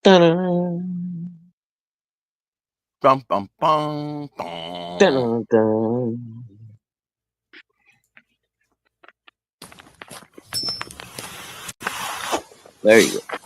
Dun-dun, Bum, bum, bum, bum. dun-dun. There you go.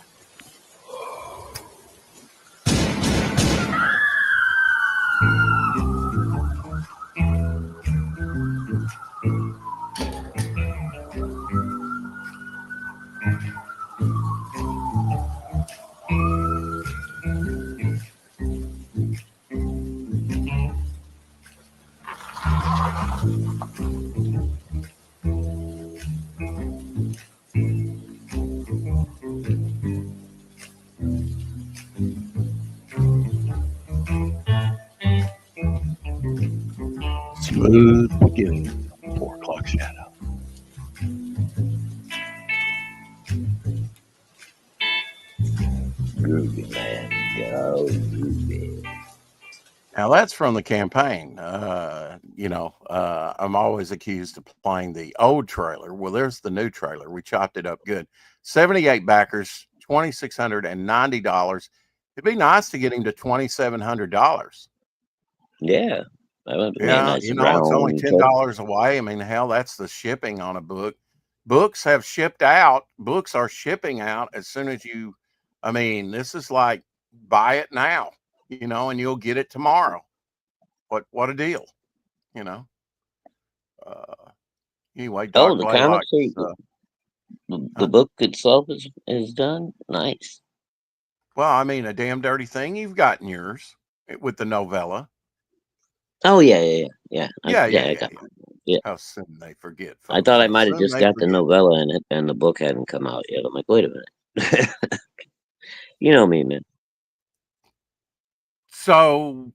Smooth beginning. 4 o'clock shadow. Groovy, man. Go groovy. Now that's from the campaign. I'm always accused of playing the old trailer. Well, there's the new trailer. We chopped it up good. 78 backers, $2,690. It'd be nice to get him to $2,700. Yeah. That would be a Yeah, nice it's only round total. $10 away. I mean, hell, that's the shipping on a book. Books have shipped out. Books are shipping out as soon as you. I mean, this is like buy it now, and you'll get it tomorrow. What a deal, you know. Uh, anyway, Oh, Doc the Blaylock's. comics the book itself is done. Nice. Well, I mean, a damn dirty thing. You've gotten yours with the novella. Oh yeah. Yeah, yeah, I yeah, got yeah. mine. Yeah. How soon they forget, I folks. thought I How might have soon just they got the forget. novella in it and the book hadn't come out yet. I'm like, wait a minute. You know me, man. So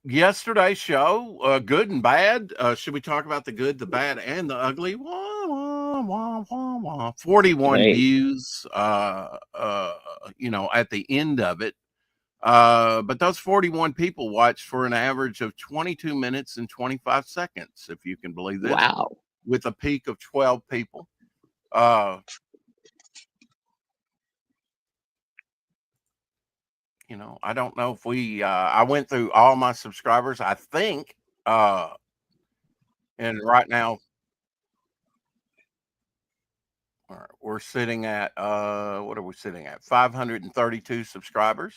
yesterday's show, good and bad. Should we talk about the good, the bad, and the ugly? Wah, wah, wah, wah, wah. 41 Hey, views, at the end of it. But those 41 people watched for an average of 22 minutes and 25 seconds, if you can believe this, wow. with a peak of 12 people. Uh, I don't know if I went through all my subscribers, I think, and right now, all right, we're sitting at what are we sitting at? 532 subscribers.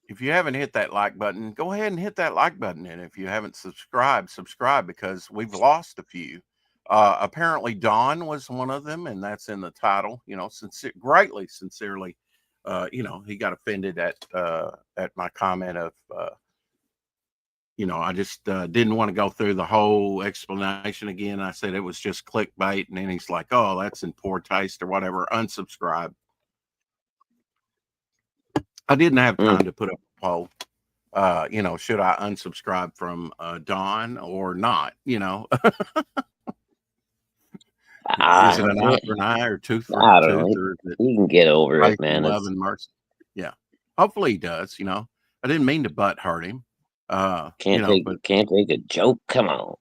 If you haven't hit that like button, go ahead and hit that like button. And if you haven't subscribed, subscribe because we've lost a few. Apparently, Don was one of them, and that's in the title. Greatly, sincerely. He got offended at my comment of I just didn't want to go through the whole explanation again. I said it was just clickbait, and then he's like, "Oh, that's in poor taste or whatever." Unsubscribe. I didn't have Mm. time to put up a poll. Should I unsubscribe from Don or not? Is it an eye for an eye or tooth for a I don't know. tooth, or is it You can get over it, faith and man. love It's and mercy? Yeah. Hopefully he does. I didn't mean to butt hurt him. But can't take a joke. Come on.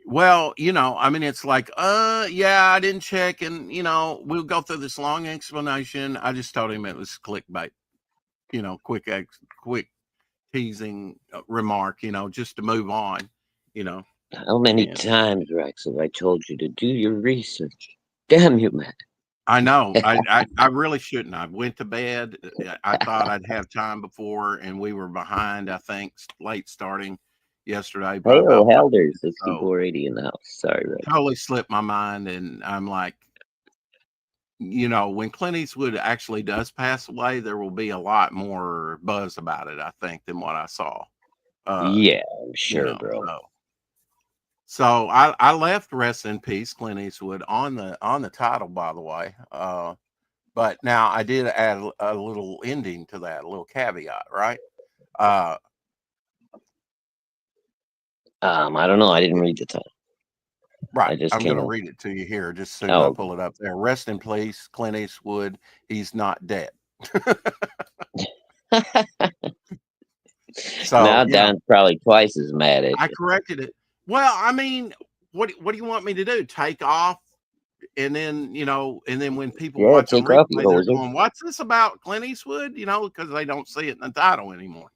well, I mean, it's like, yeah, I didn't check, and we'll go through this long explanation. I just told him it was clickbait, quick teasing remark, just to move on, you know. How many And times, Rex, have I told you to do your research? Damn you, man. I know I really shouldn't. I went to bed. I thought I'd have time before, and we were behind. I think late starting yesterday by Hail about 5 Helder minutes. So 6480 in the house. Sorry, Rex. totally slipped my mind, and I'm like, when Clint Eastwood actually does pass away, there will be a lot more buzz about it, I think, than what I saw. Yeah, I'm sure, bro. So I left "Rest in Peace" Clint Eastwood on the title, by the way. But now I did add a little ending to that, a little caveat, right? I don't know. I didn't read the title. I Right. just I'm going came to up. read it to you here just as soon as I Oh, pull it up there. Rest in peace, Clint Eastwood. He's not dead. now So, Don's probably twice as mad at I you. corrected it. Well, I mean, what do you want me to do? Take off and then, and then when people Yeah, watch on take off your replay, they're hoser. going, "What's this about Clint Eastwood?" Because they don't see it in the title anymore.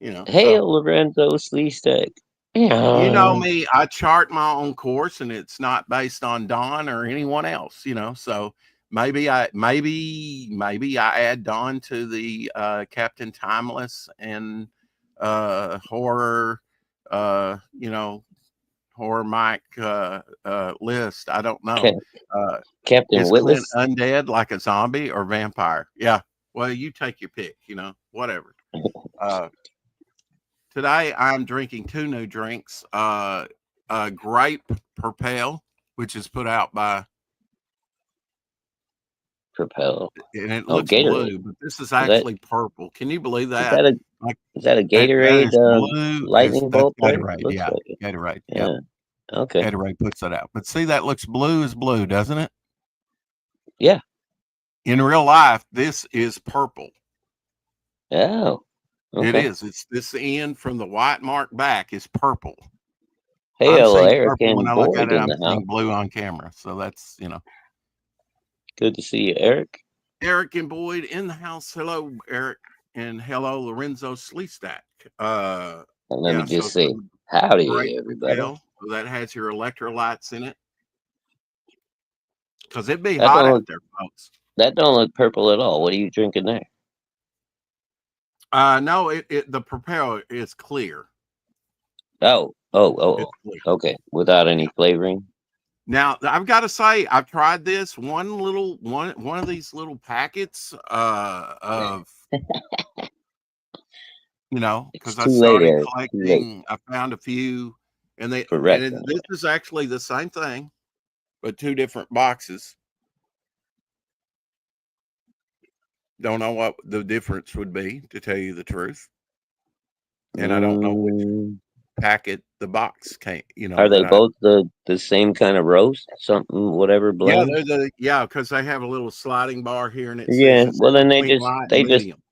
So Hail Lorenzo Sleestack. you know Yeah. me, I chart my own course, and it's not based on Don or anyone else. So maybe I add Don to the Captain Timeless and horror, horror Mike list. I don't know. Uh, Captain is Clint Witless. undead like a zombie or vampire? Yeah. Well, you take your pick. Whatever. Uh, Today I'm drinking two new drinks. Grape Propel, which is put out by, Propel. and it Oh, looks Gatorade. blue, but this is Is that actually purple. Can you believe is that? that a Like is that a that Gatorade is blue as lightning that's bolt there? Gatorade. Looks Yeah, like it. Gatorade. Yep, Yeah. Okay. Gatorade puts that out. But see, that looks blue as blue, doesn't it? Yeah. In real life, this is purple. Oh. It Okay. is. It's this end from the white mark back is purple. I'm Hail seeing Eric purple when and I look at Boyd it. in I'm the house. seeing blue on camera. So that's. Good to see you, Eric. Eric and Boyd in the house. Hello, Eric, and hello, Lorenzo Sleestack. And let me Yeah, so just say, some great howdy, everybody. Propel that has your electrolytes in it because it'd be That hot don't out look there, folks. that don't look purple at all. What are you drinking there? No, the Propel is clear. Oh. It's clear. Okay. Without Yeah. any flavoring. Now I've got to say I've tried this one of these little packets of It's because I too late, started Eric. Too late collecting. I found a few, and for retro. this is actually the same thing, but two different boxes. Don't know what the difference would be, to tell you the truth, and I don't know which Mm, packet the box came. are they That I both the same kind of roast? Something, whatever yeah, blend? because they have a little sliding bar here, and it says Yeah. it's Well, in then between light and medium.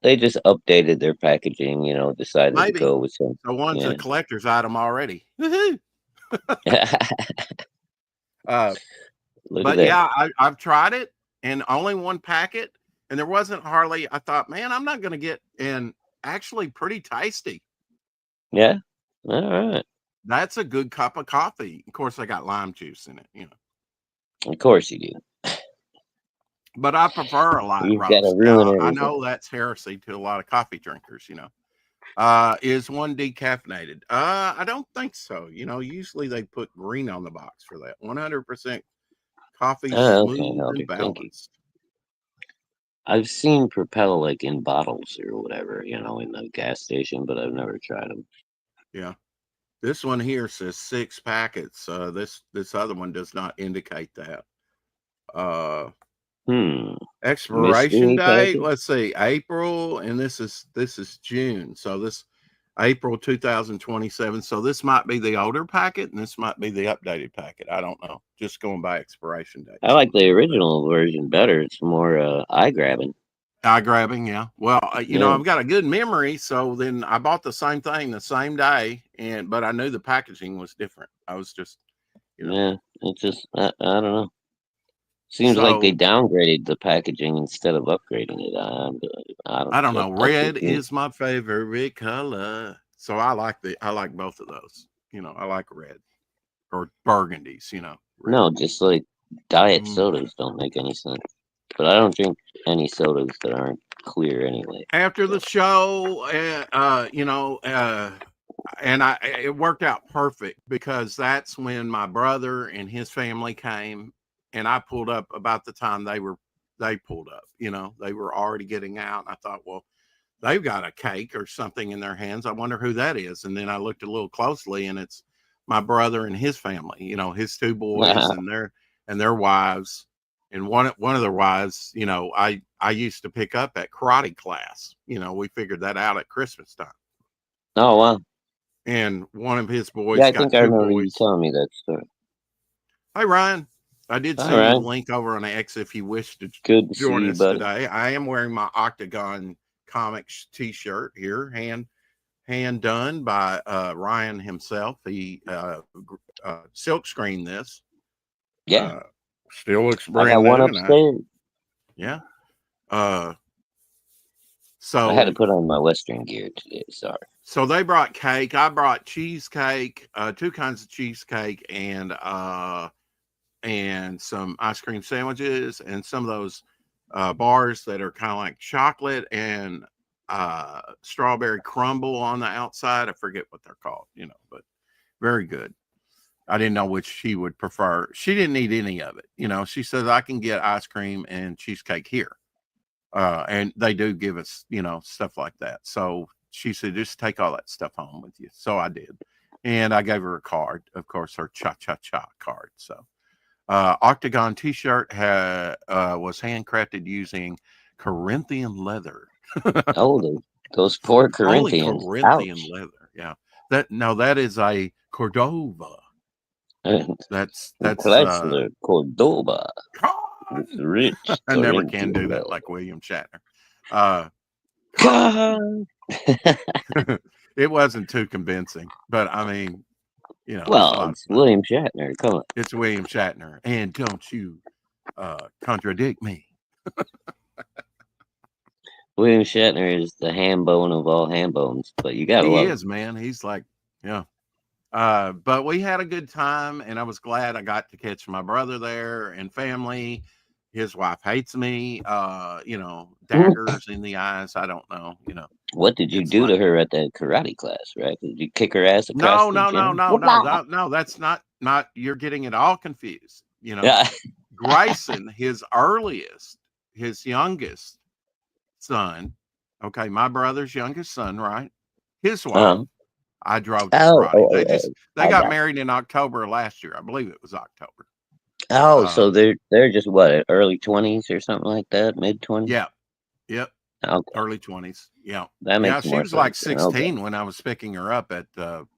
they just updated their packaging. Decided to Maybe go with some. so. One's a Yeah. collector's item already. Woohoo! Uh, Look at but that. yeah, I've tried it, and only one packet, and there wasn't hardly. I thought, man, I'm not going to get, and actually pretty tasty. Yeah. All right. That's a good cup of coffee. Of course, I got lime juice in it, Of course you do. but I prefer a light You've got to roast. ruin Now, I everything. know that's heresy to a lot of coffee drinkers. Is one decaffeinated? I don't think so. Usually they put green on the box for that. 100% coffee, Oh, okay. smooth and Okay. Thank you. balanced. I've seen Propel like in bottles or whatever, in the gas station, but I've never tried them. Yeah. This one here says 6 packets. This other one does not indicate that. Uh, Expiration Mystery date. package? Let's see, April, and this is June. So this April 2027. So this might be the older packet, and this might be the updated packet. I don't know. Just going by expiration I dates. like the original version better. It's more eye grabbing. Eye grabbing, yeah. Well, Yeah. I've got a good memory, so then I bought the same thing the same day, but I knew the packaging was different. I was just, you know, Yeah. It's just, I don't know. Seems like they so downgraded the packaging instead of upgrading it. I don't, I don't know. that's just Red me. is my favorite color, so I like both of those. I like red or burgundies. Red. No, just like diet Mm. sodas don't make any sense. But I don't drink any sodas that aren't clear anyway. After the So, show, and it worked out perfect because that's when my brother and his family came, and I pulled up about the time they pulled up. They were already getting out, and I thought, well, they've got a cake or something in their hands. I wonder who that is. And then I looked a little closely, and it's my brother and his family. His two boys and their wives. And one of their wives, I used to pick up at karate class. We figured that out at Christmas time. oh, wow. And one of his Yeah, boys I got think I two remember you boys. telling me that story. Hey Ryan, I did All send you the right. link over on X if you wish to Good to see join you, us buddy. today. I am wearing my Octagon Comics t-shirt here, hand done by Ryan himself. He silk screened this. Yeah. Still looks I got brand one new, and upstairs. yeah. Uh, I had to so put on my Western gear today. Sorry. so they brought cake. I brought cheesecake, two kinds of cheesecake, and some ice cream sandwiches, and some of those bars that are kind of like chocolate and strawberry crumble on the outside. I forget what they're called, but very good. I didn't know which she would prefer. She didn't eat any of it. She says I can get ice cream and cheesecake here. And they do give us, stuff like that. So she said, just take all that stuff home with you. So I did. And I gave her a card, of course, her cha-cha-cha card. So Octagon t-shirt was handcrafted using Corinthian leather. Oh, those poor Only Corinthians. Corinthian Ouch. leather. Yeah. That is a Cordova. That's Chrysler Cordoba. It's Con. rich I never can Corinthian do that leather. like William Shatner. Uh Con. God. It wasn't too convincing, but I mean, it's a Well, lot of it's fun. William Shatner. Come on. It's William Shatner, and don't you contradict me. William Shatner is the ham bone of all ham bones, but you gotta He love him. is, man. He's like, yeah. But we had a good time, and I was glad I got to catch my brother there and family. His wife hates me, daggers in the eyes. I don't know, What did you it's do like, to her at that karate class, right? Did you kick her ass across no, the no, no, gym? no, no, Whoop-la! no, that's not, you're getting it all confused, Yeah. Grayson, his youngest son, okay, my brother's youngest son, right? His wife, Uh-huh. I drove to Oh, karate. oh, oh, oh, They I got got married in October of last year. I believe it was October. you. Oh, Uh, so they're just what, early 20s or something like that, mid 20s? yeah, yep, Okay, early 20s. Yeah. that Yeah, makes she more was like sense then. Okay. 16 when I was picking her up at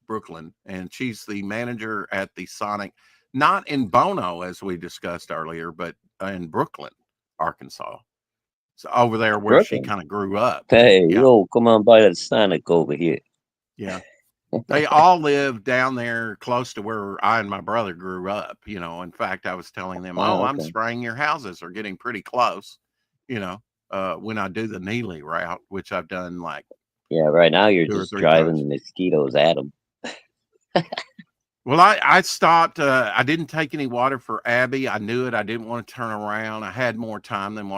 Brooklyn, and she's the manager at the Sonic, not in Bono, as we discussed earlier, but in Brooklyn, Arkansas. So over there where she Brooklyn. kind of grew up. Hey, Yeah. yo, come on by that Sonic over here. Yeah. They all live down there close to where I and my brother grew up. In fact, I was telling them, oh, Oh, I'm okay. spraying your houses are getting pretty close, when I do the Neely route, which I've done like Yeah, right now you're two or just three driving times. the mosquitoes at them. Well, I stopped. I didn't take any water for Abby. I knew it. I didn't want to turn around. I had more time than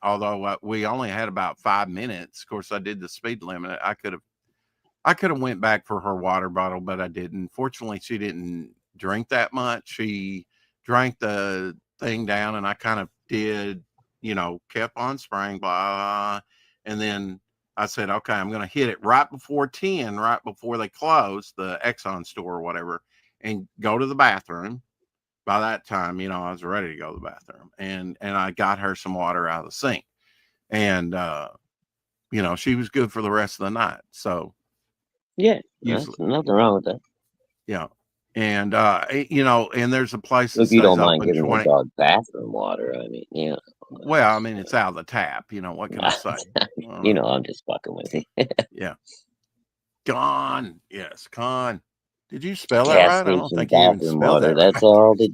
although we only had about 5 minutes. Of course, I did the speed limit. I could have went back for her water bottle, but I didn't. Fortunately, she didn't drink that much. She drank the thing down, and I kind of did, kept on spraying, blah. And then I said, okay, I'm going to hit it right before 10, right before they close the Exxon store or whatever, and go to the bathroom. By that time, I was ready to go to the bathroom, and I got her some water out of the sink, and she was good for the rest of the night. So Yeah, usually, that's nothing wrong with that. yeah. And and there's a place that If you stays don't mind open giving the 20. dog bathroom water, I mean, yeah. Well, I mean, it's out of the tap. What can I say? I don't know. I'm just fucking with you. Yeah. Con. Yes, con. Did you spell that Gas right? I don't station think you even bathroom spelled water. that That's right. all that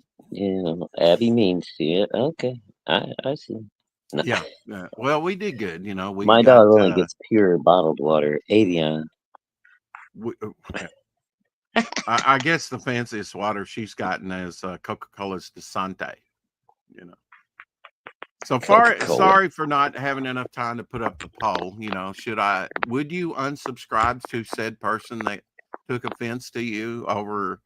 Abby means to you. Okay, I see. No, Yeah. Yeah. Well, we did good. We my got dog only gets pure bottled water, Avion. we, I guess the fanciest water she's gotten is Coca-Cola's Desante, you know. So Coca far, Cola. sorry for not having enough time to put up the poll. Would you unsubscribe to said person that took offense to you over,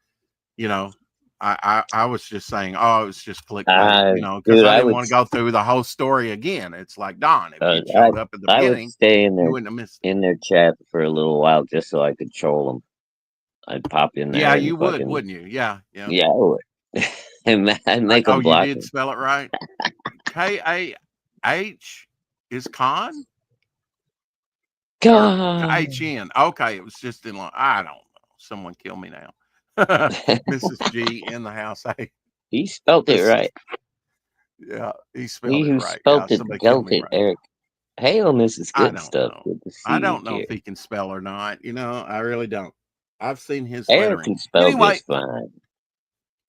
you know, I was just saying, oh, it was just clickbait, because Dude, I I didn't would, want to go through the whole story again. It's like, Don, if uh, you'd I, showed up at the I would beginning, stay you wouldn't have missed it. in their chat for a little while just so I could troll them. I'd pop in Yeah, there and you would, fucking wouldn't you? Yeah, yeah. yeah, I would. And I'd make Oh, them you block did me. spell it right. K-A-H is con or God, H-N. Okay, it was just in line. I don't know. Someone kill me now. Mrs. G in the house. Hey, he spelt it Mrs. right. Yeah, he spelled He it who right. Yeah, spelt it somebody kill dealt me it, right Eric. now. Hail, Mrs. I Good don't Stuff. know. Good to see I you, don't know if dear. he can spell or not. I really don't. I've seen his Eric lettering. can spell Anyway, just fine.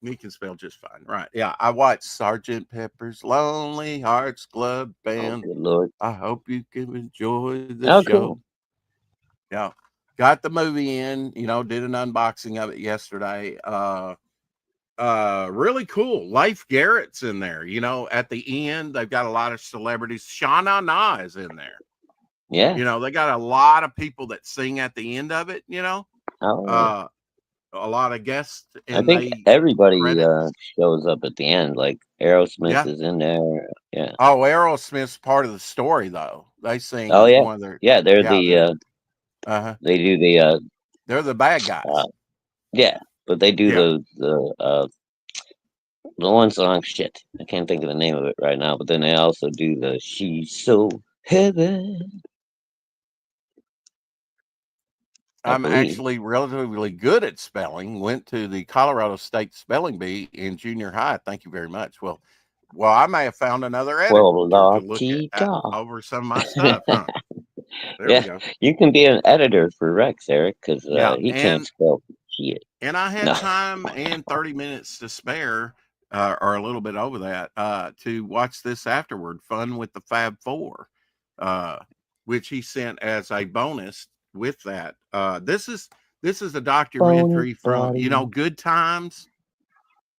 He can spell just fine, right? Yeah, I watched Sergeant Pepper's Lonely Hearts Club Oh, Band. good lord. I hope you can enjoy the Oh, show. cool. Yeah, got the movie in. Did an unboxing of it yesterday. Really cool. Life Garrett's in there. At the end, they've got a lot of celebrities. Shauna Na is in there. Yeah. They got a lot of people that sing at the end of it. Oh, yeah. Uh, a lot of guests, I and think they everybody credit. shows up at the end. Like Aerosmith Yeah. is in there. Yeah. Oh, Aerosmith's part of the story, though. They sing Oh, as yeah. one of their. Yeah, they're Yeah, the uh-huh. they do the They're the bad uh guys. yeah, but they do Yeah. the one song. Shit, I can't think of the name of it right now. But then they also do the "She's So Heavy," I I'm believe. actually relatively good at spelling. Went to the Colorado State Spelling Bee in junior high. Thank you very much. Well, I may have found another Well, editor to look Lottie at da. over some of my stuff, huh? There we Yeah, go. you can be an editor for Rex, Eric, because Yeah, he can't and spell shit. I No. had time and 30 minutes to spare, or a little bit over that, to watch this afterward. Fun with the Fab Four, uh, which he sent as a bonus with that. This is a Bonus documentary from body.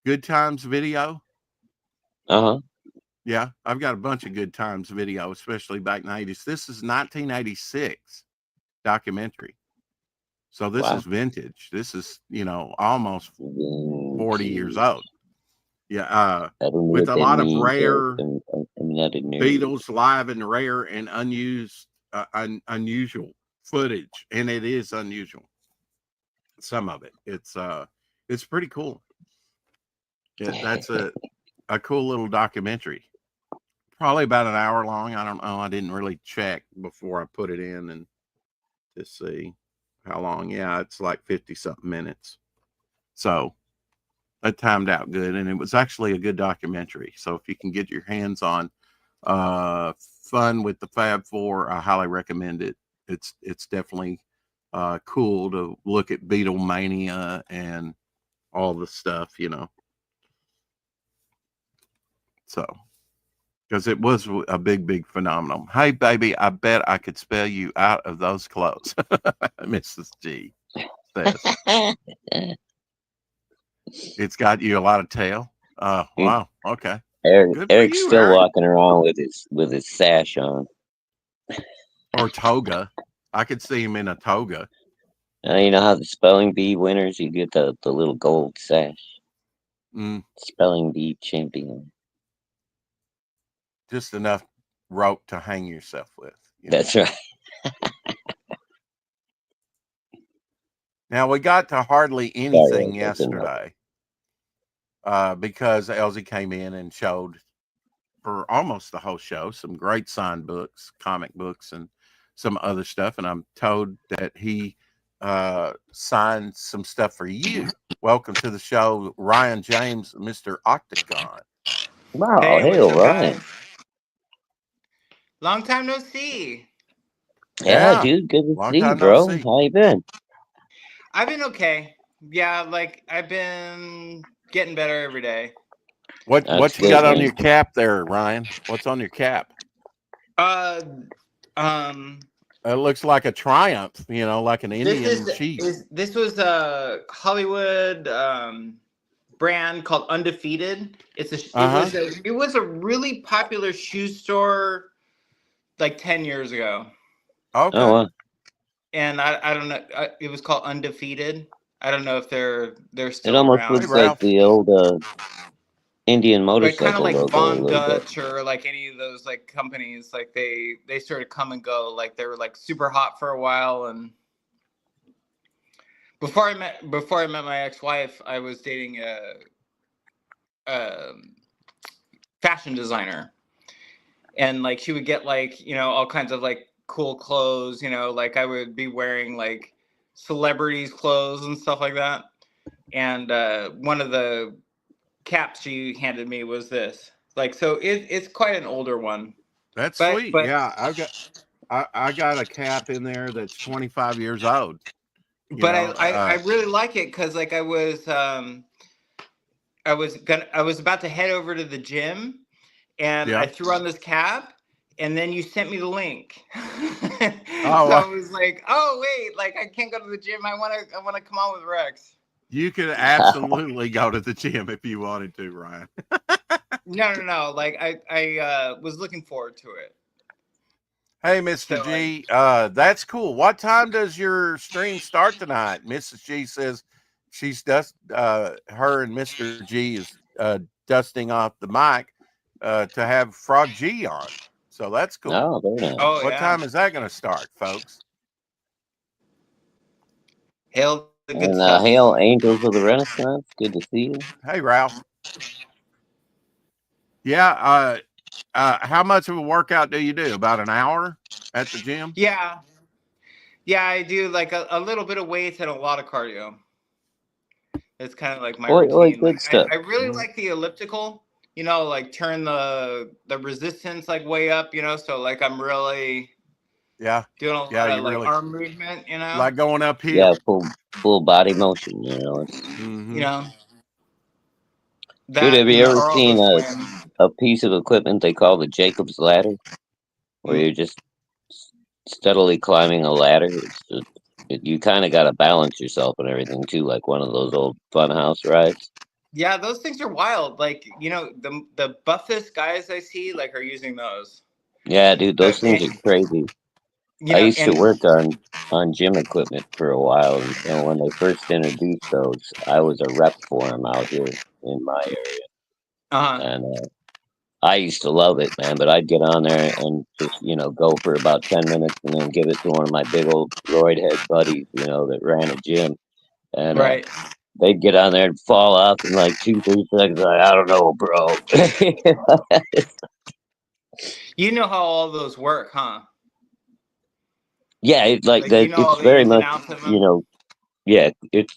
Good Times Video. Uh-huh. Yeah, I've got a bunch of Good Times video, especially back in the 80s. This is 1986 documentary. So this is Wow. vintage. This is, almost 40 years Vintage. old. Yeah, I don't know with what a that lot of means, Eric. rare I'm not a nerd. Beatles live and rare and unused, unusual footage, and it is unusual. Some of it, it's pretty cool. Yeah, that's a cool little documentary. Probably about an hour long. I don't know. I didn't really check before I put it in and to see how long. Yeah, it's like 50 something minutes. So it timed out good, and it was actually a good documentary. So if you can get your hands on Fun with the Fab Four, I highly recommend it. It's definitely cool to look at Beatlemania and all the stuff. So because it was a big phenomenon. Hey, baby, I bet I could spell you out of those clothes. Mrs. G says it's got you a lot of tail. Wow. Okay. Good for Eric's you, still Eric. walking around with his sash on. Or toga. I could see him in a toga. You know how the spelling bee winners, you get the little gold sash. Mm, Spelling bee champion. just enough rope to hang yourself with. That's right. Now we got to hardly Sorry, anything I couldn't help yesterday because Elsie came in and showed for almost the whole show some great signed books, comic books, and some other stuff. And I'm told that he signed some stuff for you. Welcome to the show, Ryan James, Mr. Octagon. Wow, Hey, hey what's up, Orion. guys? Long time no see. Yeah, Yeah, dude, good to long see you, time no bro. see. How you been? I've been okay. Yeah, like I've been getting better every day. That's What you good, got on man. your cap there, Ryan? What's on your cap? Uh, um, It looks like a triumph, like an this Indian chief. this was a Hollywood brand called Undefeated. Uh huh. It was a really popular shoe store like 10 years ago, Oh, Okay. wow. and I don't know. It was called Undefeated. I don't know if they're It still almost Hey, around. looks like Ralph. the old Indian But kind of motorcycle like logo a Von little bit. Dutch or like any of those like companies, like they sort of come and go. Like they were like super hot for a while, and before I met my ex-wife, I was dating a fashion designer, and like she would get like all kinds of like cool clothes. Like I would be wearing like celebrities' clothes and stuff like that. And one of the caps she handed me was this. Like so, it's quite an older one. That's But sweet. but Yeah, I got a cap in there that's 25 years old. but I really like it because like I was about to head over to the gym, and I Yeah. threw on this cap, and then you sent me the link. So Oh, I was like, oh wait, like I can't go to the gym. I wanna come on with Rex. you could absolutely go to the gym if you wanted to, Ryan. No. Like I was looking forward to it. Hey, Mr. So like, G, that's cool. What time does your stream start tonight? Mrs. G says she's her and Mr. G is dusting off the mic to have Frog G on. So that's cool. Oh, very nice. oh What yeah, time is that going to start, folks? hail the good And stuff. hail, Angels of the Renaissance. Good to see you. Hey, Ralph. Yeah. How much of a workout do you do? About an hour at the gym? Yeah, yeah. I do like a little bit of weights and a lot of cardio. It's kind of like my Oi, routine. good Like stuff. I really Mhm. like the elliptical. You know, like turn the resistance like way up. You know, so like I'm really Yeah. doing a Yeah. lot of You like really arm movement. You know, like going Yeah, uphill. full body motion. You know, it's you Mm-hmm. know dude. Have that you and ever or I'll go seen swim. a piece of equipment they call the Jacob's ladder, where Mm, you're just steadily climbing a ladder? You kind of got to balance yourself and everything too, like one of those old funhouse rides. yeah, those things are wild. Like you know, the buffest guys I see like are using those. Yeah, dude, those things are And, crazy. you I know, used to and work on gym equipment for a while, and so when they first introduced those, I was a rep for them out here in my area, uh and I used to love it, man. But I'd get on there and just go for about 10 minutes, and then give it to one of my big old roid head buddies, that ran a gym, and right. they'd get on there and fall off in like 2, 3 seconds. Like, I don't know, bro. You know how all those work, huh? Yeah, like Like you that. know all It's the very ins and much, outs of you them. know, yeah. It's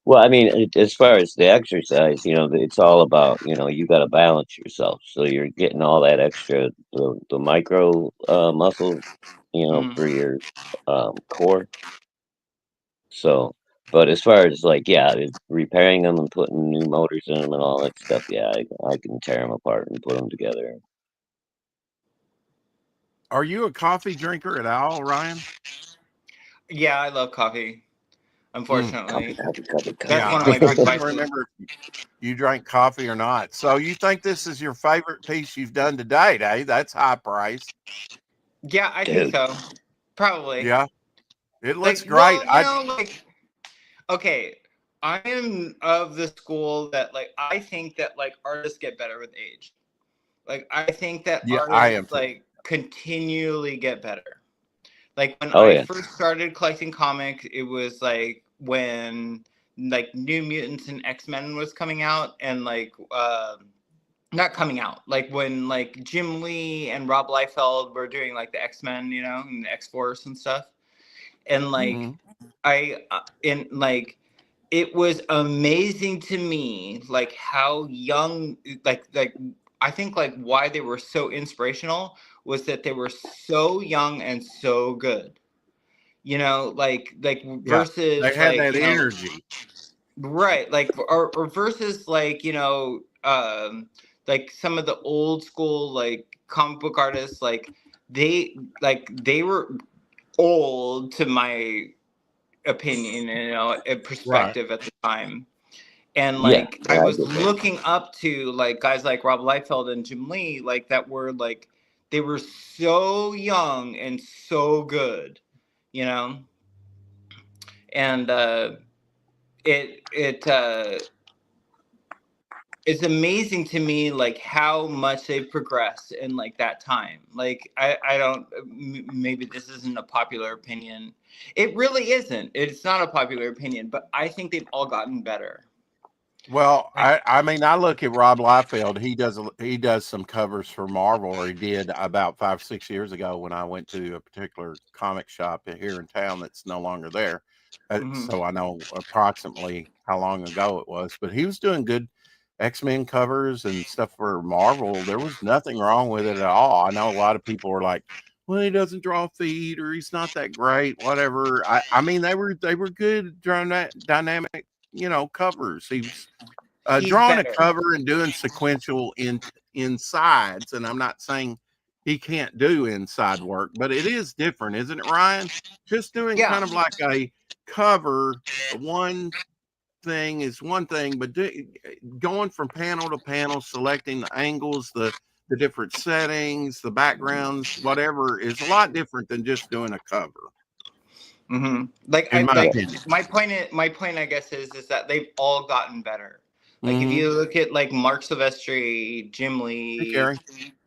well, I mean, as far as the exercise, it's all about, you got to balance yourself. So you're getting all that extra, the micro muscle, for Mm. your core. So, but as far as like, yeah, repairing them and putting new motors in them and all that stuff, yeah, I can tear them apart and put them together. Are you a coffee drinker at all, Ryan? Yeah, I love coffee. Mm. Copy, Unfortunately, copy, copy, that's Yeah, one of copy. my I big couldn't vices. remember if you drank coffee or not. So you think this is your favorite piece you've done to date, eh? That's high praise. Yeah, I think Dude, so. Probably. Yeah, it looks Like, great. well, you know, like, okay, I am of the school that like I think that like artists get better with age. Like I think that Yeah, I am artists too. like continually get better. Like when oh I yeah, first started collecting comics, it was like when like New Mutants and X-Men was coming out, and like not coming out, like when like Jim Lee and Rob Liefeld were doing like the X-Men, you know, and the X-Force and stuff. And like Hmm. I and like it was amazing to me like how young like I think like why they were so inspirational was that they were so young and so good, you know, like Yeah, they versus had like that you know energy. right like or versus like you know like some of the old school like comic book artists they were old to my opinion, you know, a Right. perspective at the time. And yeah, like yeah, I I was get that. looking up to like guys like Rob Liefeld and Jim Lee, like that were like they were so young and so good, you know. And it it's amazing to me like how much they've progressed in like that time. Like I don't maybe this isn't a popular opinion. It really isn't. It's not a popular opinion, but I think they've all gotten better. Well, Like I mean, I look at Rob Liefeld. He does some covers for Marvel, or he did about 5 6 years ago when I went to a particular comic shop here in town that's no longer there. mhm. So I know approximately how long ago it was. But he was doing good X-Men covers and stuff for Marvel. There was nothing wrong with it at all. I know a lot of people were like, "Well, he doesn't draw feet, or he's not that great, whatever." I mean, they were good dynamic, covers. He's drawing a better. cover and doing sequential insides, and I'm not saying he can't do inside work, but it is different, isn't it, Ryan? Just doing Yeah. kind of like a cover, one thing is one thing, but going from panel to panel, selecting the angles, the different settings, the backgrounds, whatever, is a lot different than just doing a cover. Like In my like opinion. my point I guess is that they've all gotten better. Like if Mm-hmm. you look at like Mark Silvestri, Jim Hey, Lee, Gary.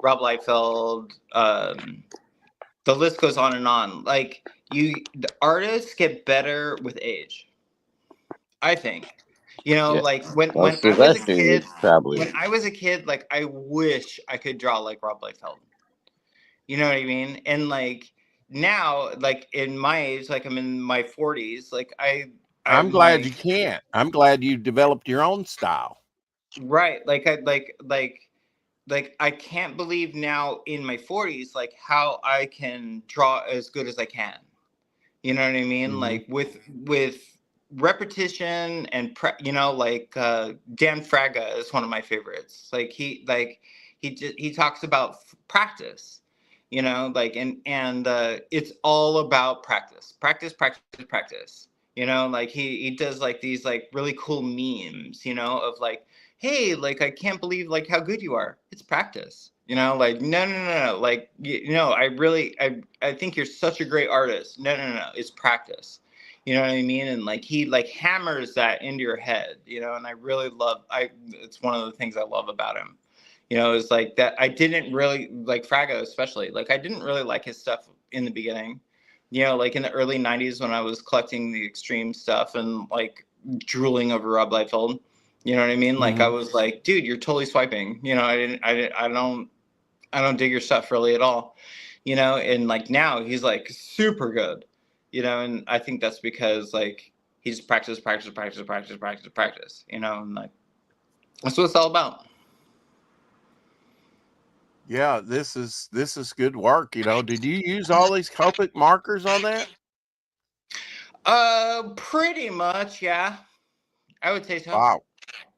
Rob Liefeld, the list goes on and on. Like the artists get better with age, I think. Yeah. Like Well, when I was a Sylvester kid, is probably. like I wish I could draw like Rob Liefeld. You know what I mean? And like now, like in my age, like I'm in my 40s, like I'm I'm glad like, you can't. I'm glad you developed your own style. right, like I can't believe now in my 40s, like how I can draw as good as I can. You know what I mean? Mm-hmm. Like with repetition and like Dan Fraga is one of my favorites. Like he talks about practice. Like and it's all about practice, practice, practice, practice. Like he does like these like really cool memes. Of like, hey, like I can't believe like how good you are. It's practice. Like no, like I think you're such a great artist. No, it's practice. You know what I mean? And like he like hammers that into your head. And I really love it's one of the things I love about him. Is like that I didn't really like Frago, especially. Like I didn't really like his stuff in the beginning. Like in the early 90s when I was collecting the extreme stuff and like drooling over Rob Liefeld. You know what I mean? Like I Mm-hmm. was like, dude, you're totally swiping. I don't dig your stuff really at all. And like now he's like super good. And I think that's because like he's practice, practice, practice, practice, practice, practice. And like that's what it's all about. Yeah, this is good work. Did you use all these Copic markers on that? Pretty much, yeah. I would say so. Wow,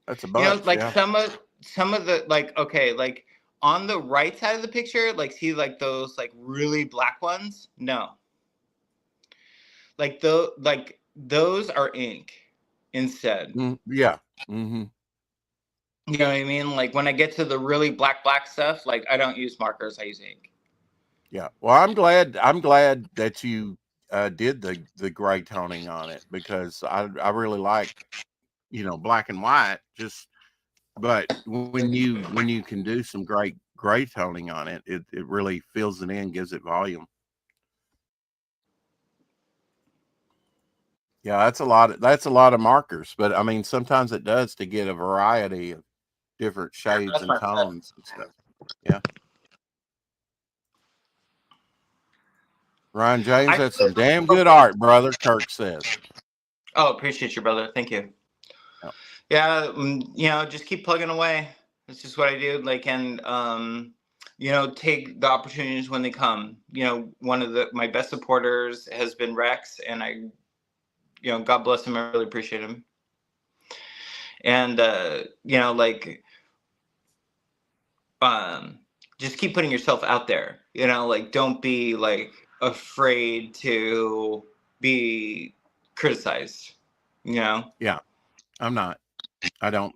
that's a bunch. Like Yeah. some of the like okay, like on the right side of the picture, like see like those like really black ones? No. Like those are ink instead. Yeah. Mm-hmm. You know what I mean? Like when I get to the really black stuff, like I don't use markers, I use ink. Yeah. Well, I'm glad that you did the gray toning on it, because I really like black and white. But when you can do some great gray toning on it, it really fills it in, gives it volume. Yeah, that's a lot of markers, but I mean sometimes it does to get a variety of different shades and tones and stuff. Yeah. Ryan James, that's some damn good art, brother, Kirk says. Oh, appreciate you, brother. Thank you. Yeah, just keep plugging away. That's just what I do. Like, and take the opportunities when they come. One of my best supporters has been Rex, and I, God bless him. I really appreciate him. And like, just keep putting yourself out there. Like, don't be like afraid to be criticized. Yeah, I'm not. I don't.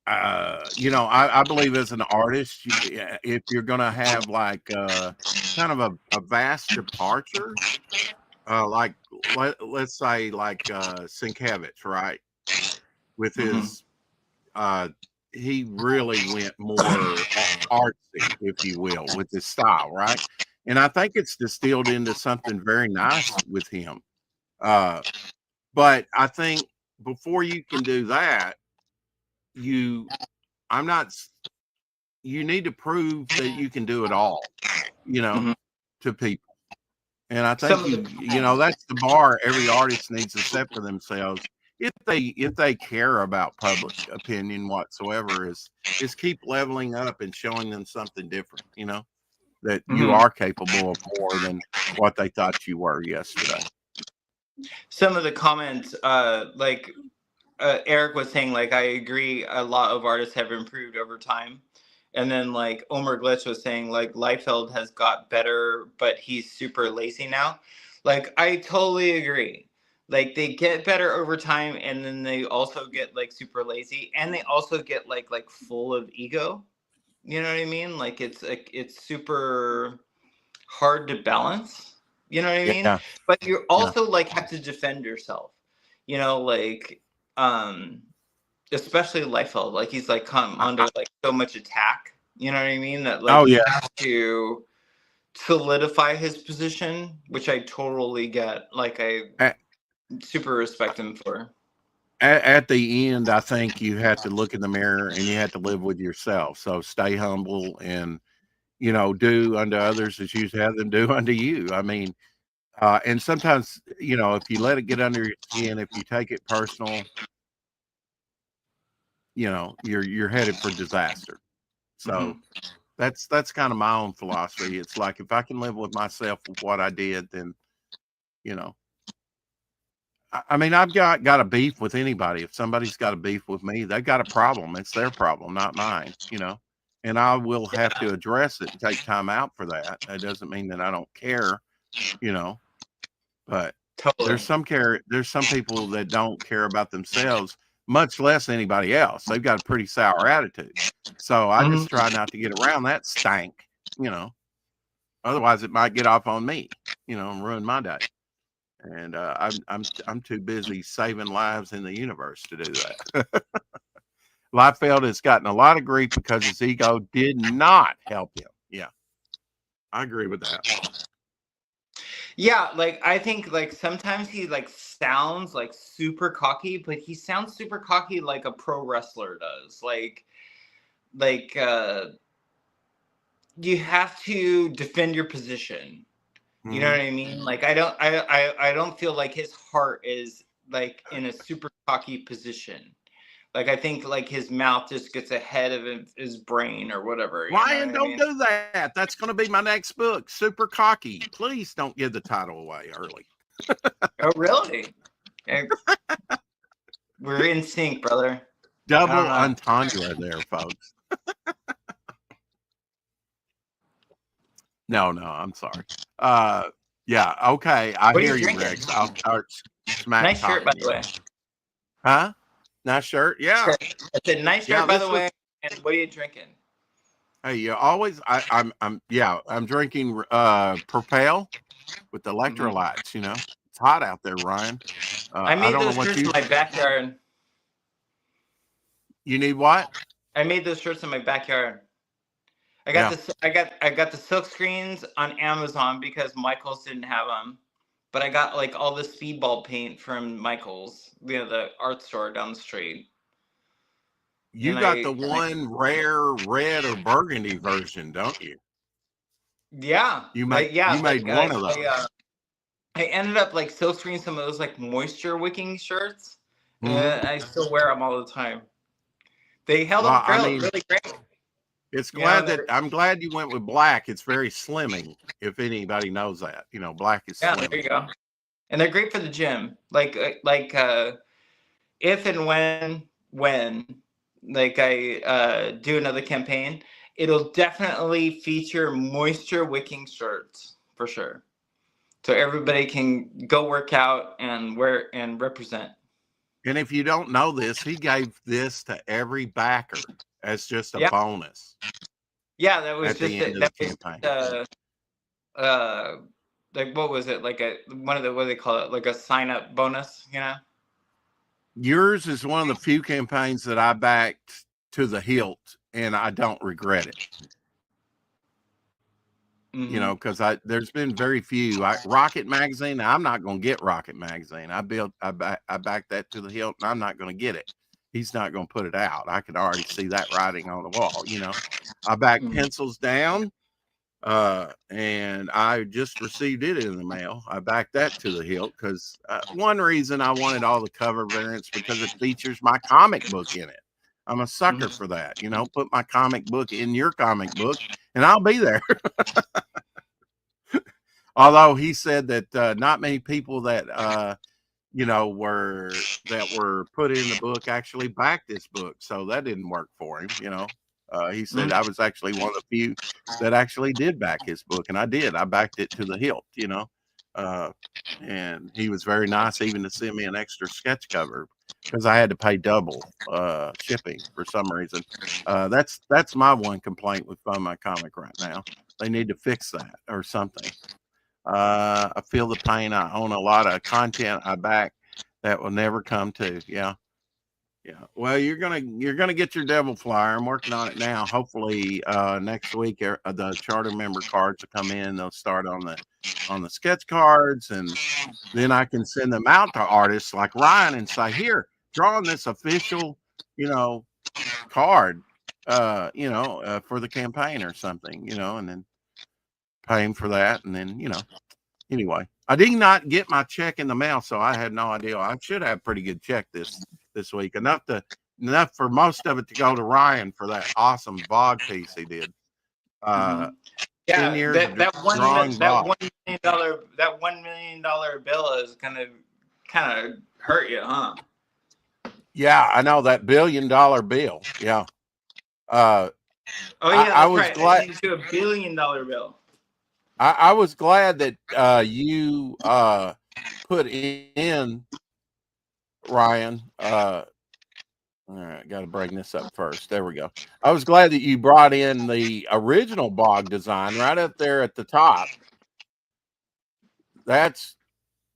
I believe as an artist, if you're gonna have like kind of a vast departure, like let's say like Sienkiewicz, right? With his he really went more artsy, if you will, with his style, right? And I think it's distilled into something very nice with him. But I think before you can do that, you I'm not you need to prove that you can do it all, to people. And I think that's the bar every artist needs to set for themselves. If they care about public opinion whatsoever, is keep leveling up and showing them something different, that you are capable of more than what they thought you were yesterday. Some of the comments, like Eric was saying, like, I agree, a lot of artists have improved over time. And then, like, Omer Glitch was saying, like, Liefeld has got better, but he's super lazy now. Like, I totally agree. Like, they get better over time, and then they also get, like, super lazy, and they also get, like full of ego. You know what I mean? Like, it's super hard to balance. You know what I mean? Yeah. But you Yeah. also, like, have to defend yourself. You know, like, especially Liefeld, like, he's like come under like so much attack. You know what I mean? That, like, Oh he yeah. has to solidify his position, which I totally get. Like, I At, super respect him for. at the end, I think you have to look in the mirror and you have to live with yourself. So stay humble and, do unto others as you have them do unto you. I mean, and sometimes, if you let it get under your skin, if you take it personal, you're headed for disaster. So that's kind of my own philosophy. It's like, if I can live with myself with what I did, then, you know, I mean, I've got a beef with anybody. If somebody's got a beef with me, they've got a problem. It's their problem, not mine, and I will have to address it and take time out for that. That doesn't mean that I don't care, but Totally. there's some people that don't care about themselves, much less anybody else. They've got a pretty sour attitude. So I just try not to get around that stank, otherwise it might get off on me, and ruin my day. And I'm too busy saving lives in the universe to do that. Liefeld has gotten a lot of grief because his ego did not help him. Yeah, I agree with that. Yeah, like, I think, like, sometimes he, like, sounds like super cocky, but he sounds super cocky like a pro wrestler does. Like you have to defend your position. You know what I mean? Like, I don't feel like his heart is, like, in a super cocky position. Like, I think, like, his mouth just gets ahead of his brain or whatever. Ryan, don't do that. That's going to be my next book, Super Cocky. Please don't give the title away early. Oh, really? We're in sync, brother. Double entendre there, folks. No, I'm sorry. Yeah, okay. I hear you, Rex. I'll start smack nice shirt, by the way. Huh? Nice shirt? Yeah. It's a nice shirt, by the way. And what are you drinking? Hey, you always I'm drinking Propel with electrolytes, It's hot out there, Ryan. I made those shirts in my backyard. You need what? I made those shirts in my backyard. I got the silk screens on Amazon because Michaels didn't have them. But I got, like, all the speedball paint from Michaels, the art store down the street. You got the one rare red or burgundy version, don't you? Yeah. You made one of those. I ended up, like, silk screening some of those, like, moisture wicking shirts. And I still wear them all the time. They held up really great. It's I'm glad you went with black. It's very slimming, if anybody knows that. Black is slimming. Yeah, there you go. And they're great for the gym. Like if and when like I do another campaign, it'll definitely feature moisture wicking shirts for sure. So everybody can go work out and wear and represent. And if you don't know this, he gave this to every backer as just a bonus. Yeah, that was at the end of the campaign. Like, what was it? Like what do they call it? Like a sign up bonus, Yours is one of the few campaigns that I backed to the hilt, and I don't regret it. Because there's been very few. Rocket Magazine. I'm not going to get Rocket Magazine. I backed that to the hilt, and I'm not going to get it. He's not going to put it out. I can already see that writing on the wall. I backed Pencils Down, and I just received it in the mail. I backed that to the hilt because one reason I wanted all the cover variants because it features my comic book in it. I'm a sucker for that. Put my comic book in your comic book, and I'll be there. Although he said that not many people that that were put in the book actually backed this book. So that didn't work for him. He said I was actually one of the few that actually did back his book, and I did. I backed it to the hilt. And he was very nice even to send me an extra sketch cover because I had to pay double shipping for some reason. That's my one complaint with Fun My Comic right now. They need to fix that or something. I feel the pain. I own a lot of content I back that will never come to. Yeah. Yeah. Well, you're gonna get your devil flyer. I'm working on it now. Hopefully next week the charter member cards will come in. They'll start on the sketch cards, and then I can send them out to artists like Ryan and say, here, draw on this official, card, for the campaign or something, and then pay him for that, and then anyway, I did not get my check in the mail, so I had no idea. I should have a pretty good check this week, enough for most of it to go to Ryan for that awesome Bog piece he did. 10 years that drawing Bog. $1 million bill is gonna kind of hurt you, huh? Yeah, I know that $1 billion bill. Yeah. Oh yeah, I was right. glad. I think it's $1 billion bill. I was glad that you put in Ryan. All right, got to bring this up first. There we go. I was glad that you brought in the original Bog design right up there at the top. That's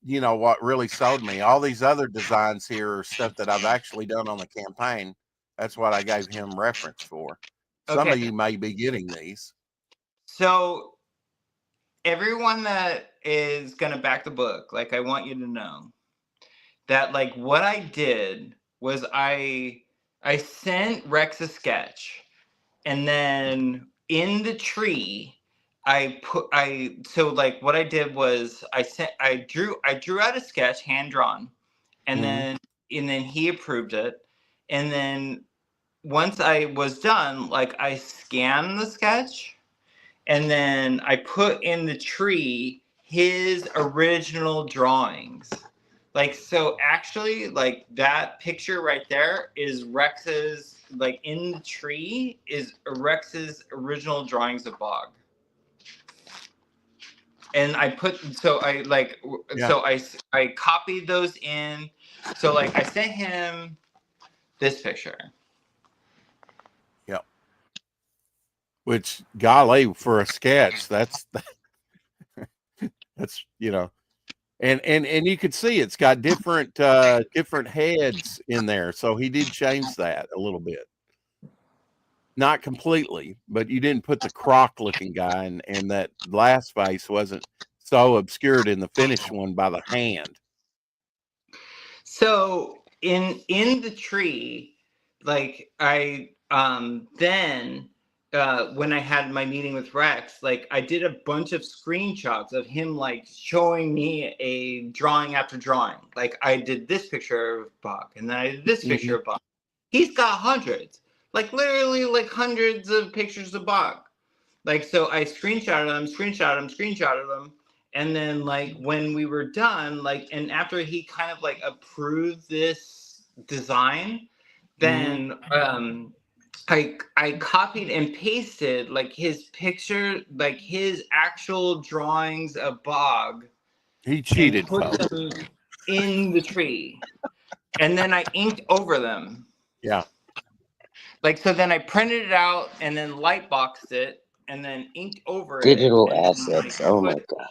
what really sold me. All these other designs here are stuff that I've actually done on the campaign. That's what I gave him reference for. Some of you may be getting these. So everyone that is going to back the book, like, I want you to know that, like, what I did was I sent Rex a sketch, and then in the tree so like what I did was I drew out a sketch, hand drawn, and then he approved it, and then once I was done, like, I scanned the sketch, and then I put in the tree his original drawings. Like, so actually, like, that picture right there is Rex's, like, in the tree is Rex's original drawings of Bog. And I copied those in. So, like, I sent him this picture. Yep. Which, golly, for a sketch, that's and you could see it's got different heads in there. So he did change that a little bit. Not completely, but you didn't put the croc looking guy, and that last face wasn't so obscured in the finished one by the hand. So in the tree, like, I then when I had my meeting with Rex, like, I did a bunch of screenshots of him, like, showing me a drawing after drawing. Like, I did this picture of Bog, and then I did this picture of Bog. He's got hundreds, like, literally, like, hundreds of pictures of Bog. Like, so I screenshotted them. And then, like, when we were done, like, and after he kind of, like, approved this design, then I copied and pasted, like, his picture, like, his actual drawings of Bog. He cheated, and put them in the tree. And then I inked over them. Yeah. Like, so then I printed it out and then light boxed it and then inked over Digital it. assets. Oh my God.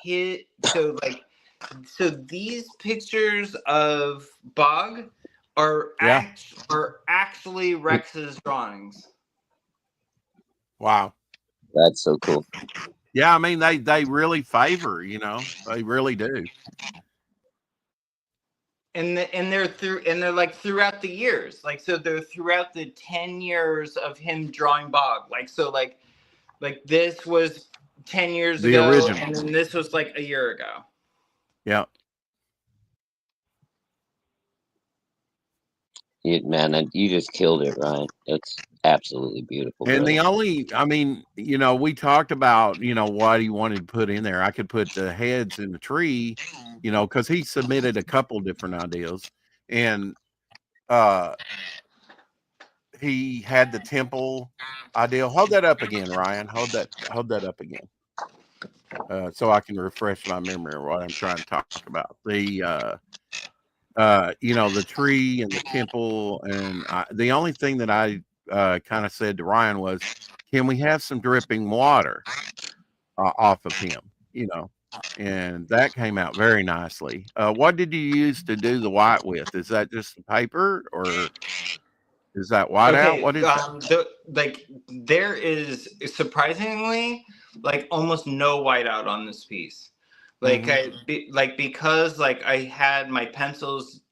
So these pictures of Bog are actually Rex's drawings. Wow. That's so cool. Yeah, I mean, they really favor, they really do. And they're like throughout the years. Like, so they're throughout the 10 years of him drawing Bog. Like, so like this was 10 years ago, original. And then this was like a year ago. Yeah. Man, you just killed it, Ryan. It's absolutely beautiful. And brother. we talked about, what he wanted to put in there. I could put the heads in the tree, you know, because he submitted a couple different ideas, and uh, he had the temple idea. Hold that up again, Ryan. Hold that up again, so I can refresh my memory of what I'm trying to talk about. You know, the tree and the temple, and the only thing that I kind of said to Ryan was, "Can we have some dripping water off of him?" You know, and that came out very nicely. What did you use to do the white with? Is that just the paper, or is that whiteout? Okay, What is that? like there is surprisingly like almost no whiteout on this piece. Like Hmm. because like I had my pencils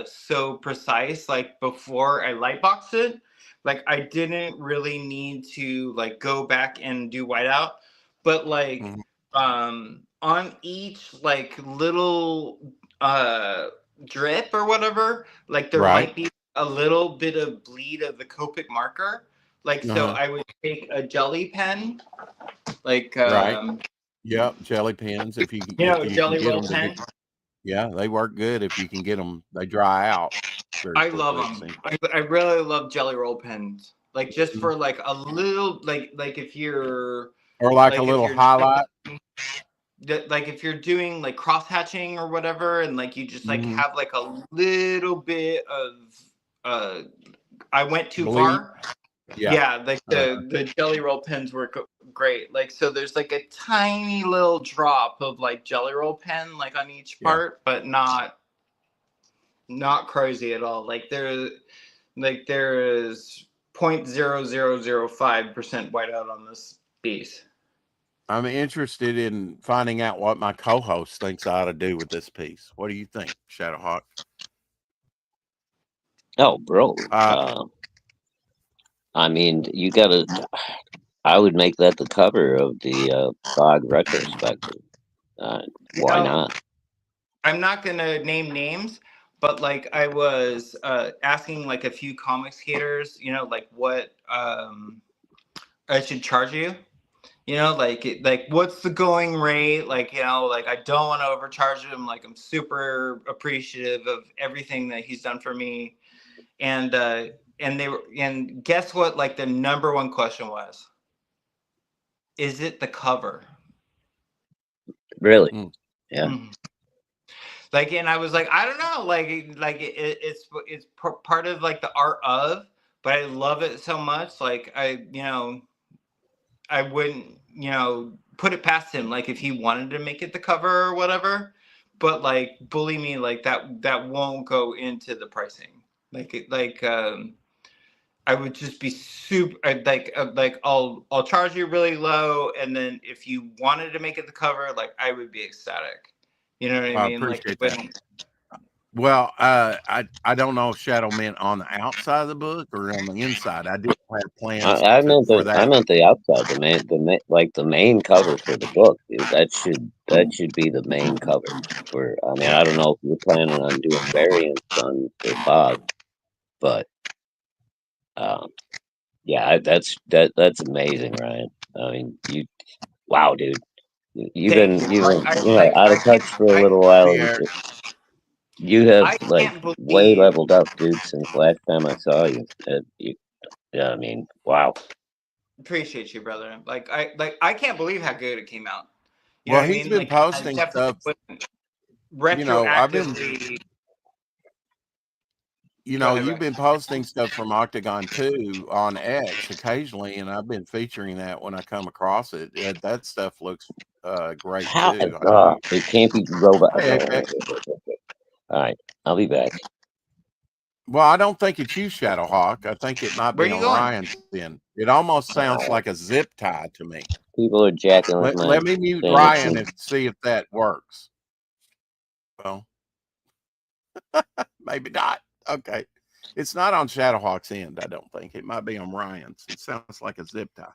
so precise like before I lightboxed it, like I didn't really need to like go back and do whiteout, but like Hmm. on each like little drip or whatever, like there Right. might be a little bit of bleed of the Copic marker. Like, so Uh-huh. I would take a jelly pen, like, Right. Yep. Jelly pens. If you can jelly get roll them to pen. be, yeah, they work good if you can get them. They dry out very I love quickly. It them. seems. I really love jelly roll pens. Like, just Mhm. for like a little, like Or like a if little you're highlight. like if you're doing like cross hatching or whatever, and like you just like Hmm. have like a little bit of uh, I went too Bleed. far. Yeah. Yeah, like Uh, the jelly roll pens work great. Like, so there's like a tiny little drop of like jelly roll pen like on each yeah. part, but not crazy at all. There is 0.0005% whiteout on this piece. I'm interested in finding out what my co-host thinks I ought to do with this piece. What do you think, Shadowhawk? Oh, bro. Uh, I mean, you gotta. I would make that the cover of the Bog retrospective. Uh, You why know, not? I'm not gonna name names, but like I was asking like a few comic skaters, like what I should charge you. Like what's the going rate? Like, like I don't want to overcharge him. Like I'm super appreciative of everything that he's done for me. And and guess what? Like the number one question was, is it the cover? Really? mm, Yeah. Mhm. Like, and I was like, I don't know, it's part of like the art of, but I love it so much. Like I wouldn't, put it past him, like if he wanted to make it the cover or whatever. But like, believe me, like that won't go into the pricing. I would just be super like I'll charge you really low, and then if you wanted to make it the cover, like I would be ecstatic. You know what I I mean? Like it appreciate that. wouldn't. Well, I don't know if Shadow meant on the outside of the book or on the inside. I do have plans for I that. meant the outside, like the main cover for the book, dude. That should be the main cover. For I mean, I don't know if you're planning on doing variants on for Bog, but um, yeah, that's amazing, Ryan. I mean, wow, dude. Thank you. You've been, out I of touch can't. for a little while. Hey, Eric. You have I like can't way believe. leveled up, dude, since last time I saw you. Yeah, I mean, wow. Appreciate you, brother. I can't believe how good it came out. You know Well, what I he's mean? been Like I posting definitely stuff. wouldn't You know, I've been retroactively. Go ahead, you've bro. been posting stuff from Octagon 2 on X occasionally, and I've been featuring that when I come across it. That stuff looks great How? too. I know you. It can't be robot. Hey, Okay, Apex. all right, I'll be back. Well, I don't think it's you, Shadowhawk. I think it might Where be are you on going? Ryan's end. It almost sounds Uh, like a zip tie to me. People are jacking with my Let me mute Ryan sanity. and see if that works. Well, maybe not. Okay. It's not on Shadowhawk's end, I don't think. It might be on Ryan's. It sounds like a zip tie.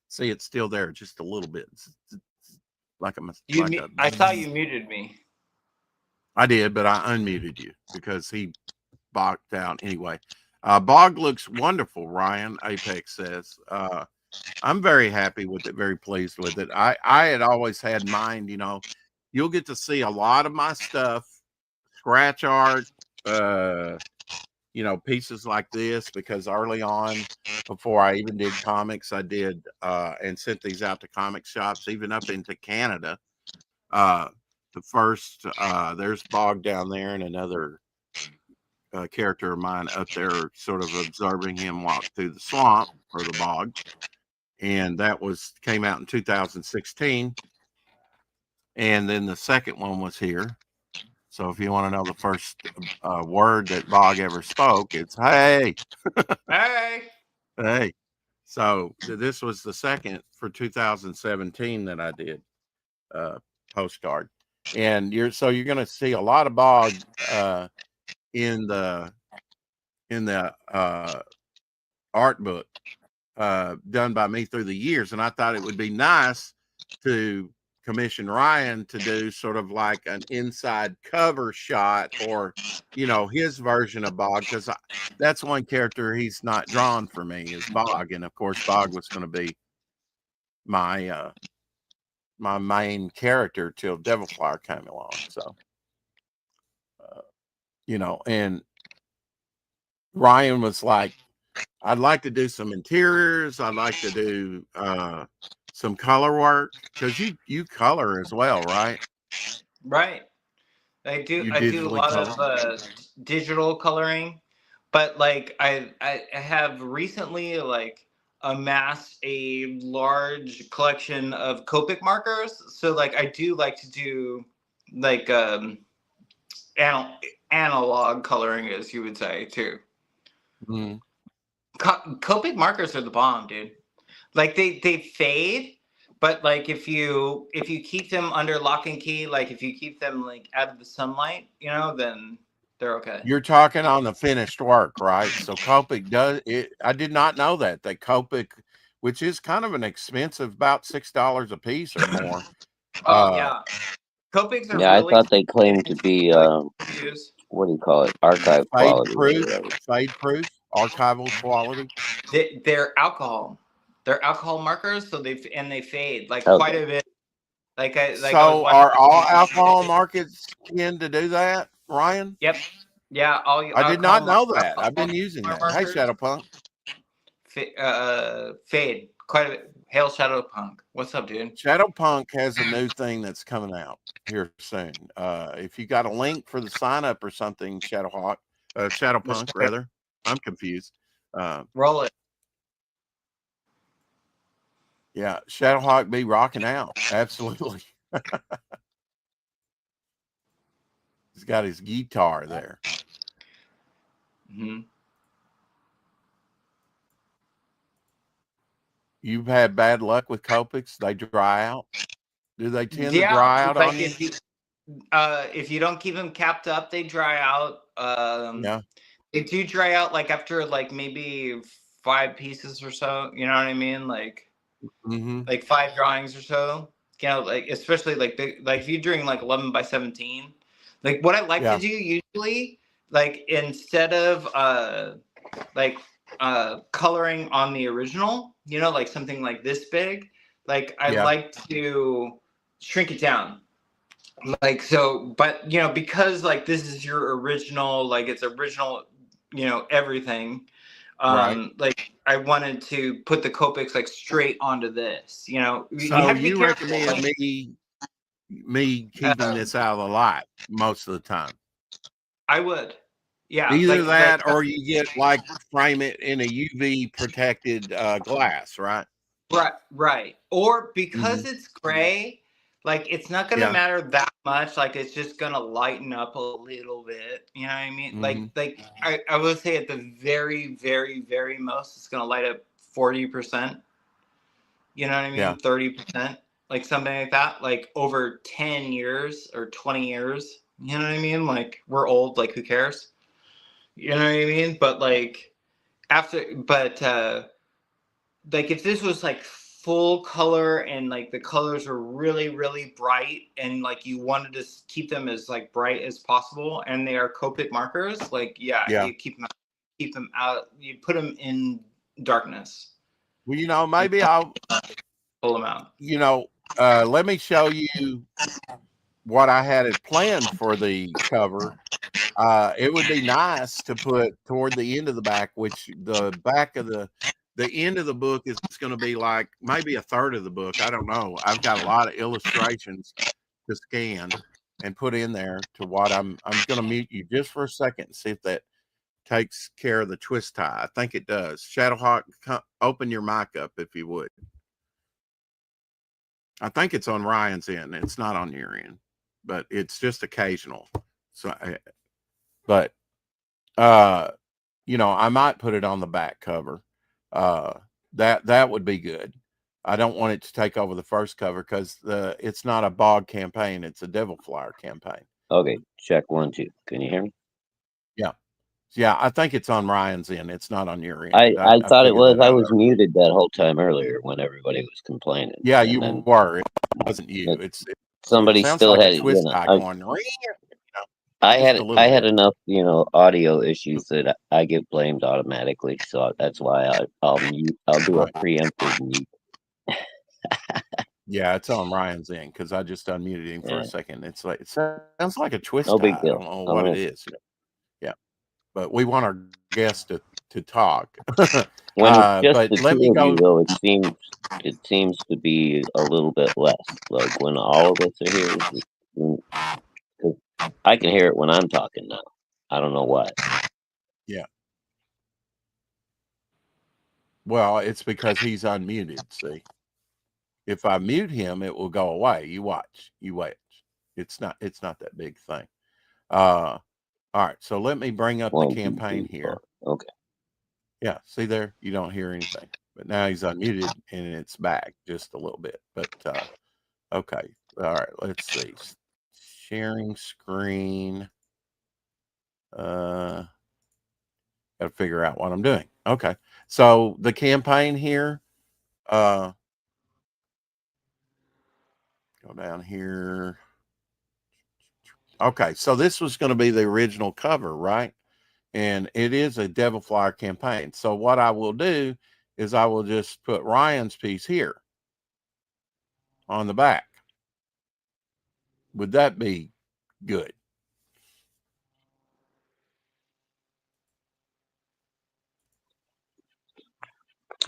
See, it's still there just a little bit. Like a like a I thought you muted me. I did, but I unmuted you because he bogged out anyway. Bog looks wonderful, Ryan, Apex says. I'm very happy with it, very pleased with it. I had always had in mind, you'll get to see a lot of my stuff, scratch art, pieces like this, because early on, before I even did comics, I did and sent these out to comic shops, even up into Canada. The first, there's Bog down there, and another character of mine up there, sort of observing him walk through the swamp or the bog. And that came out in 2016. And then the second one was here. So if you want to know the first word that Bog ever spoke, it's hey. Hey. Hey. So this was the second for 2017 that I did postcard. And you're going to see a lot of Bog in the art book done by me through the years. And I thought it would be nice to commission Ryan to do sort of like an inside cover shot, or his version of Bog, because that's one character he's not drawn for me, is Bog. And of course Bog was going to be my my main character till Devilflower came along. So and Ryan was like, I'd like to do some interiors, I'd like to do some color work, because you color as well, right? Right. I do. You I do a digitally lot color. of digital coloring, but like I have recently like amassed a large collection of Copic markers. So like I do like to do like analog coloring, as you would say too. Mm. Copic markers are the bomb, dude. Like they fade, but like if you keep them under lock and key, like if you keep them like out of the sunlight, then they're okay. You're talking on the finished work, right? So Copic does it. I did not know that Copic, which is kind of an expensive, about $6 a piece or more. Oh yeah, Copics are Yeah, I really thought they claimed to be use. what do you call it? Archive fade quality or proof, whatever. archival quality. They're alcohol. They're alcohol markers, so they fade like quite Okay. a bit. Like I was So watching. are all alcohol markets tend to do that, Ryan? Yep. Yeah. All I did not know that. alcohol I've been using that. Hey, markers Shadowpunk. fade quite a bit. Hail Shadowpunk. What's up, dude? Shadowpunk has a new thing that's coming out here soon. If you got a link for the sign up or something, Shadowpunk rather. I'm confused. Roll it. Yeah, Shadowhawk be rocking out. Absolutely. He's got his guitar there. Mm-hmm. You've had bad luck with Copics? They dry out? Do they tend to dry out like on you? If you don't keep them capped up, they dry out. Yeah. They do dry out like after like maybe 5 pieces or so. You know what I mean? Like like 5 drawings or so. Like especially like big, like if you're doing like 11 by 17. Like what I like to do usually, like instead of coloring on the original, like something like this big, like I like to shrink it down. Like so, but because like this is your original, like it's original, everything. Right. Like I wanted to put the Copics like straight onto this. You So have to be you careful. recommend me keeping this out of the light most of the time? I would. Yeah. Either that or you get like frame it in a UV protected glass, right? Right. Or because it's gray, like it's not gonna matter that much. Like it's just gonna lighten up a little bit. You know what I mean? Like I would say at the very, very, very most, it's gonna light up 40%. You know what I mean? Yeah. 30%, like something like that. Like over 10 years or 20 years. You know what I mean? Like we're old. Like who cares? You know what I mean? But like like if this was like full color and like the colors were really, really bright and like you wanted to keep them as like bright as possible and they are Copic markers, like you keep them out, you put them in darkness. Well, maybe I'll pull them out. Let me show you what I had it planned for the cover, it would be nice to put toward the end of the back, which the back of the end of the book is going to be like maybe a third of the book. I don't know. I've got a lot of illustrations to scan and put in there to what I'm going to mute you just for a second and see if that takes care of the twist tie. I think it does. Shadowhawk, open your mic up if you would. I think it's on Ryan's end. It's not on your end, but it's just occasional. So, but you know, I might put it on the back cover. That would be good. I don't want it to take over the first cover because it's not a bog campaign; it's a Devil Flyer campaign. Okay, check 1 2. Can you hear me? Yeah, yeah. I think it's on Ryan's end. It's not on your end. I thought it figured was. that I out. was muted that whole time earlier when everybody was complaining. Yeah, and you then were. It wasn't you. It somebody sounds still like had a it. twist tie going. Just a little I had bit. enough, audio issues that I get blamed automatically. So that's why I'll mute. I'll do a Right. preemptive mute. Yeah, it's on Ryan's end because I just unmuted him for a second. It's like it sounds like a twist No tie. big I deal. don't know what it is. Yeah, but we want our guests to talk. When it's just But the let me two of you, go. though, it seems to be a little bit less. Like when all of us are here, because I can hear it when I'm talking now. I don't know why. Yeah. Well, it's because he's unmuted. See, if I mute him, it will go away. You watch. You wait. It's not that big thing. All right. So let me bring up the 1 2 campaign 3 here. 4. Okay. Yeah. See there, you don't hear anything, but now he's unmuted and it's back just a little bit. But okay. All right. Let's see. Sharing screen. Got to figure out what I'm doing. Okay. So the campaign here. Go down here. Okay. So this was going to be the original cover, right? And it is a Devil Flyer campaign. So what I will do is I will just put Ryan's piece here on the back. Would that be good?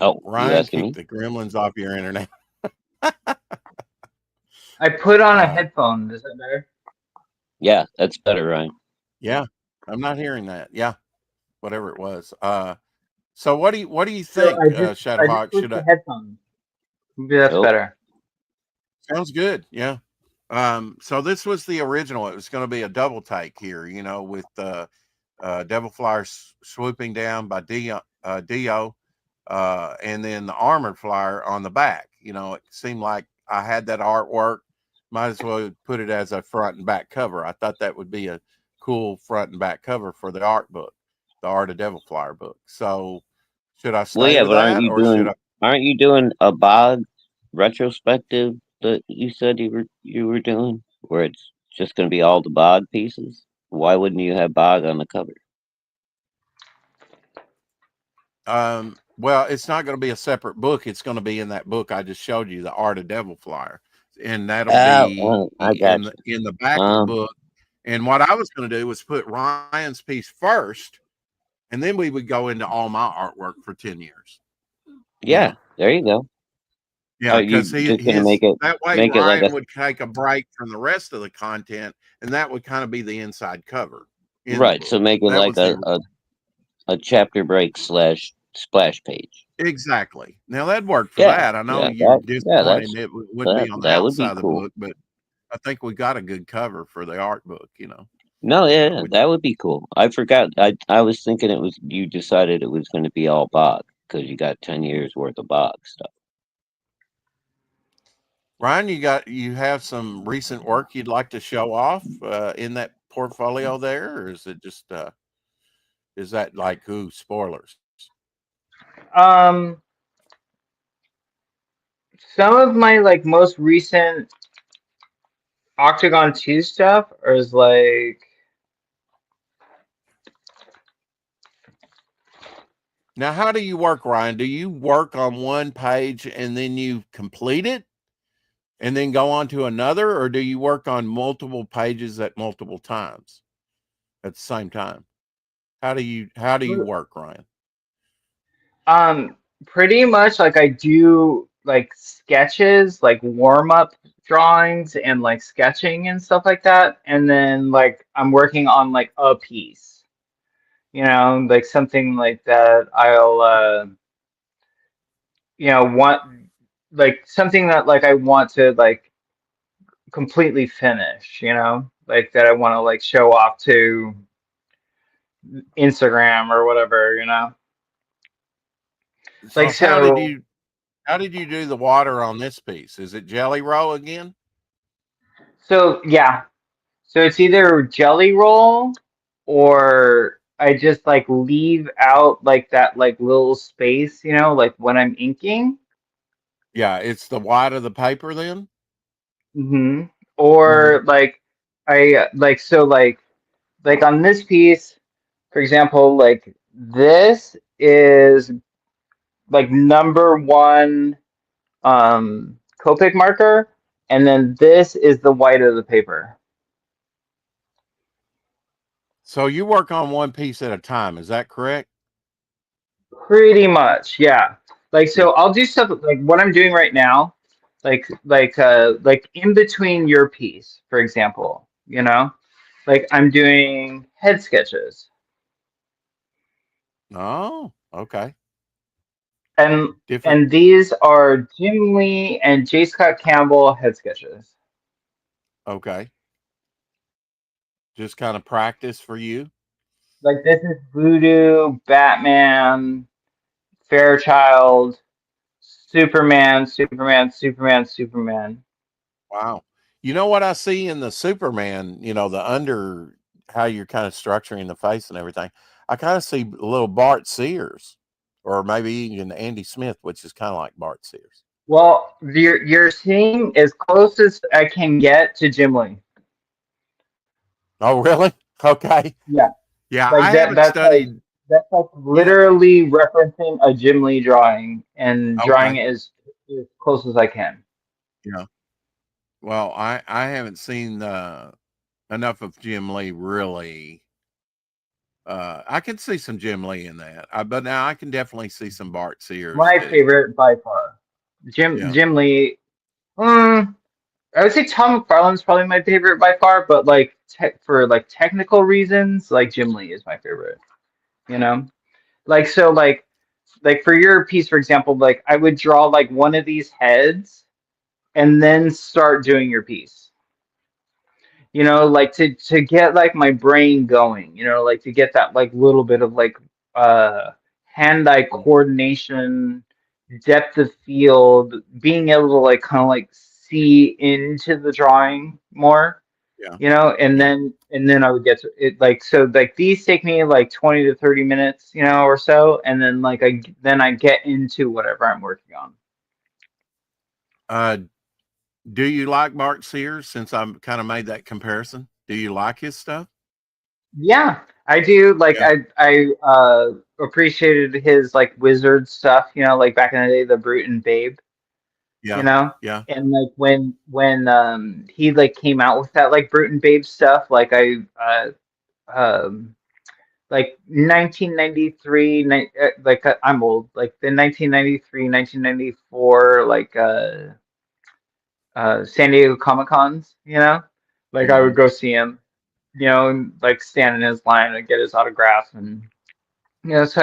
Oh, you Ryan, asking keep me? the gremlins off your internet. I put on a headphone. Is that better? Yeah, that's better, Ryan. Yeah, I'm not hearing that. Yeah, whatever it was. So what do you So think, I just Shadowhawk? switched Should to I? headphones. Maybe that's Oh, better. Sounds good. Yeah. So this was the original. It was going to be a double take here, with Devil Flyer swooping down by Dio, and then the Armored Flyer on the back. It seemed like I had that artwork. Might as well put it as a front and back cover. I thought that would be a cool front and back cover for the art book, the Art of Devil Flyer book. So should I well, stay yeah, with but that or should I? aren't you doing a bog retrospective that you said you were doing, where it's just going to be all the bog pieces? Why wouldn't you have bog on the cover? Well, it's not going to be a separate book. It's going to be in that book I just showed you, The Art of Devil Flyer, and that'll be I got in the you. back of the book. And what I was going to do was put Ryan's piece first, and then we would go into all my artwork for 10 years. Yeah, there you go. Yeah, You because just going to that way make it like Ryan would take a break from the rest of the content, and that would kind of be the inside cover in the right. book. So make it That like was the a chapter break / splash page. exactly. Now that'd work for Yeah, that. I know yeah, you're that's disappointed it wouldn't be on the that would be outside of the cool. book, but I think we got a good cover for the art book. No, yeah, So we, that would be cool. I forgot. I was thinking it was you decided it was going to be all bog because you got 10 years worth of bog stuff. Ryan, you have some recent work you'd like to show off in that portfolio there, or is it just is that like spoilers? Um, some of my most recent Octagon 2 stuff is Now, how do you work, Ryan? Do you work on one page and then you complete it and then go on to another, or do you work on multiple pages at multiple times at the same time? How do you work, Ryan? Um, Pretty much like I do like sketches, like warm up drawings and like sketching and stuff like that. And then like I'm working on like a piece, like something like that. Want like something that like I want to like completely finish, like that I want to like show off to Instagram or whatever. So Like how did you do the water on this piece? Is it Jelly Roll again? yeah. So it's either jelly roll or I just like leave out like that like little space, like when I'm inking. Yeah, it's the white of the paper then. hmm Hmm. Or like I like so like on this piece, for example, like this is like number one Copic marker, and then this is the white of the paper. So you work on one piece at a time. Is that correct? Pretty much, yeah. Like Yeah. so I'll do stuff like what I'm doing right now, like in between your piece, for example, like I'm doing head sketches. Oh, okay. And Different. and these are Jim Lee and J. Scott Campbell head sketches. Okay. Just kind of practice for you. Like this is Voodoo, Batman, Fairchild, Superman, Superman, Superman, Superman. Wow. You know what I see in the Superman, the under how you're kind of structuring the face and everything. I kind of see a little Bart Sears or maybe even Andy Smith, which is kind of like Bart Sears. Well, you're seeing as close as I can get to Jim Lee. Oh, really? Okay. Yeah, Yeah, like I haven't studied. that's like You know, literally referencing a Jim Lee drawing and drawing okay. it as close as I can. Yeah. Well, I haven't seen enough of Jim Lee really. I can see some Jim Lee in that, but now I can definitely see some Bart Sears My too. favorite by far, Yeah. Jim Lee. Um, I would say Tom McFarlane's probably my favorite by far, but like for like technical reasons, like Jim Lee is my favorite. You know, like so like for your piece, for example, like I would draw like one of these heads and then start doing your piece. Like to get like my brain going, like to get that like little bit of like hand-eye coordination, depth of field, being able to like kind of like see into the drawing more, Yeah. and Yeah. then I would get to it like so like these take me like 20 to 30 minutes, or so, and then like I get into whatever I'm working on. Uh, do you like Bart Sears? Since I'm kind of made that comparison, do you like his stuff? Yeah, I do. Like Yeah. I appreciated his like wizard stuff, like back in the day, the Brute and Babe, you Yeah. know, Yeah. and like when he like came out with that like Brute and Babe stuff, like um like 1993, like I'm old, like the 1993, 1994, like San Diego Comic Cons, like I Hmm. would go see him, and like stand in his line and get his autograph and. So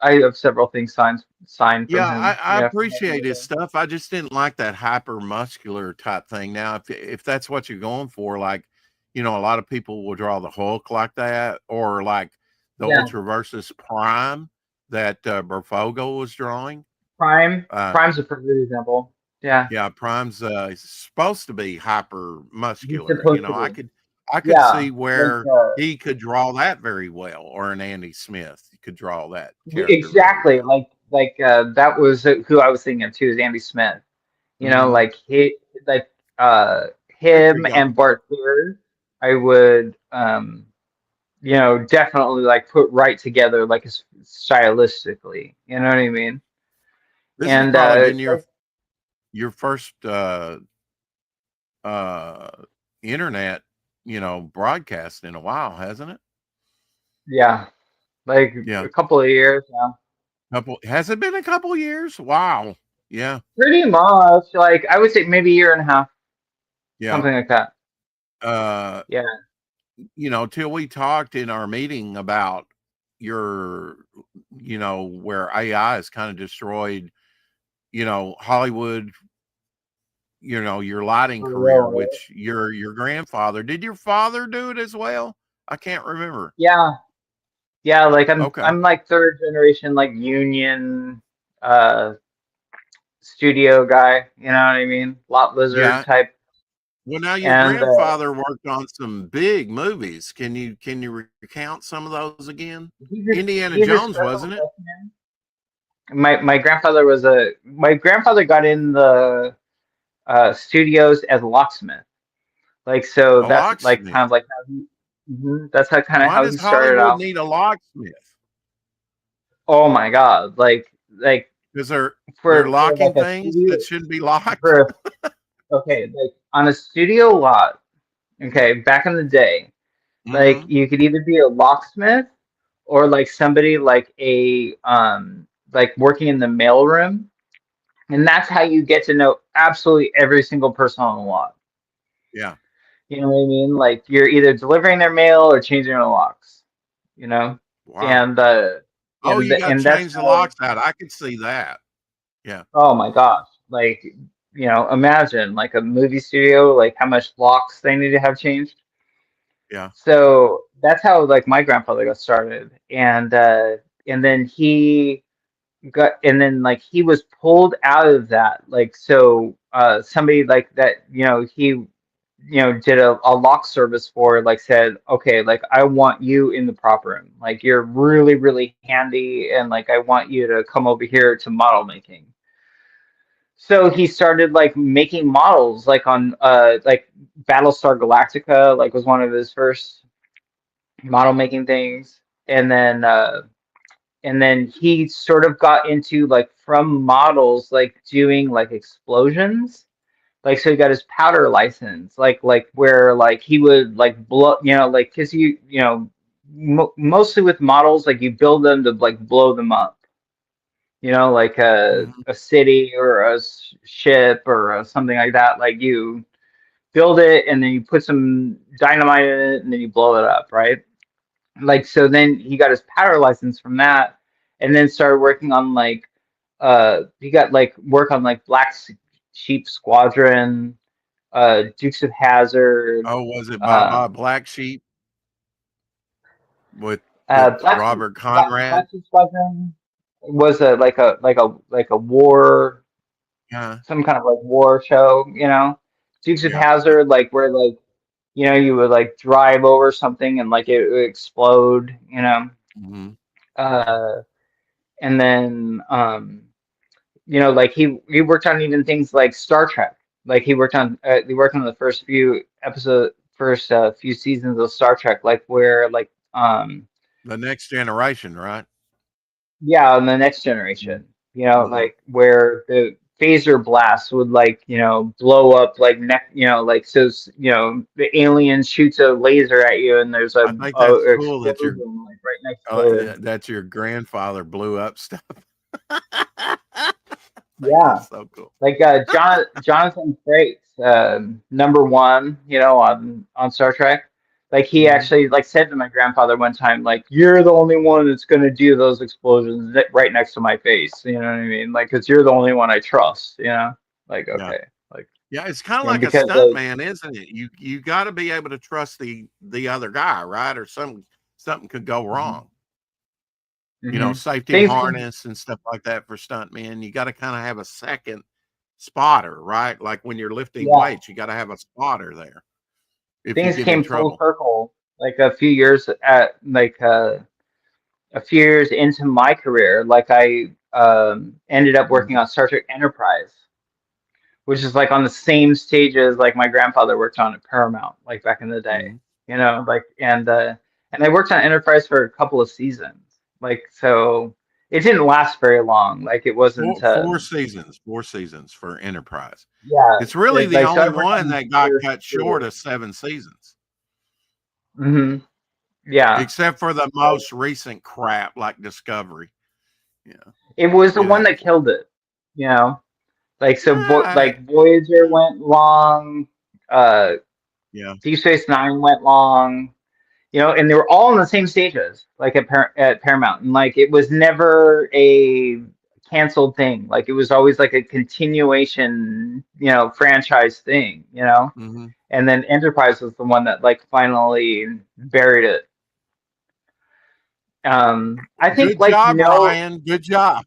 I have several things signed from Yeah, I, him. I From back in appreciate the his day. stuff. I just didn't like that hyper muscular type thing. Now, if that's what you're going for, like, a lot of people will draw the Hulk like that, or like the Yeah, Ultra versus Prime that Berfogo was drawing. Uh, Prime's a perfect example. Yeah, yeah, Prime's supposed to be hyper he's muscular. supposed to I be. could Yeah, see like where he could draw that very well, or an Andy Smith could draw that character very exactly. well. Like that was who I was thinking of too, is Andy Smith. Hmm. Like like There you him go. and Bart Sears, I would definitely like put right together like stylistically. You know what I mean? This has And probably been your your first uh internet, broadcast in a while, hasn't it? Yeah, like Yeah. a couple of years now. Couple has it been a couple years? Wow. Yeah. Pretty much, like I would say maybe a year and a half, Yeah. something like that. Uh, Yeah. till we talked in our meeting about your, where AI has kind of destroyed, Hollywood, your lighting For career, real, right? which your grandfather, did your father do it as well? I can't remember. Yeah, yeah. Like Okay. I'm like third generation, like union uh studio guy. You know what I mean? Lot lizard Yeah. type. Well, now your And grandfather worked on some big movies. Can you recount some of those again? Indiana he's a Jones, special wasn't it? effects man. My grandfather got in the studios as a locksmith. Like so A that's like kind locksmith. of like how he, that's how kind of Why how he does started Hollywood out. need a locksmith? Oh my God! Like Because they're for locking like a things studio that shouldn't be locked. for okay, like on a studio lot. Okay, back in the day, like Hmm. you could either be a locksmith or like somebody like a like working in the mailroom, and that's how you get to know absolutely every single person on the lot. Yeah. You know what I mean? Like you're either delivering their mail or changing their locks. You know, Wow. and Oh, you got to and that's change the how. locks out. I could see that. Yeah. Oh my gosh! Like imagine like a movie studio, like how much locks they need to have changed. Yeah. So that's how like my grandfather got started, and then like he was pulled out of that. Like so, somebody like that, he did a lock service for, like said, okay, like I want you in the prop room. Like you're really, really handy, and like I want you to come over here to model making. So he started like making models like on like Battlestar Galactica, like was one of his first model making things. And then he sort of got into like from models like doing like explosions. Like so he got his powder license, like where like he would like blow, like because mostly with models, like you build them to like blow them up, like Hmm. a city or a ship or something like that. Like you build it and then you put some dynamite in it and then you blow it up, right? Like so then he got his powder license from that, and then started working on like he got like work on like Sheep Squadron, Dukes of Hazzard, Oh, was it um, Black Sheep with Robert Conrad? Black Sheep Squadron was a war, Yeah. some kind of like war show, Dukes of Yeah. Yeah. Hazzard, like where like you would like drive over something and like it would explode. Hmm. Uh, and then like he worked on even things like Star Trek. Like he worked on the first few seasons of Star Trek, like where like The Next Generation, right? yeah, on the Next Generation, Hmm. like where the phaser blast would like blow up like like so the alien shoots a laser at you and there's I think that's a cool that explosion like right next to that your grandfather blew up stuff. I think yeah. that's so cool. Like Jonathan Frakes, number one, on Star Trek. Like he Hmm. actually like said to my grandfather one time, like you're the only one that's gonna do those explosions right next to my face. You know what I mean? Like, cause you're the only one I trust. Like Yeah. okay, like Yeah, it's kind of like a because stunt man, isn't it? You got to be able to trust the other guy, right? Or something could go Mhm. wrong. Mhm. Safety Things can harness and stuff like that for stunt men. You got to kind of have a second spotter, right? Like when you're lifting yeah weights, you got to have a spotter there if you things get in came full trouble. circle like a few years into my career. Like I ended up working Mhm. on Star Trek Enterprise, which is like on the same stage as like my grandfather worked on at Paramount, like back in the day, Mhm. like and I worked on Enterprise for a couple of seasons, like so it didn't last very long. Like it wasn't. Four seasons for Enterprise. Yeah, It's really the like so only everyone one that got first cut short series. of 7 seasons, Yeah, except for the most recent crap like Discovery. Yeah, it was the it one that happened. killed it. You know, like so, Yeah, like Voyager went long. Uh, yeah. Deep Space Nine went long. You know, and they were all in the same stages, like at Paramount, and like it was never a canceled thing. Like it was always like a continuation, franchise thing. Hmm. And then Enterprise was the one that like finally buried it. I think Good like job, no, Ryan. Good job.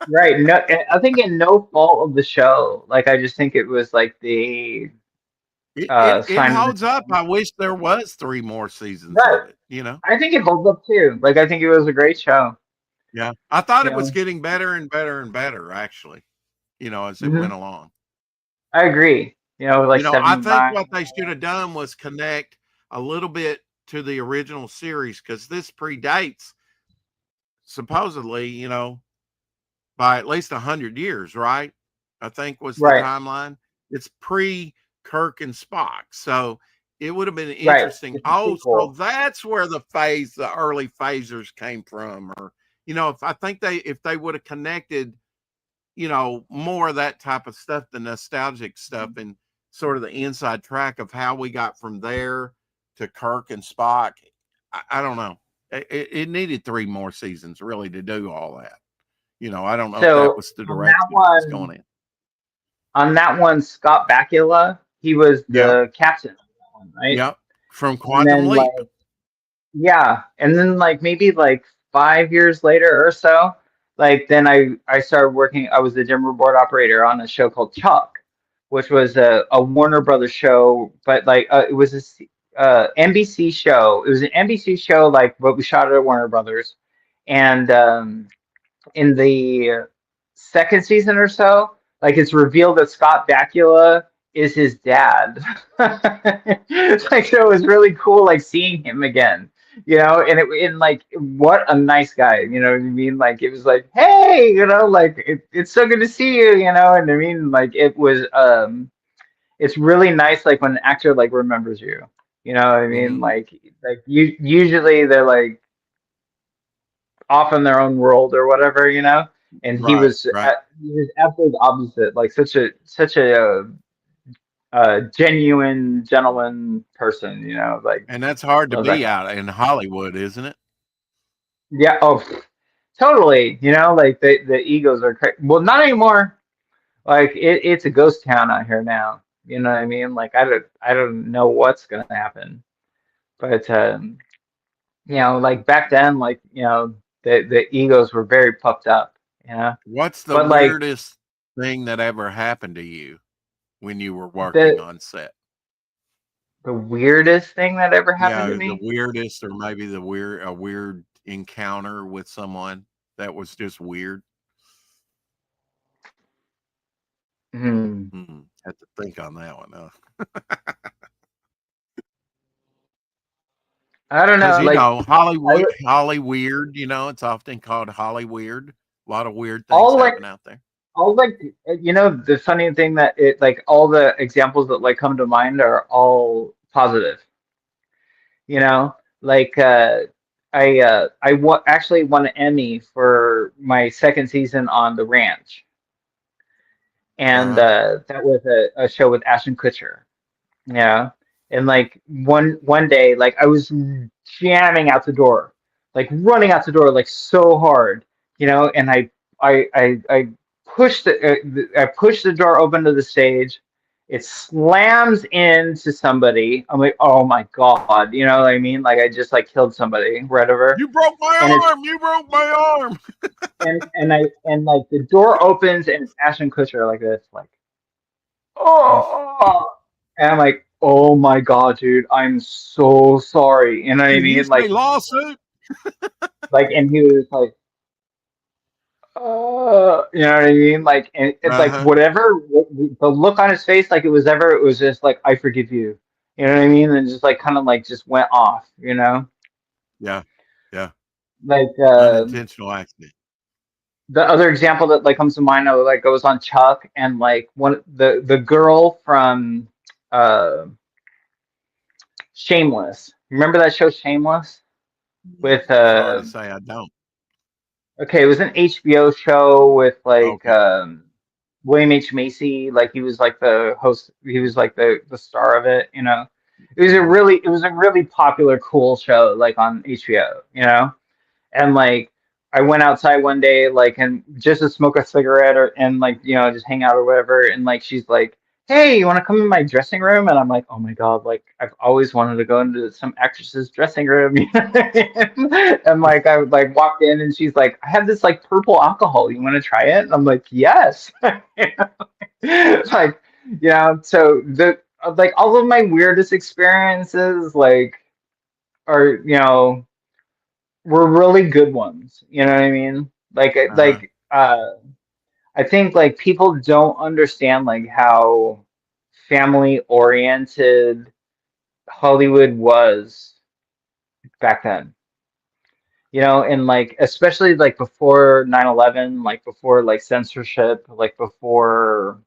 right, no, I think in no fault of the show. Like I just think it was like the It sign of the holds up. time. I wish there was 3 more seasons Right. of it. You know. I think it holds up too. Like I think it was a great show. Yeah, I thought You it was know. getting better and better and better. Actually, as it hmm went along. I agree. Like I think 79. what they should have done was connect a little bit to the original series because this predates supposedly, by at least 100 years, right? I think was the Right, timeline. It's pre Kirk and Spock, so it would have been right. interesting. It's a Oh, so sequel. that's where the early phasers came from, or if they would have connected, more of that type of stuff, the nostalgic stuff, and sort of the inside track of how we got from there to Kirk and Spock. I don't know. It needed 3 more seasons really to do all that. I don't know if that So was the direction it was going in. on that one, Scott Bakula, he was Yeah. the captain, on that one, right? Yep. From And Quantum then Leap. like yeah, and then like maybe like 5 years later or so, like then I started working. I was the dimmer board operator on a show called Chuck, which was a Warner Brothers show, but like it was NBC show. It was an NBC show, like but we shot it at Warner Brothers, and in the second season or so, like it's revealed that Scott Bakula is his dad. Like so it was really cool, like seeing him again, and like what a nice guy, you know what I mean? Like it was like, hey, like it's so good to see you, and I mean, like it was, it's really nice, like when an actor like remembers you, you know what I mean? Hmm. Like you usually they're like off in their own world or whatever, And he Right. was Right. he was absolutely the opposite, like such a genuine gentleman person, like And that's hard to love that be guy. out in Hollywood, isn't it? Yeah, oh, totally. Like the egos are well, not anymore. Like it's a ghost town out here now. You know what I mean? Like I don't know what's gonna happen, but like back then, like the egos were very puffed up. What's the But like weirdest thing that ever happened to you when you were working the on set? the weirdest thing that ever happened Yeah, to the me. weirdest, or maybe a weird encounter with someone that was just weird. Hmm. Have to think on that one, I don't because know. Like I Holly weird. It's often called Holly weird. A lot of weird things all like happen out there. all like the funny thing that it like all the examples that like come to mind are all positive. You know, like actually won an Emmy for my second season on The Ranch, and Uh-huh. that was a show with Ashton Kutcher. Yeah. And like one day, like I was jamming out the door, like running out the door, like so hard, and I I pushed the door open to the stage. It slams into somebody. I'm like, oh my God, you know what I mean? Like I just like killed somebody, whatever. You broke And my it's arm. You broke my arm. and like the door opens and it's Ashton Kutcher like this, like oh, and I'm like, oh my God, dude, I'm so sorry. You know what I Did you mean? say lawsuit? And he was like, you know what I mean? Like, and it's like Uh-huh. whatever the look on his face, like it was just like, I forgive you. You know what I mean? And just like kind of like just went off, Yeah. Yeah. like, Unintentional accident. the other example that like comes to mind like goes on Chuck and like one the girl from uh Shameless. Remember that show Shameless with Sorry to say I don't. okay, it was an HBO show with like Okay. William H. Macy, like he was like the host, he was like the star of it, you know. Mhm. It was a really popular cool show like on HBO, you know. And like I went outside one day like and just to smoke a cigarette or and like you know just hang out or whatever and like she's like, hey, you want to come in my dressing room? And I'm like, oh my god, like I've always wanted to go into some actress's dressing room. You know what I mean? And like I like walked in and she's like, I have this like purple alcohol, you want to try it? And I'm like, yes. Like so the like all of my weirdest experiences like are were really good ones. You know what I mean? Uh-huh. I think like people don't understand like how family oriented Hollywood was back then. You know, and like especially like before 9/11, like before like censorship, like before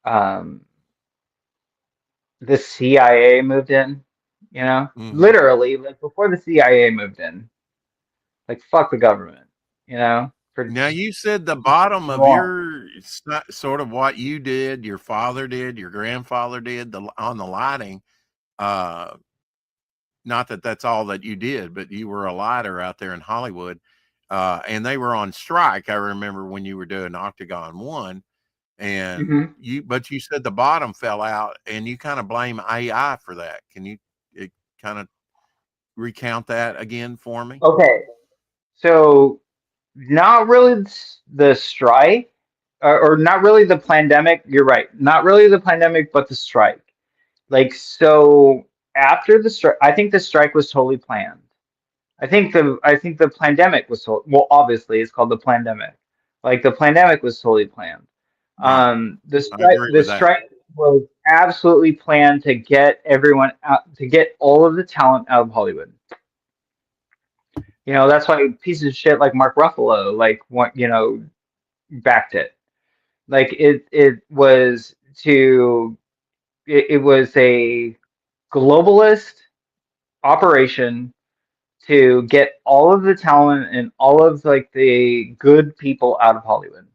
um the CIA moved in, you know? Mhm. Literally, like before the CIA moved in. Like fuck the government, you know? For Now you said the bottom of wrong. your sort of what you did, your father did, your grandfather did on the lighting. Uh, Not that that's all that you did, but you were a lighter out there in Hollywood, and they were on strike. I remember when you were doing Octagon One, and Mhm. but you said the bottom fell out, and you kind of blame AI for that. Can you kind of recount that again for me? Okay. So not really the strike or not really the pandemic. You're right. Not really the pandemic, but the strike. Like so after the strike, I think the strike was totally planned. I think the pandemic was well, obviously it's called the pandemic. Like the pandemic was totally planned. Right. I agree The with that. strike was absolutely planned to get everyone out, to get all of the talent out of Hollywood. You know, that's why pieces of shit like Mark Ruffalo, like what backed it. Like it was a globalist operation to get all of the talent and all of like the good people out of Hollywood.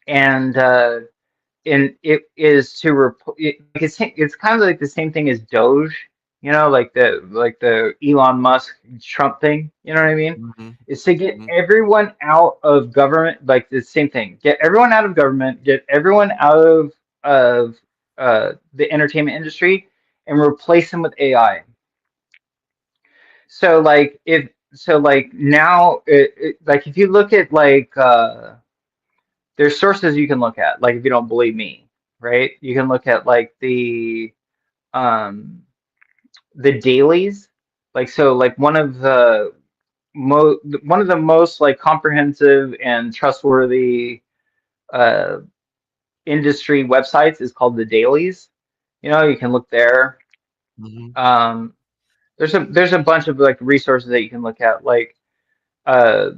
And it is to it's kind of like the same thing as Doge, you know, like the Elon Musk Trump thing, you know what I mean? Mhm. Is to get Mhm. everyone out of government, like the same thing. Get everyone out of government, get everyone out of the entertainment industry, and replace them with AI. So like if so like now like if you look at like there's sources you can look at, like if you don't believe me, right? You can look at like um the dailies. Like so like one of the most like comprehensive and trustworthy uh industry websites is called the dailies. You know, you can look there. Mhm. Um there's a bunch of like resources that you can look at like uh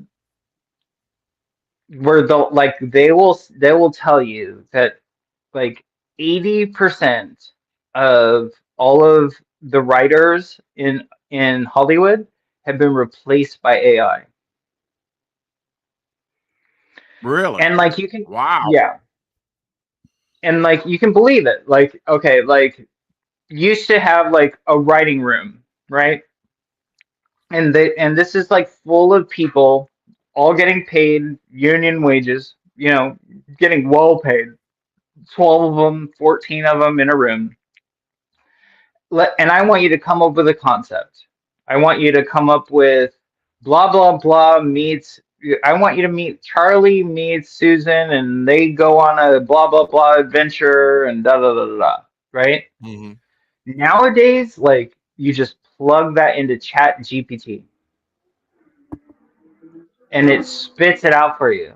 where they will tell you that like 80% of all of the writers in Hollywood have been replaced by AI. Really? And like you can Wow. yeah, and like you can believe it. Like okay, like used to have like a writing room, right? And this is like full of people all getting paid union wages, you know, getting well paid. 12 of them, 14 of them in a room. And I want you to come up with a concept. I want you to come up with blah blah blah meets. I want you to meet Charlie meets Susan, and they go on a blah blah blah adventure, and da da da da da. Right Mhm. nowadays, like you just plug that into Chat GPT, and it spits it out for you.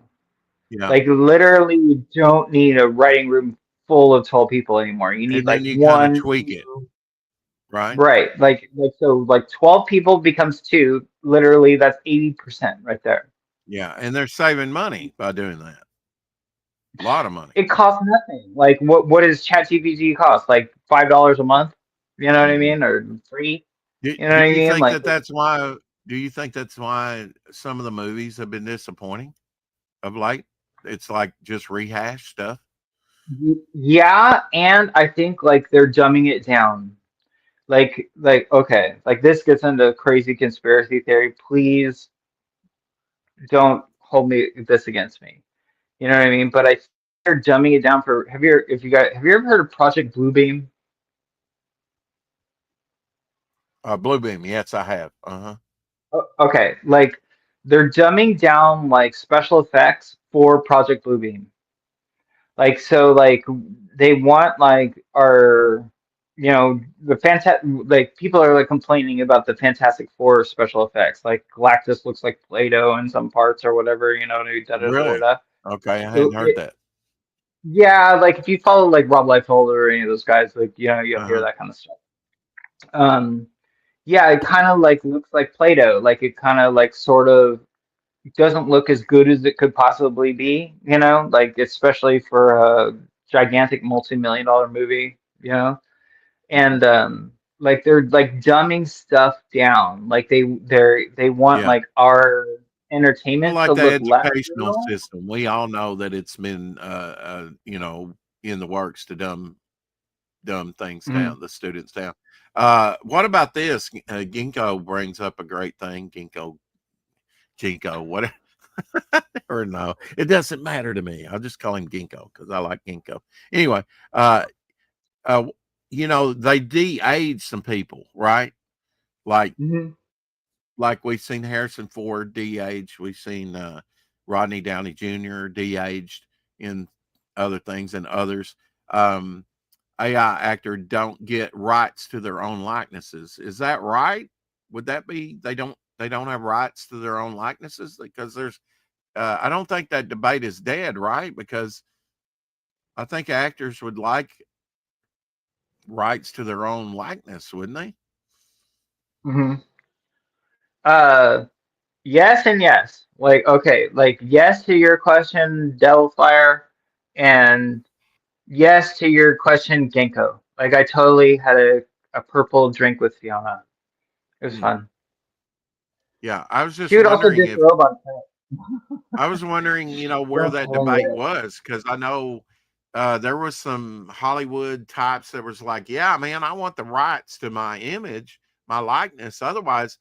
Yeah. Like literally, you don't need a writing room full of tall people anymore. You need And then like you kind of one, tweak it, two. right? Right. Like so like 12 people becomes two. Literally that's 80% right there. Yeah, and they're saving money by doing that. A lot of money. It costs nothing. Like what does ChatGPT cost? Like $5 a month? You know what I Mhm. mean? Or free? Do, You know do what I you mean? think Like that that's why? Do you think that's why some of the movies have been disappointing of late? It's like just rehash stuff. yeah, and I think like they're dumbing it down. Like okay, like this gets into crazy conspiracy theory. Please don't hold me this against me. You know what I mean? But I think they're dumbing it down for have you ever heard of Project Bluebeam? Bluebeam, yes, I have. Uh-huh. Okay, like they're dumbing down like special effects for Project Bluebeam. Like so like they want like our the fantastic like people are like complaining about the Fantastic Four special effects. Like Galactus looks like Play-Doh in some parts or whatever, da da da da Really? da. Okay, I hadn't So heard that. yeah, like if you follow like Rob Liefeld or any of those guys, like you'll hear Uh-huh. that kind of stuff. Um yeah, it kind of like looks like Play-Doh. Like it kind of like sort of doesn't look as good as it could possibly be, like especially for a gigantic multi-million dollar movie, and like they're like dumbing stuff down. Like they want Yeah. like our Well, entertainment to like the look less educational real. system, we all know that it's been, in the works to dumb things Mhm. down, the students down. What about this? Ginkgo brings up a great thing. Ginkgo, what? Or no, it doesn't matter to me. I'll just call him Ginkgo because I like Ginkgo. Anyway, uh, uh, they de-age some people, right? Like Mhm. like we've seen Harrison Ford de-aged, we've seen Rodney Downey Jr. de-aged in other things and others. Um, AI actor don't get rights to their own likenesses. Is that right? Would that be they don't have rights to their own likenesses because there's I don't think that debate is dead, right? Because I think actors would like rights to their own likeness, wouldn't they? Mhm. Uh, yes and yes. Like okay, like yes to your question, Devilfire, and yes to your question, Ginkgo. Like I totally had a purple drink with Fiona. It was Hmm. fun. Yeah, I was She just would also wondering if disrobe on I was wondering, where set. that debate was because I know there was some Hollywood types that was like, "Yeah, man, I want the rights to my image, my likeness. Otherwise,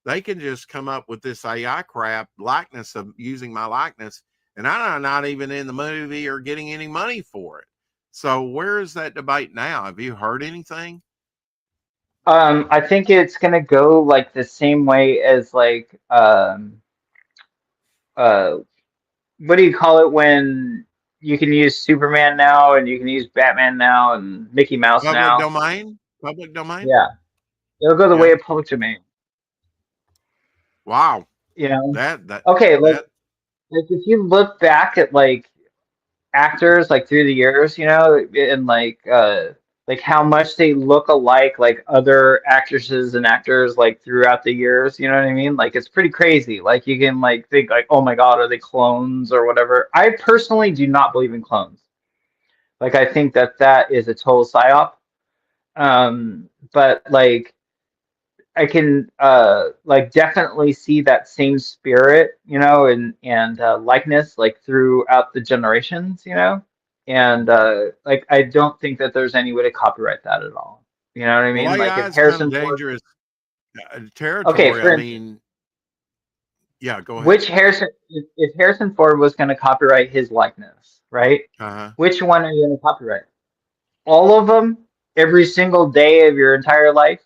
they can just come up with this AI crap likeness of using my likeness, and I'm not even in the movie or getting any money for it." So, where is that debate now? Have you heard anything? I think it's gonna go like the same way as like uh what do you call it when you can use Superman now and you can use Batman now and Mickey Mouse Public now? domain? Public domain? Yeah, it'll go the way Yeah. of public domain. Wow. You know? That that Okay, like that. if you look back at like actors like through the years, and like how much they look alike like other actresses and actors like throughout the years, you know what I mean? Like it's pretty crazy. Like you can like think like, oh my God, are they clones or whatever? I personally do not believe in clones. Like I think that that is a total psyop. But like I can like definitely see that same spirit, and likeness like throughout the generations, and like I don't think that there's any way to copyright that at all. You know what I Well, mean? Like AI if is kind of Harrison Ford, dangerous okay, territory. I for instance, mean, yeah, go ahead. which Harrison, if Harrison Ford was going to copyright his likeness, right? Uh-huh. Which one are you going to copyright? All of them, every single day of your entire life.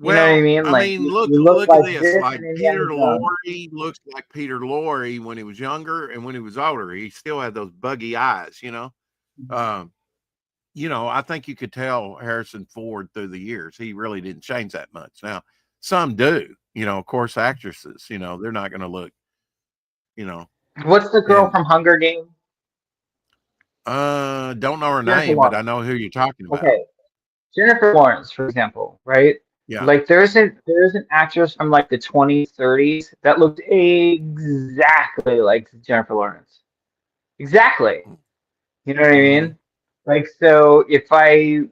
You know what I Well, mean? I Like mean, you look look at like this. this Like and Indiana Peter Jones. Lorre looks like Peter Lorre when he was younger and when he was older. He still had those buggy eyes. Um, I think you could tell Harrison Ford through the years. He really didn't change that much. Now, some do, of course, actresses, they're not going to look, you know, What's the girl and from Hunger Games? don't know her Jennifer name, but I Lawrence. know who you're talking about. Okay, Jennifer Lawrence, for example, right? Yeah. Like there's an actress from like the 20s, 30s that looked exactly like Jennifer Lawrence. Exactly. You know what I Mm-hmm. mean? Like so if I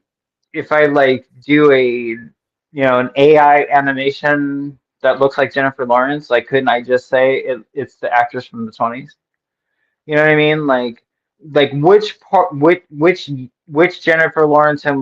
like do an AI animation that looks like Jennifer Lawrence, like couldn't I just say it's the actress from the 20s? You know what I mean? Like which part which Jennifer Lawrence are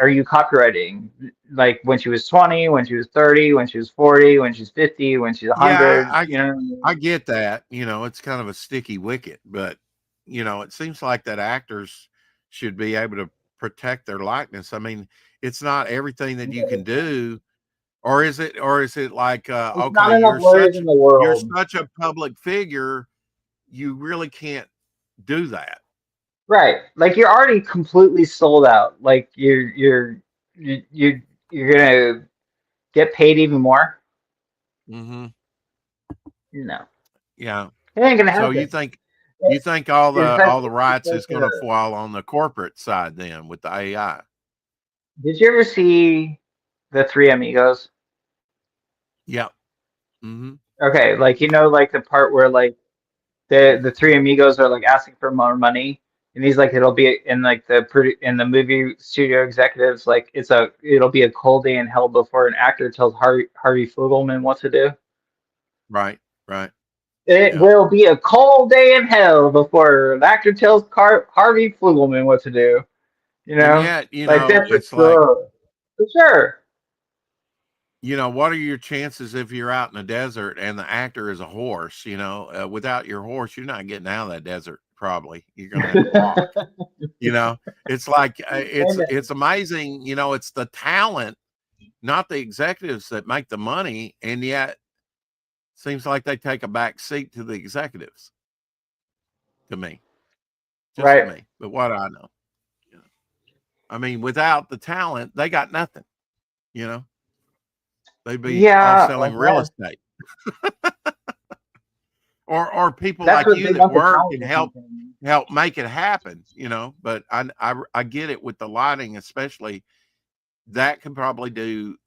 you copywriting? Like when she was 20, when she was 30, when she was 40, when she's 50, when she's Yeah, 100, you know what I I mean? get that. It's kind of a sticky wicket, but it seems like that actors should be able to protect their likeness. I mean, it's not everything that you can do, or is it? Or is it like, There's okay, not enough lawyers in the you're world. such a public figure, you really can't do that. Right. Like you're already completely sold out. Like you're gonna get paid even more? Hmm. No. Yeah. It ain't gonna So happen. you think all It's the rights like is going to fall on the corporate side then with the AI? did you ever see the Three Amigos? Yep. Hmm. Okay, like like the part where like the three amigos are like asking for more money, and he's like, it'll be in like in the movie studio executives like it'll be a cold day in hell before an actor tells Harvey Flugelman what to do. Right. Right. It Yeah. will be a cold day in hell before an actor tells Harvey Flugelman what to do. You And know, yet, like that for it's like, sure, for sure. what are your chances if you're out in the desert and the actor is a horse? Without your horse, you're not getting out of that desert. Probably you're going to have to walk. It's like, it's amazing. It's the talent, not the executives, that make the money, and yet seems like they take a back seat to the executives. To me, just to Right. me. But what I know, you know, I mean, without the talent, they got nothing. You know, they'd be off Yeah, I selling real guess. estate, or people That's like what you they that want the work talent and to come from. help make it happen. But I get it with the lighting, especially. That could probably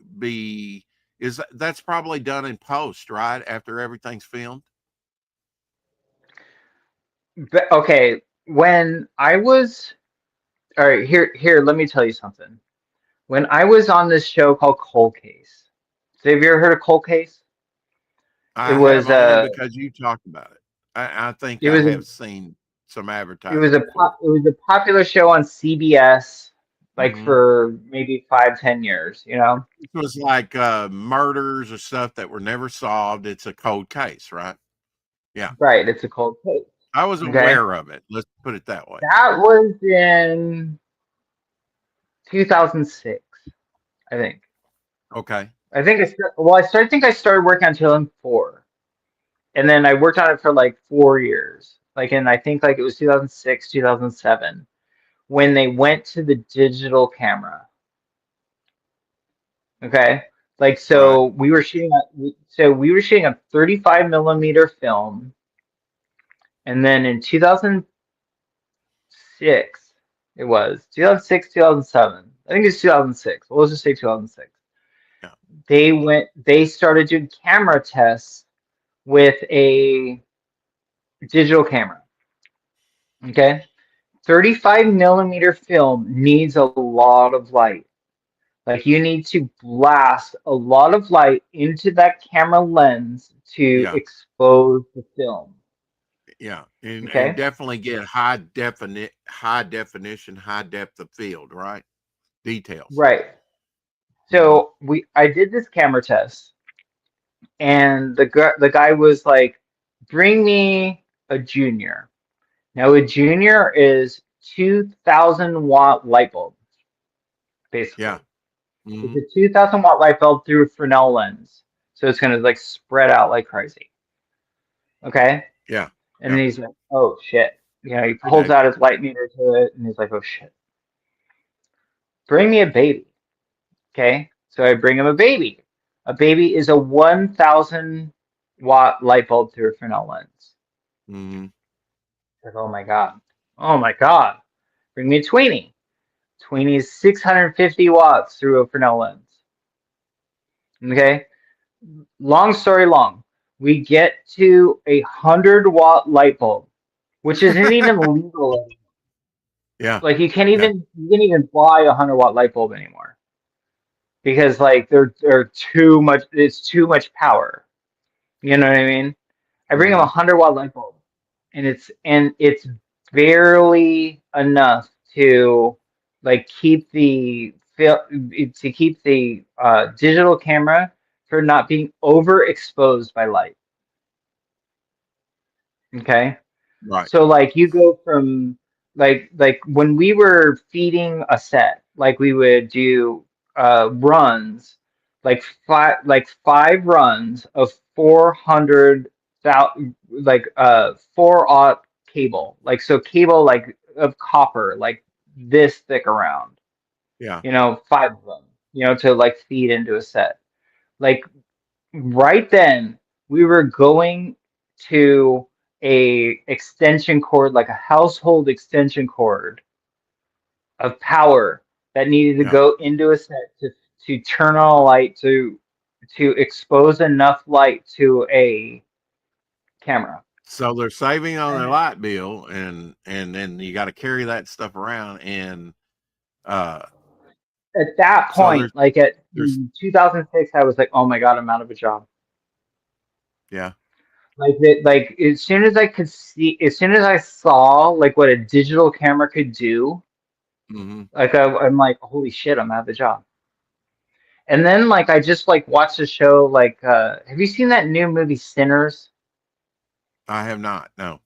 that's probably done in post, right, after everything's filmed. But okay, when I was all right, here, let me tell you something. When I was on this show called Cold Case, so have you ever heard of Cold Case? It I have was only because you talked about it. I think it I was have seen some it was advertisement for it was a popular show on CBS it. like for maybe 5-10 years, It was like murders or stuff that were never solved. It's a cold case, right? Yeah, Right, it's a cold case. I was Okay. aware of it. Let's put it that way. That was in 2006, I think. Okay. I think I started working on 2004. And then I worked on it for like 4 years. Like and I think like it was 2006, 2007 when they went to the digital camera. Okay. Like Right. we were shooting a 35 millimeter film, and then in 2006 it was 2006, 2007. I think it's 2006. Well, let's just say 2006. Yeah. They started doing camera tests with a digital camera. Okay. 35 millimeter film needs a lot of light. Like you need to blast a lot of light into that camera lens to Yeah. expose the film. Yeah. And Okay? definitely get high definition, high depth of field, right? Details. Right. Hmm. So I did this camera test, and the guy was like, "Bring me a junior." Now a junior is 2,000-watt light bulb, basically. Yeah. It's Hmm. a 2,000-watt light bulb through a Fresnel lens, so it's gonna like spread out like crazy. Okay? Yeah. And Yeah. then he's like, "Oh shit!" He Hi, pulls Dave. out his light meter to it, and he's like, "Oh shit, bring me a baby." Okay, so I bring him a baby. A baby is a 1,000-watt light bulb through a Fresnel lens. Hmm. Like, oh my god, oh my god, bring me a tweenie. Tweenie is 650 watts through a Fresnel lens. Okay, long story long, we get to 100-watt light bulb, which isn't even legal. Yeah. Like Yeah. you can't even buy a 100-watt light bulb anymore because like they're too much. It's too much power. You know what I mean? I bring him a Hmm. 100-watt light bulb, and it's barely enough to like keep the digital camera for not being overexposed by light. Okay. Right. So like you go from like when we were feeding a set, like we would do runs, like five runs of 400,000 like 4-aught cable. Like so cable like of copper, like this thick around, Yeah. five of them, to like feed into a set. Like right then we were going to a extension cord, like a household extension cord of power that needed to Yeah. go into a set to turn on a light to expose enough light to a camera. So they're saving on their And light bill, and then you got to carry that stuff around, and uh, at that so point, like at there's 2006, I was like, oh my God, I'm out of a job. yeah. Like that, like as soon as I could see, as soon as I saw like what a digital camera could do, Hmm. like I'm like, holy shit, I'm out of the job. And then like I just like watched a show like have you seen that new movie Sinners? I have not. No.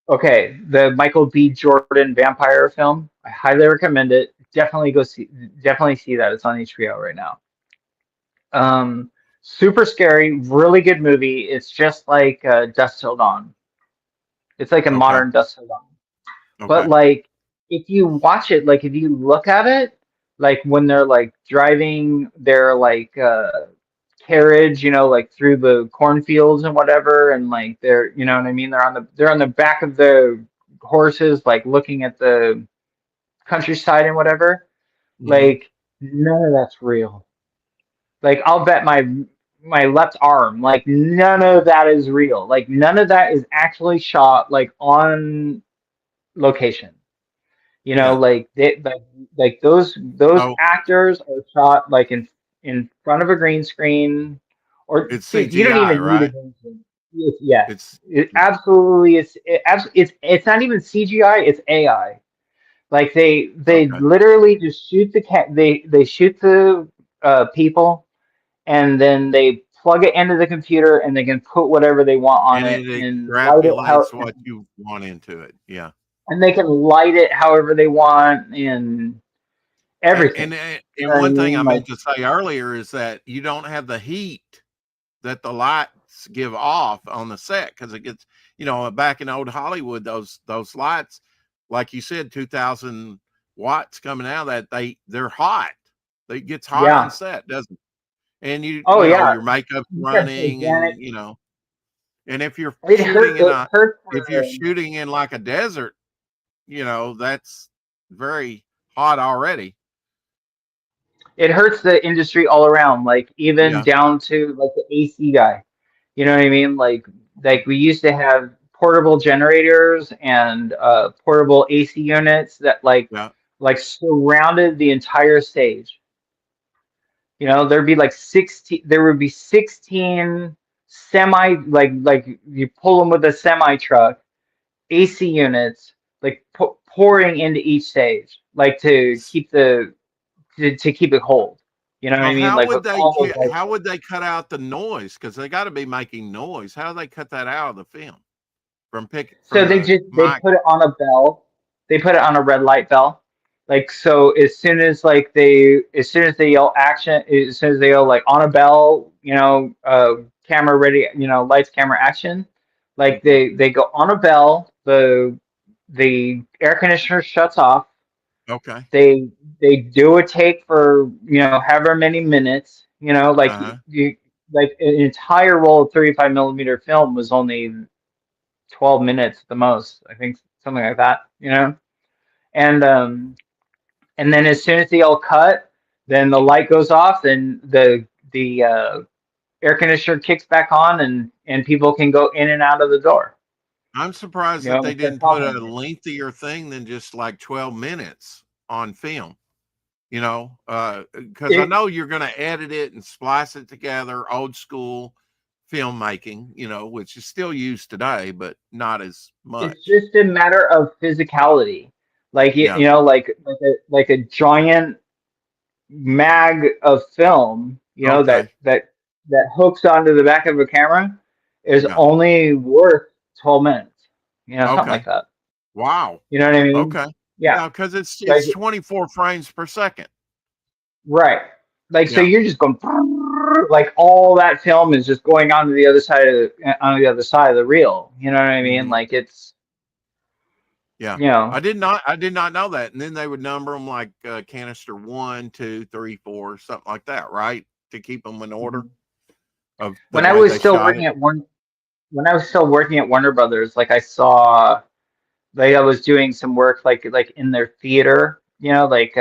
Okay, the Michael B. Jordan vampire film. I highly recommend it. Definitely see that. It's on HBO right now. Super scary, really good movie. It's just like Dusk Till Dawn. It's like a Okay. modern Dusk Till Dawn. But Okay. like if you watch it, like if you look at it, like when they're like driving their like carriage, like through the cornfields and whatever, and like they're, you know what I mean, they're on the back of the horses, like looking at the countryside and whatever. Hmm. Like none of that's real. Like I'll bet my left arm, like none of that is real. Like none of that is actually shot like on location. Yeah. Like like those So actors are shot like in front of a green screen, or it's dude, you don't CGI, even need a right? green screen. Yes, It's it absolutely is. It's not even CGI. It's AI. Like they okay. literally just shoot they shoot the people, and then they plug it into the computer, and they can put whatever they want on And it it and light it how extrapolates what you want into it. Yeah. and they can light it however they want and And everything. and You and know what I one thing I mean? Like, meant to say earlier is that you don't have the heat that the lights give off on the set because it gets, back in old Hollywood, those lights, like you said, 2,000 watts coming out of that, they're hot. It gets hot on yeah. set, doesn't it? And Oh yeah. your makeup's Yes, running, organic. and if you're It hurt. It hurt. shooting in like a desert, that's very hot already. It hurts the industry all around. Like even Yeah. down to like the AC guy. You know what I mean? Like we used to have portable generators and portable AC units that Yeah. like surrounded the entire stage. There'd be like 16. There would be 16 semi like you pull them with a semi truck AC units like pouring into each stage, like to keep it cold. You know what So I mean? Like with all those lights. how would they cut out the noise? Because they got to be making noise. How do they cut that out of the film So from the they mic? put it on a bell. They put it on a red light bell. Like so, as soon as they yell action, as soon as they yell like on a bell, camera ready, lights, camera, action. Like Hmm. they go on a bell. The air conditioner shuts off. Okay. They do a take for however many minutes. Like Uh huh. you like an entire roll of 35 millimeter film was only 12 minutes at the most, I think, something like that. And and then as soon as they all cut, then the light goes off, then air conditioner kicks back on, and people can go in and out of the door. I'm surprised You that know, they if they're didn't put a talking. lengthier thing than just like 12 minutes on film, because I It know you're going to edit it and splice it together, old school filmmaking, which is still used today, but not as it's much. just a matter of physicality. Like Yeah. like a giant mag of film, Okay. that hooks onto the back of a camera is Yeah. only worth 12 minutes. Something Okay. like that. Wow. You know what I mean? Okay. Yeah. Yeah, because it's Like 24 frames per second. right. Like so Yeah. you're just going like all that film is just going on the other side of the reel. You know what I mean? Hmm. Like it's Yeah. you know I did not know that. And then they would number them like canister 1, 2, 3, 4, something like that, right? To keep them in order of the when I way was they still shot working it. at one when I was still working at Warner Brothers, like I saw like I was doing some work like in their theater, like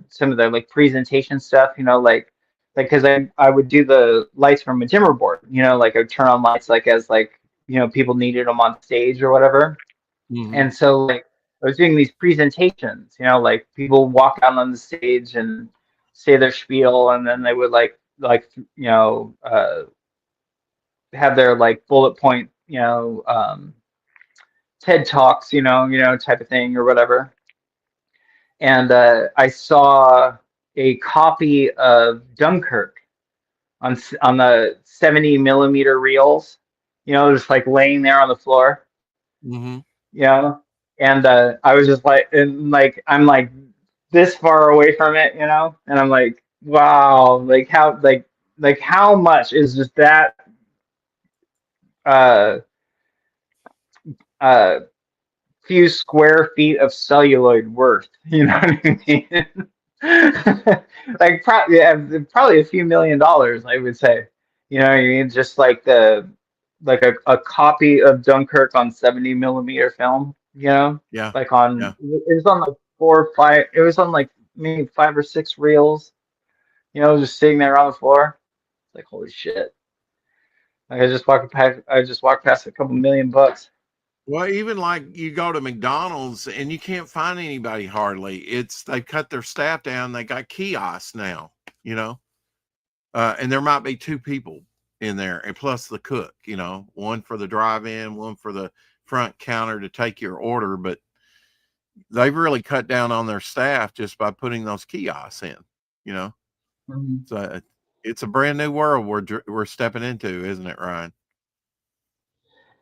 some of the like presentation stuff, like because I would do the lights from a dimmer board, like I would turn on lights like as like people needed them on stage or whatever, Hmm. and so like I was doing these presentations, like people walk out on the stage and say their spiel, and then they would have their like bullet point, TED Talks, type of thing or whatever. And I saw a copy of Dunkirk on the 70 millimeter reels, just like laying there on the floor, Hmm. you know. And I was just like, and like I'm like this far away from it, and I'm like, wow, like how much is just that uh uh few square feet of celluloid worth? You know what I mean? Like probably a few $1 million, I would say. You know what I mean? Just like a copy of Dunkirk on 70 millimeter film. Yeah. Like on Yeah. it was on like 4 or 5. It was on like maybe 5 or 6 reels. Just sitting there on the floor. Like holy shit! Like I just walked past a couple $1 million. Well, even like you go to McDonald's and you can't find anybody hardly. They've cut their staff down. They got kiosks now, and there might be 2 people in there, and plus the cook, one for the drive-in, one for the front counter to take your order. But they've really cut down on their staff just by putting those kiosks in, you know. Mhm. So it's a brand new world we're stepping into, isn't it, Ryan?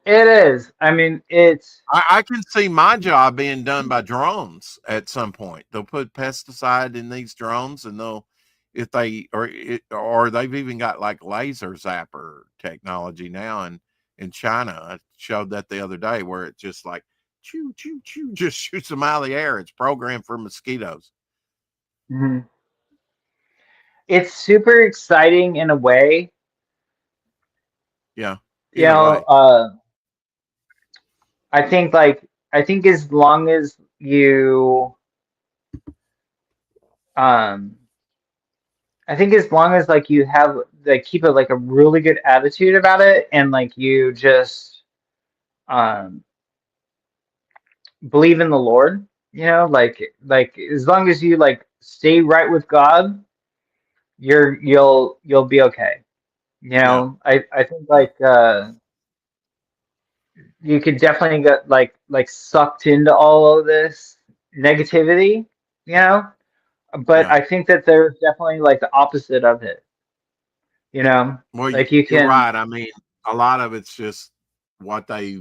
It is. I mean, it's. I can see my job being done by drones at some point. They'll put pesticide in these drones, and if they or they've even got like laser zapper technology now in China. I showed that the other day where it just like choo choo choo just shoots them out of the air. It's programmed for mosquitoes. Mhm. It's super exciting in a way. Yeah, You either know, way. I think as long as you um I think as long as like you have like keep it like a really good attitude about it, and like you just um believe in the Lord, like as long as you like stay right with God, you'll be okay. Yeah, I think yeah, like you could definitely get like sucked into all of this negativity, you know. But yeah. I think that there's definitely like the opposite of it, Well, like you you're can. right. I mean, a lot of it's just what they,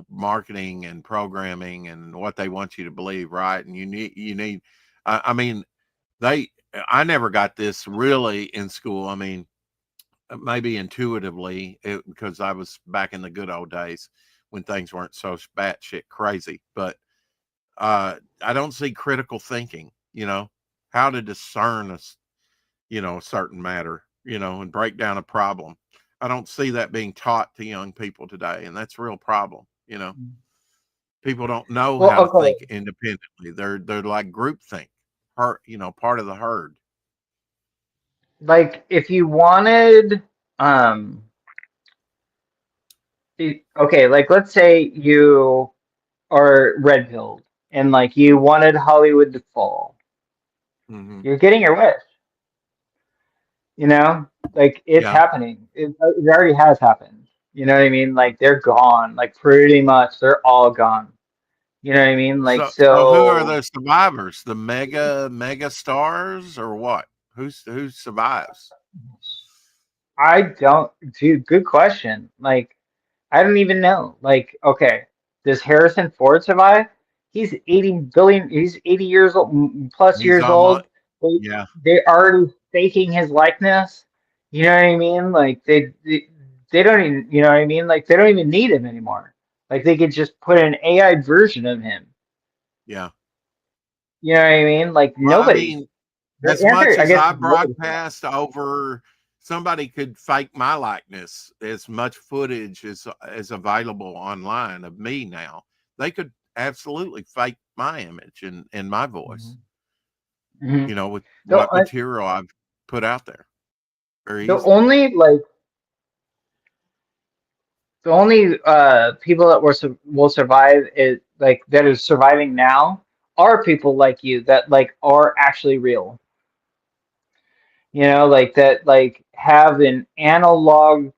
marketing and programming and what they want you to believe, right? And you need. I mean, they. I never got this really in school. I mean, maybe intuitively because I was back in the good old days when things weren't so batshit crazy. But I don't see critical thinking. How to discern a certain matter, and break down a problem. I don't see that being taught to young people today, and that's a real problem. People don't know Well, how to okay. think independently. They're like group think, part of the herd. like if you wanted, um, okay, like let's say you are red pilled and like you wanted Hollywood to fall, Hmm. you're getting your wish. You know, like it's Yeah. happening. It already has happened. You know what I mean? Like they're gone. Like pretty much, they're all gone. You know what I mean? Like So who are so. the survivors? The mega stars or what? Who survives? I don't, dude. Good question. Like I don't even know. Like okay, does Harrison Ford survive? He's 80 billion. He's 80 years old, plus He's years almost old. They yeah, they're already faking his likeness. You know what I mean? Like they don't even. You know what I mean? Like they don't even need him anymore. Like they could just put an AI version of him. yeah. You know what I mean? Like Well, I nobody. mean, as The answer, much I as guess, I is nobody. broadcast over, somebody could fake my likeness. As much footage is available online of me now. They could absolutely fake my image and my voice. Mhm. With The what material I've put out there very the easily. only like the only people that will survive is like that is surviving now are people like you that like are actually real. You know, like that like have an analog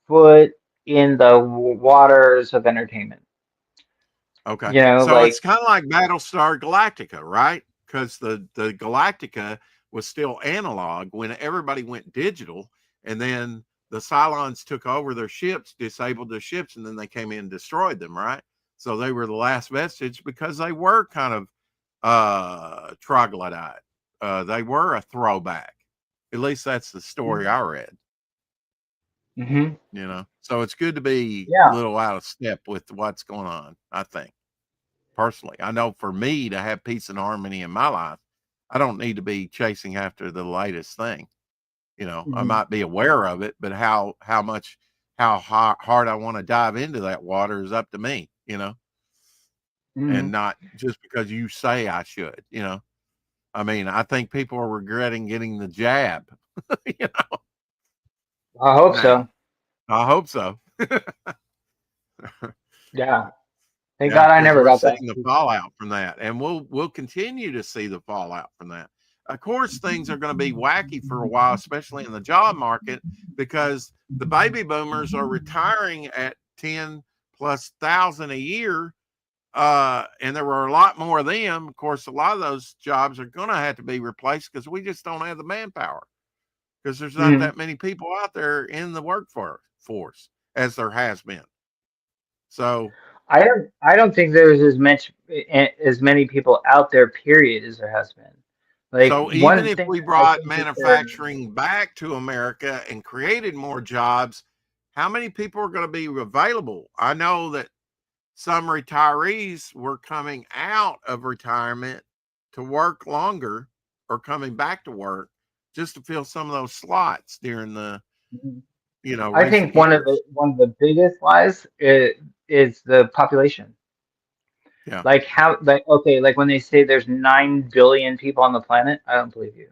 foot in the waters of entertainment. Okay. You know, So it's like kind of like Battlestar Galactica, right? Because the Galactica was still analog when everybody went digital, and then the Cylons took over their ships, disabled their ships, and then they came in and destroyed them, right? So they were the last vestige because they were kind of troglodyte. They were a throwback. At least that's the story I read. hmm So it's good to be a yeah. little out of step with what's going on, I think. Personally, I know for me to have peace and harmony in my life, I don't need to be chasing after the latest thing. I hmm might be aware of it, but how hard I want to dive into that water is up to me, hmm and not just because you say I should. I mean, I think people are regretting getting the jab, you know, I hope now. so. I hope so. Yeah. Thank Yeah, God I because never we're got that. seeing the fallout from that, and we'll continue to see the fallout from that. Of course, things are going to be wacky for a while, especially in the job market, because the baby boomers are retiring at 10 plus thousand a year, and there were a lot more of them. Of course, a lot of those jobs are going to have to be replaced because we just don't have the manpower because there's not Mhm. that many people out there in the workforce as there has been. So I don't think there's as many people out there, period, as there has been. Like So even one if thing we that I brought think is there. manufacturing back to America and created more jobs, how many people are going to be available? I know that some retirees were coming out of retirement to work longer or coming back to work just to fill some of those slots during the, I recent think one of years. the biggest lies is the population. Yeah. Like how like okay, like when they say there's 9 billion people on the planet, I don't believe you.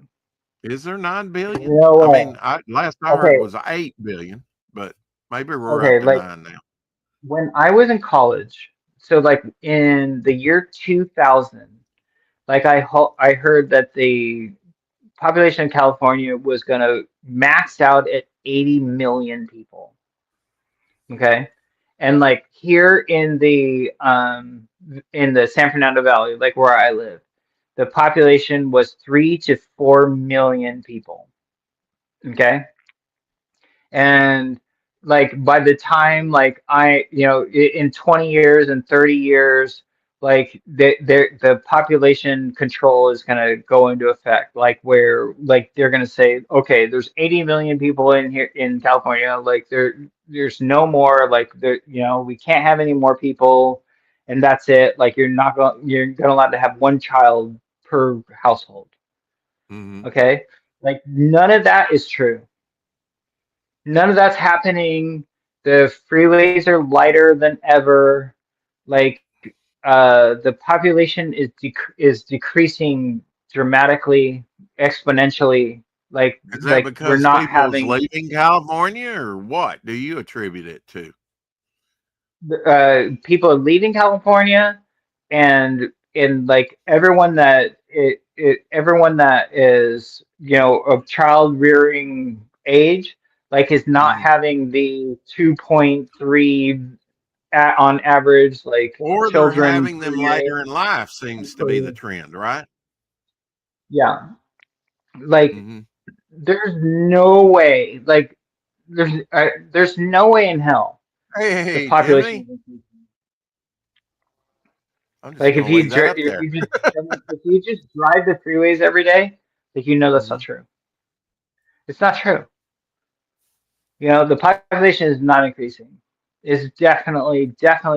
Is there 9 billion? No I way. mean, last I heard Okay, was 8 billion, but maybe we're up okay, to like 9 now. when I was in college, so like in the year 2000, like I heard that the population in California was going to max out at 80 million people. Okay. And like here in the San Fernando Valley, like where I live, the population was 3 to 4 million people. Okay. And like by the time like in 20 years and 30 years, like the population control is going to go into effect, like where like they're going to say, okay, there's 80 million people in here in California, like there's no more, like there, we can't have any more people, and that's it. Like you're going to allowed to have one child per household. Hmm. Okay. Like none of that is true. None of that's happening. The freeways are lighter than ever. Like the population is decreasing dramatically, exponentially. Is that we're because not people's having leaving California, or what do you attribute it to? people leaving California, and like everyone that is, you know, of child rearing age, like is not Mhm. having the 2.3 on average, like Or they're children having per them year. later in life seems to be the trend, right? Yeah, like Hmm. there's no way, like there's no way in hell the Hey, population Jiminy, is increasing. I'm just Like going to leave that up there. if you just drive the freeways every day, like you know that's Hmm. not true. It's not true. You know, the population is not increasing. It's definitely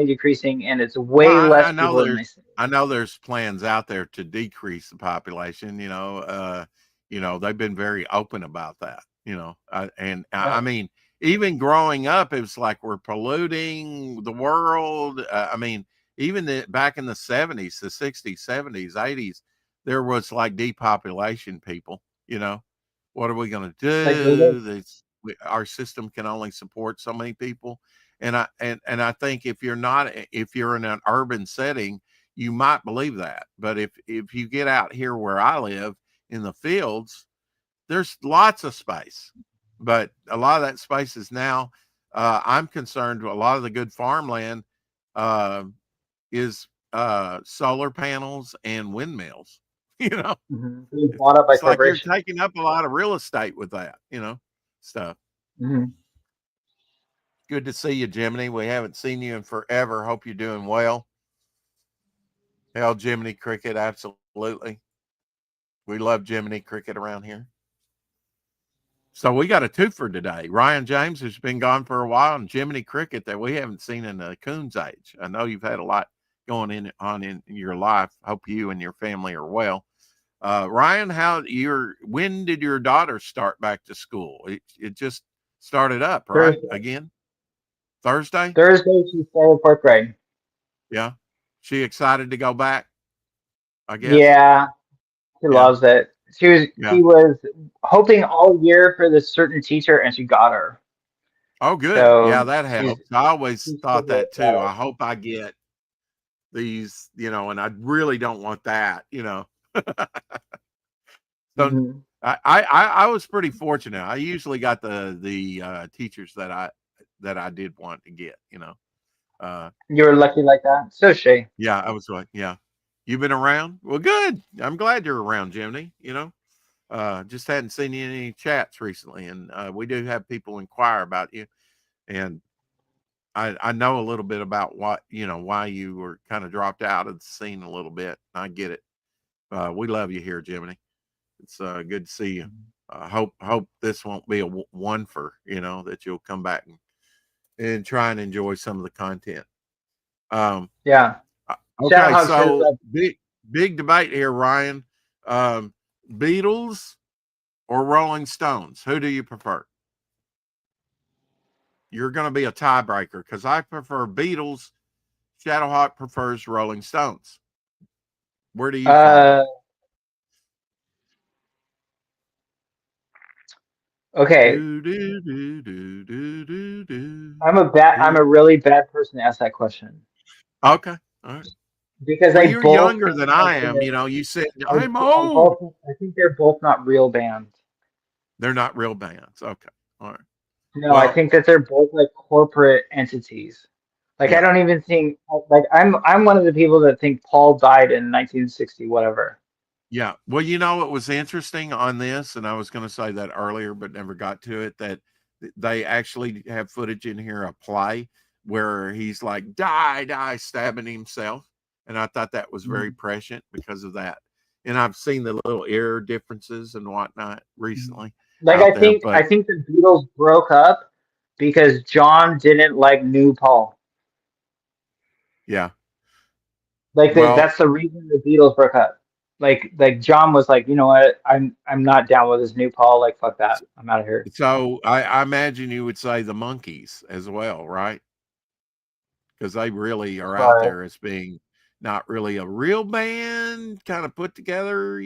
decreasing, and it's Well, way less people than they say. I know there's plans out there to decrease the population. They've been very open about that. I Yeah. mean, even growing up, it was like we're polluting the world. I mean, even back in the '70s, the '60s, '70s, '80s, there was like depopulation. People, what are we going to Like they live. do? Our system can only support so many people. And I think if you're in an urban setting, you might believe that. But if you get out here where I live in the fields, there's lots of space, but a lot of that space is now. I'm concerned. A lot of the good farmland uh, is solar panels and windmills. You know, Being bought up by it's like you're corporations. taking up a lot of real estate with that. Stuff. Hmm. Good to see you, Jiminy. We haven't seen you in forever. Hope you're doing well. Hell, Jiminy Cricket, absolutely. We love Jiminy Cricket around here. So we got a twofer today. Ryan James, who's been gone for a while, and Jiminy Cricket that we haven't seen in the Coon's age. I know you've had a lot going on in your life. Hope you and your family are well. Ryan, when did your daughter start back to school? It just started up, right? Thursday, Again, Thursday? Thursday she started fourth grade. Yeah. She excited to go back, I guess. Yeah, she Yeah. loves it. Yeah. She was hoping all year for this certain teacher, and she got her. Oh, good. Yeah, So that she's helps. I always she's thought super that too. excited. I hope I get these, and I really don't want that. So Hmm. I was pretty fortunate. I usually got the teachers that I did want to get. Uh, You were lucky like that. So is she. yeah, I was like, yeah. You've been around? Well, good. I'm glad you're around, Jimmy. Just hadn't seen you in any chats recently, and we do have people inquire about you, and I know a little bit about why you were kind of dropped out of the scene a little bit. I get it. We love you here, Jiminy. It's good to see you. Hope this won't be a one for that you'll come back and try and enjoy some of the content. Um, Yeah. Shout okay, out to so big debate here, Ryan. Um, Beatles or Rolling Stones? Who do you prefer? You're going to be a tiebreaker because I prefer Beatles. Shadowhawk prefers Rolling Stones. Where do you fall on uh it? okay. Do do do do do do do I'm do. a really bad person to ask that question Okay, all right. because Well, I you're both younger think than that I am. You said I'm I old. both I think they're both not real bands. They're not real bands. Okay, all right. No, I Well, think that they're both like corporate entities. Like I yeah. don't even think like I'm one of the people that think Paul died in 1960 whatever. Yeah. Well, what was interesting on this, and I was going to say that earlier, but never got to it, that they actually have footage in here, a play where he's like, die, die, stabbing himself. And I thought that was very Mhm. prescient because of that. And I've seen the little ear differences and whatnot Mhm. recently Like out there. I But think the Beatles broke up because John didn't like new Paul. yeah, Like well, that's the reason the Beatles broke up. Like John was like, you know what, I'm not down with this new Paul. Like fuck that, I'm out of here. so I imagine you would say the Monkees as well, right? Because they really are out But there as being not really a real band, kind of put together,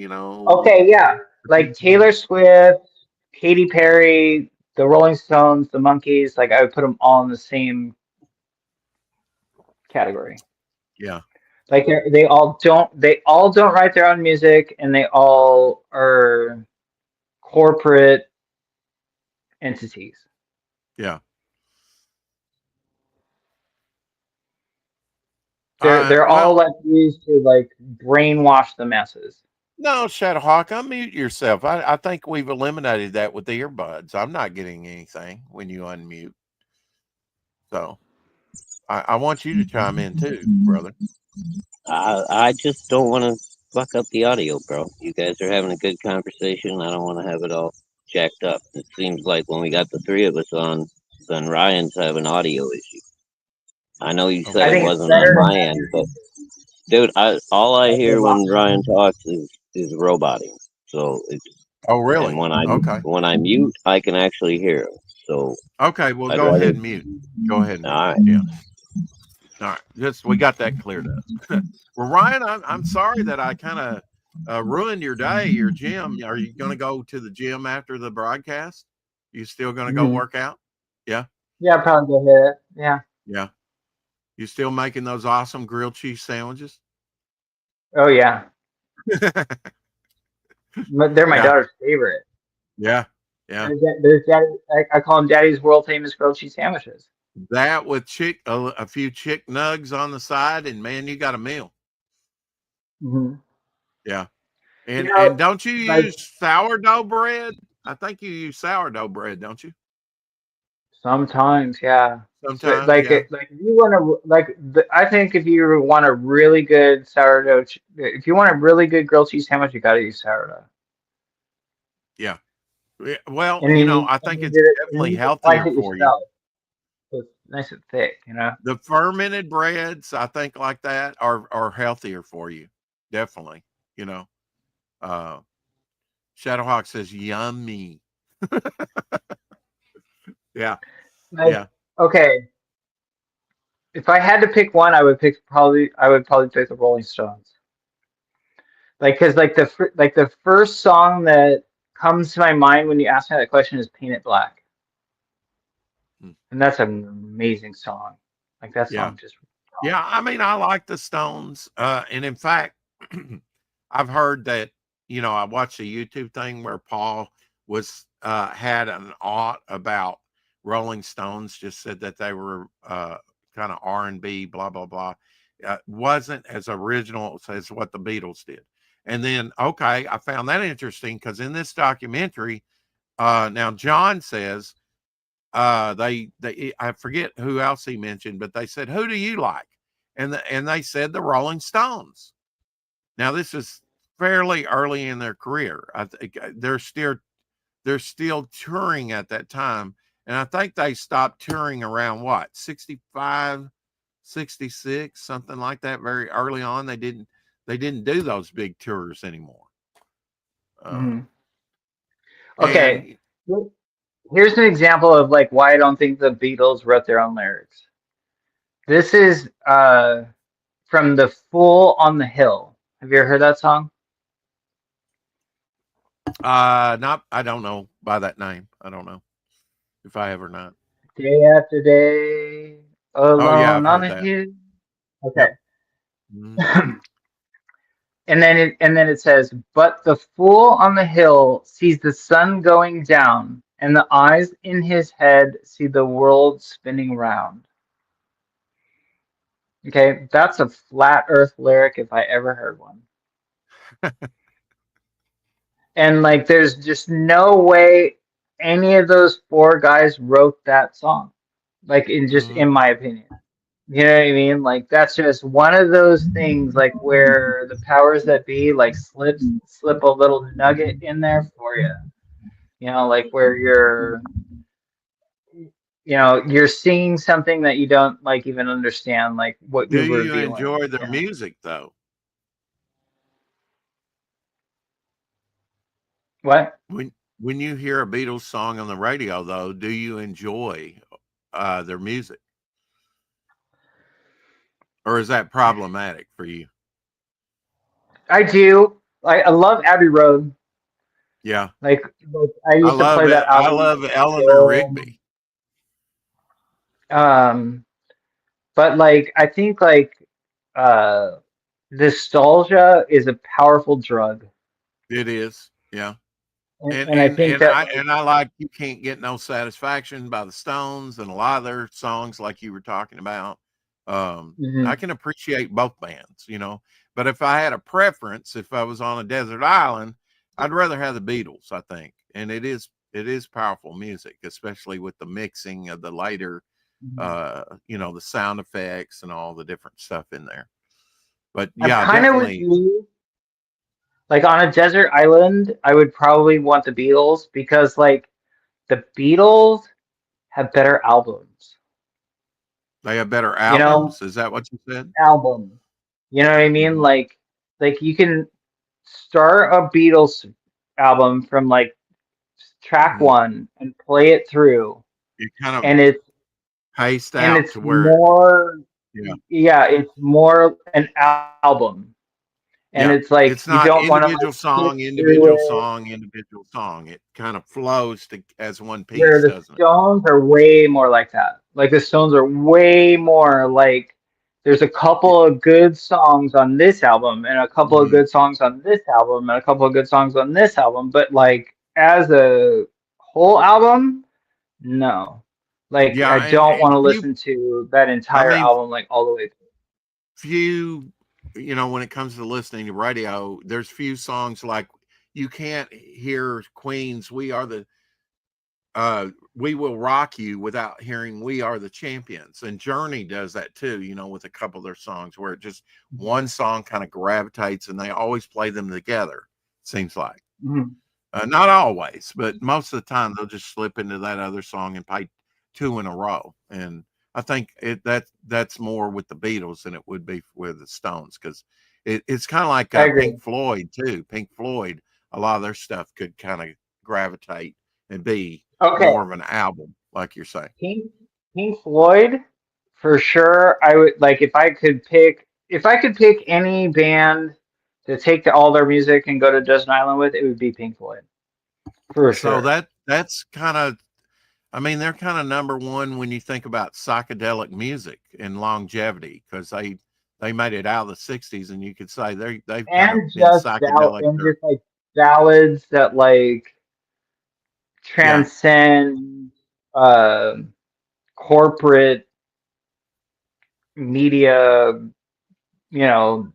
okay, yeah, like Taylor Swift. Katy Perry, the Rolling Stones, the Monkees, like I would put them all in the same category. Yeah. Like they all don't write their own music, and they all are corporate entities. Yeah. They're all Well, like used to like brainwash the masses. no, Shadowhawk, unmute yourself. I think we've eliminated that with the earbuds. I'm not getting anything when you unmute. So I want you to chime in too, brother. I just don't want to fuck up the audio, bro. You guys are having a good conversation. I don't want to have it all jacked up. It seems like when we got the three of us on, then Ryan's having audio issues. I know you said I it Okay. think it's wasn't on better to my have end, your but dude, all I like hear when robotic. Ryan talks is roboting. So it's Oh, and really? Okay. when I mute, I can actually hear him. So Okay. Well, I'd go rather. ahead and mute. Go ahead and mute. All right. Yeah. All right. Just we got that cleared up. Well, Ryan, I'm sorry that I kind of ruined your day, your gym. Are you going to go to the gym after the broadcast? You still going to go Hmm. work out? Yeah. Yeah, I'll probably go hit it. Yeah. Yeah. You still making those awesome grilled cheese sandwiches? Oh yeah. They're my Yeah. daughter's favorite. Yeah. Yeah. There's daddy. I call them Daddy's world famous grilled cheese sandwiches. That with a few chick nugs on the side, and man, you got a meal. Hmm. Yeah. You And know, don't you like use sourdough bread? I think you use sourdough bread, don't you? sometimes, yeah. Sometimes, Like yeah. like if you want to I think if you want a really good sourdough, if you want a really good grilled cheese sandwich, you got to use sourdough. Yeah. Yeah, well, And I and think you it's did it, and definitely you can slice healthier it for you. yourself. So it's nice and thick, you know. The fermented breads, I think, like that are healthier for you. Definitely. You know. Uh Shadowhawk says yummy. Yeah. Like, Yeah. okay, if I had to pick one, I would probably pick the Rolling Stones. Like, cause like the first song that comes to my mind when you ask me that question is "Paint It Black," Mm, and that's an amazing song. Like that yeah. song just. Yeah. I mean, I like the Stones. And in fact, I've heard that, I watched a YouTube thing where Paul was had an aught about Rolling Stones, just said that they were kind of R&B, blah blah blah. Wasn't as original as what the Beatles did. And then, okay, I found that interesting because in this documentary, now John says they I forget who else he mentioned, but they said, "Who do you like?" And they said the Rolling Stones. Now this is fairly early in their career. I think they're still touring at that time, and I think they stopped touring around what, 65, 66, something like that. Very early on, they didn't do those big tours anymore. Uh, Mhm. Okay, and well, here's an example of like why I don't think the Beatles wrote their own lyrics. This is from the Fool on the Hill. Have you ever heard that song? not I don't know by that name. I don't know if I have or not. Day after day, Oh yeah, I've alone on heard a that. hill. Okay. Yep. Mhm. And then it says, but the fool on the hill sees the sun going down, and the eyes in his head see the world spinning round. Okay, that's a flat earth lyric if I ever heard one. And like there's just no way any of those four guys wrote that song. Like in Mhm. my opinion. You know what I mean? Like that's just one of those things like where the powers that be like slip a little nugget in there for you. You know, like where you're seeing something that you don't like even understand like what Do you're you revealing. enjoy their Yeah. music though? What? When you hear a Beatles song on the radio though, do you enjoy their music, or is that problematic for you? I do. I love Abbey Road. Yeah. Like I used to play that I album love Eleanor so Rigby. um but like I think like uh nostalgia is a powerful drug. It is. Yeah. And I think that like And I like You Can't Get No Satisfaction by the Stones and a lot of their songs like you were talking about. I mhm. can appreciate both bands, but if I had a preference, if I was on a desert island, I'd rather have the Beatles, I think. And it is powerful music, especially with the mixing of the later Mhm. the sound effects and all the different stuff in there. But I'm yeah, kind of with definitely. you. Like on a desert island, I would probably want the Beatles because like the Beatles have better albums. They have better You know, albums. Is that what you said? album. You know what I mean? Hmm. Like you can start a Beatles album from like track Hmm. one and play it through, It kind of and paced out it's to where, more, yeah, yeah, it's more an album, and yeah. it's like It's you not don't want to like skip individual through it. song, individual song. It kind of flows as one Where piece, the doesn't it? Stones are way more like that. Like the Stones are way more like there's a couple of good songs on this album and a couple of Hmm. good songs on this album and a couple of good songs on this album, but like as a whole album, no. Like Yeah, I don't and want to few. listen to that I entire mean, album like all the way through. few. When it comes to listening to radio, there's few songs like you can't hear Queen's "We Will Rock You" without hearing "We Are the Champions." And Journey does that too, with a couple of their songs where it just one song kind of gravitates, and they always play them together. Seems like. Mhm. Not always, but most of the time they'll just slip into that other song and play two in a row. And I think that's more with the Beatles than it would be with the Stones, because it's kind of like I agree. Pink Floyd too. Pink Floyd, a lot of their stuff could kind of gravitate and be Okay. more of an album, like you're saying. Pink Pink Floyd, for sure. I would like if I could pick any band to take all their music and go to Desert Island with, it would be Pink Floyd. For So sure. that's kind of, I mean, they're kind of number one when you think about psychedelic music and longevity, because they made it out of the '60s, and you could say they've kind of And been psychedelic. Or just like ballads that like yeah, transcend uh, corporate media, you know,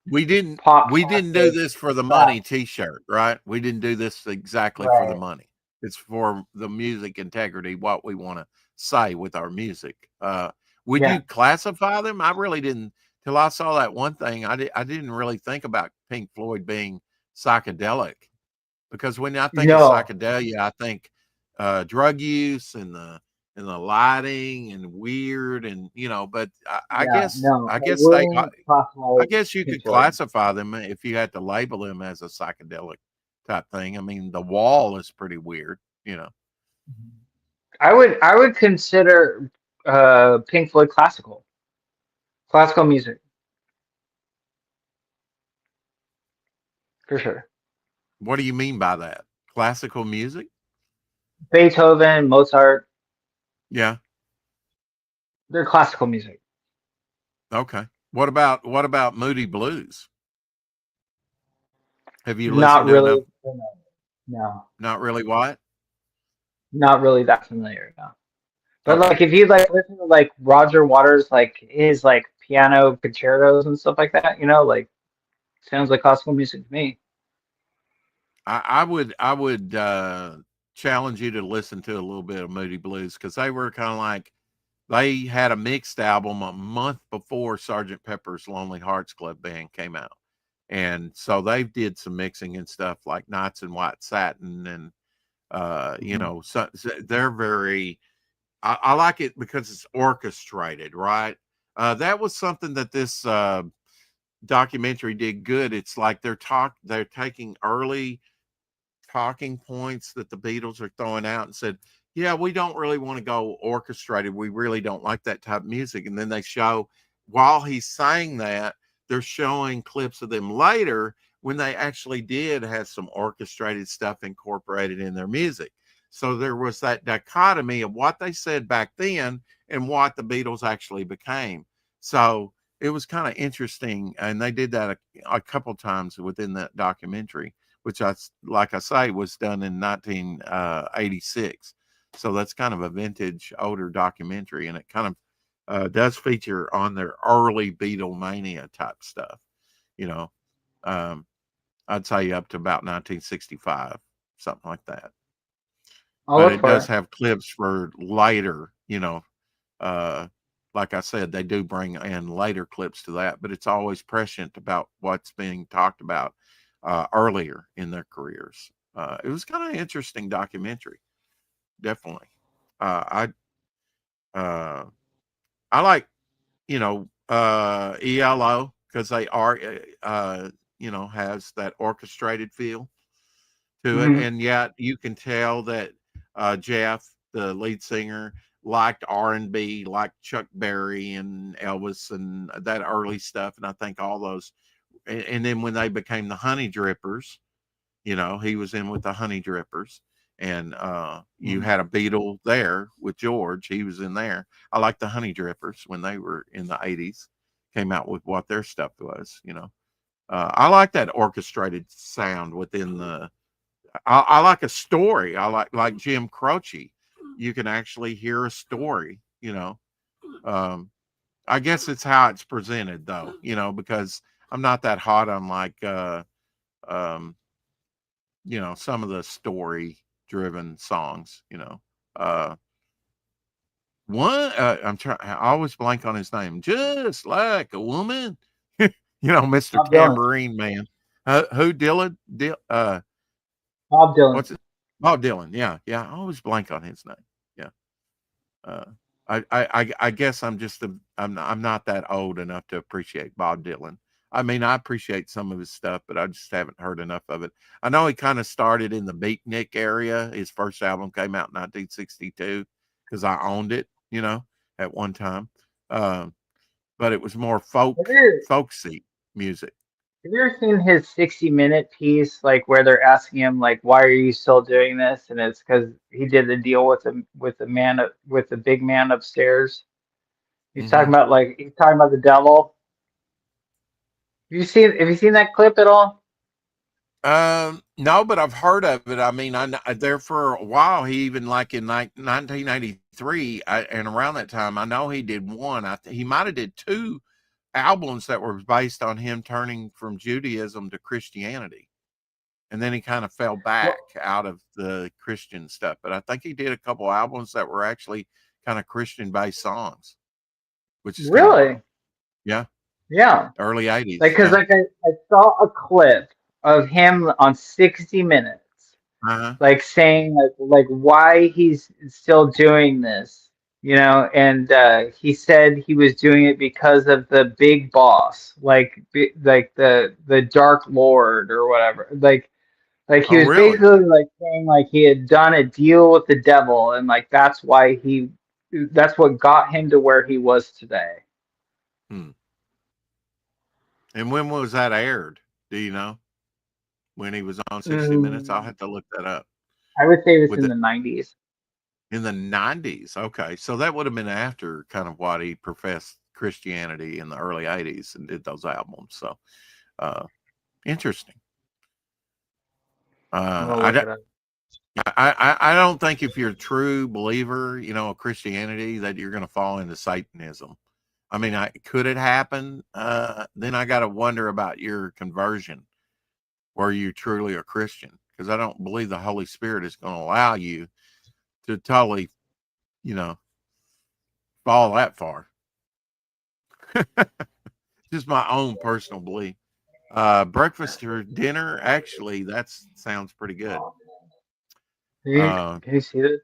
we didn't pop we didn't do classic this for the stuff. money T-shirt, right? We didn't do this exactly for the Right. money. It's for the music integrity, what we want to say with our music. Would Yeah. you classify them? I really didn't till I saw that one thing. I didn't really think about Pink Floyd being psychedelic, because when I think of No. psychedelia, I think drug use and the lighting and weird, and but Yeah. No. I I guess wouldn't classify I guess you Pink could Floyd. classify them if you had to label them as a psychedelic type thing. I mean, The Wall is pretty weird. I would consider Pink Floyd classical music for sure. What do you mean by that? Classical music? Beethoven, Mozart, Yeah. they're classical music. Okay. What about Moody Blues? Have you Not listened to enough? really familiar. No, Not really. What? not really that familiar. No. But Okay. like if you like listen to like Roger Waters, like his like piano concertos and stuff like that, like sounds like classical music to me. I would challenge you to listen to a little bit of Moody Blues, because they were kind of like, they had a mixed album a month before Sergeant Pepper's Lonely Hearts Club Band came out. And so they did some mixing and stuff like Nights in White Satin, and Mhm. so they're very, I like it because it's orchestrated, right? That was something that this documentary did good. It's like they're taking early talking points that the Beatles are throwing out and said, "Yeah, we don't really want to go orchestrated. We really don't like that type of music." And then they show, while he's saying that, they're showing clips of them later when they actually did have some orchestrated stuff incorporated in their music. So there was that dichotomy of what they said back then and what the Beatles actually became. So it was kind of interesting, and they did that a couple times within that documentary, which like I say, was done in 1986. So that's kind of a vintage, older documentary, and it kind of does feature on their early Beatlemania type stuff. You know, um, I'd say up to about 1965, something like that. I'll But look it for does it. have clips for later, uh, like I said, they do bring in later clips to that, but it's always prescient about what's being talked about earlier in their careers. It was kind of interesting documentary, definitely. Uh, I I like ELO because they are has that orchestrated feel to it, Mhm. and yet you can tell that Jeff, the lead singer, liked R&B, like Chuck Berry and Elvis and that early stuff, and I think all those. And then when they became the Honey Drippers, he was in with the Honey Drippers, and you Mhm. had a Beatle there with George. He was in there. I like the Honey Drippers when they were in the '80s, came out with what their stuff was. I like that orchestrated sound within the I like a story. I like Jim Croce. You can actually hear a story. Um, I guess it's how it's presented though, because I'm not that hot on like um, some of the story driven songs. Uh one I'm trying I always blank on his name. Just like a woman. Mr. Bob Dylan. Tambourine Man. Who Dylan? Bob Dylan. What's it? Bob Dylan. Yeah, yeah. I always blank on his name. Yeah. Uh, I guess I'm not that old enough to appreciate Bob Dylan. I mean, I appreciate some of his stuff, but I just haven't heard enough of it. I know he kind of started in the beatnik area. His first album came out in 1962 because I owned it, at one time. Um, but it was more Have you folksy music. have you ever seen his 60-minute piece, like where they're asking him, like, why are you still doing this? And it's because he did the deal with the big man upstairs. Hmm. He's talking about the devil. Have you seen that clip at all? No, but I've heard of it. I mean, there for a while. He even like in 1993, and around that time, I know he did one. He might have did two albums that were based on him turning from Judaism to Christianity, and then he kind of fell back Well, out of the Christian stuff. But I think he did a couple albums that were actually kind of Christian based songs, which is kind of really? wild. Yeah, Yeah. early Like, '80s. because Yeah. I saw a clip of him on 60 Minutes, Uh huh. like saying like why he's still doing this, and he said he was doing it because of the big boss, like the Dark Lord or whatever. Like he Oh, was really? basically like saying like he had done a deal with the devil, and like that's what got him to where he was today. Hmm. And when was that aired? Do you know? When he was on 60 Minutes? I'll Mm, have to look that up. I would say it was With in the the 90s. In the 90s. Okay. So that would have been after kind of what he professed Christianity in the early 80s and did those albums. So uh interesting. I'm Uh gonna I look don't it up. I don't think if you're a true believer, of Christianity that you're gonna fall into Satanism. I mean, could it happen? Then I gotta wonder about your conversion. Were you truly a Christian? Because I don't believe the Holy Spirit is going to allow you to totally, you know, fall that far. Just my own personal belief. Breakfast or dinner, actually, that sounds pretty good. Uh, Can you see this?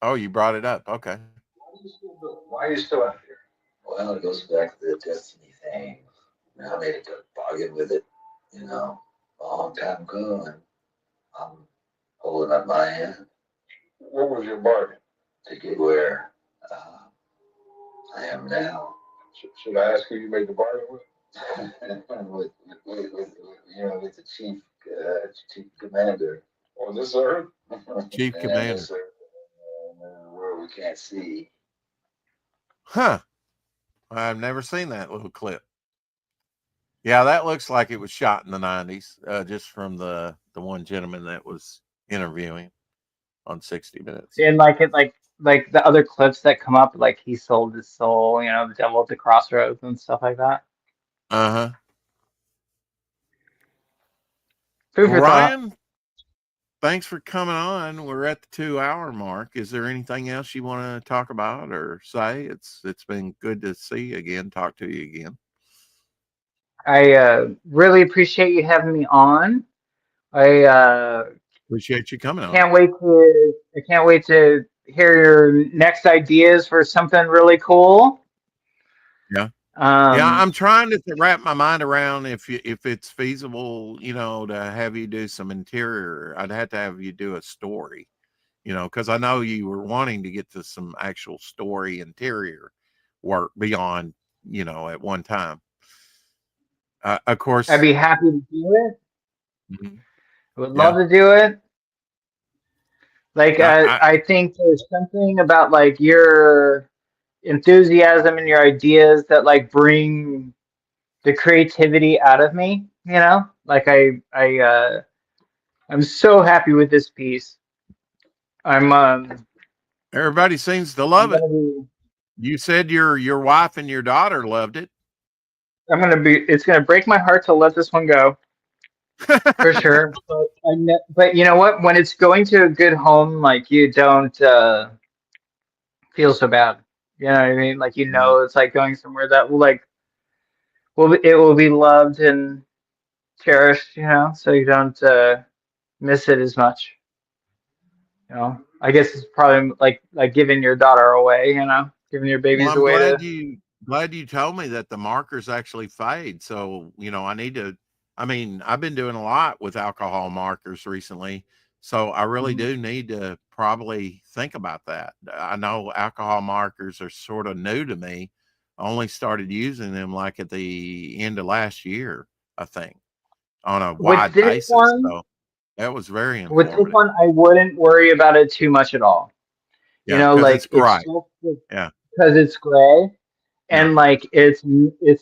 oh, you brought it up. Okay. Why are you still out here? Well, it goes back to the destiny thing. I made a bargain with it, a long time ago, and I'm holding up my end. What was your bargain? To get where I am now. Should I ask who you made the bargain with? With the chief commander. On this earth? Chief And Commander. this earth, where we can't see. Huh. I've never seen that little clip. Yeah, that looks like it was shot in the 90s, just from the one gentleman that was interviewing on 60 Minutes. And like the other clips that come up, like he sold his soul, the devil at the crossroads and stuff like that. Uh-huh. Food Well, for thought. Ryan, thanks for coming on. We're at the 2 hour mark. Is there anything else you want to talk about or say? It's been good to see you again, talk to you again. I really appreciate you having me on. I Appreciate you coming on. can't wait to hear your next ideas for something really cool. Yeah. Yeah, I'm trying to wrap my mind around if it's feasible, to have you do some interior. I'd have to have you do a story, because I know you were wanting to get to some actual story interior work beyond, at one time. Of course, I'd be happy to do it. Mhm. I would Yeah. love to do it. Like I I think there's something about like your enthusiasm and your ideas that like bring the creativity out of me, Like I'm so happy with this piece. everybody seems to I'm love it. gonna be You said your wife and your daughter loved it. it's gonna break my heart to let this one go for sure. But you know what? When it's going to a good home, like you don't feel so bad. You know what I mean? Like it's like going somewhere that it will be loved and cherished. So you don't miss it as much. I guess it's probably like giving your daughter away. Giving your Well, babies I'm away to. glad you told me that the markers actually fade. So, I need to, I mean, I've been doing a lot with alcohol markers recently. So I really do need to probably think about that. I know alcohol markers are sort of new to me. I only started using them like at the end of last year, I think, on a With wide this basis. one, So that was very with this informative. one, I wouldn't worry about it too much at all. Yeah, because it's Like it's bright. just Yeah, because it's gray yeah, and like it's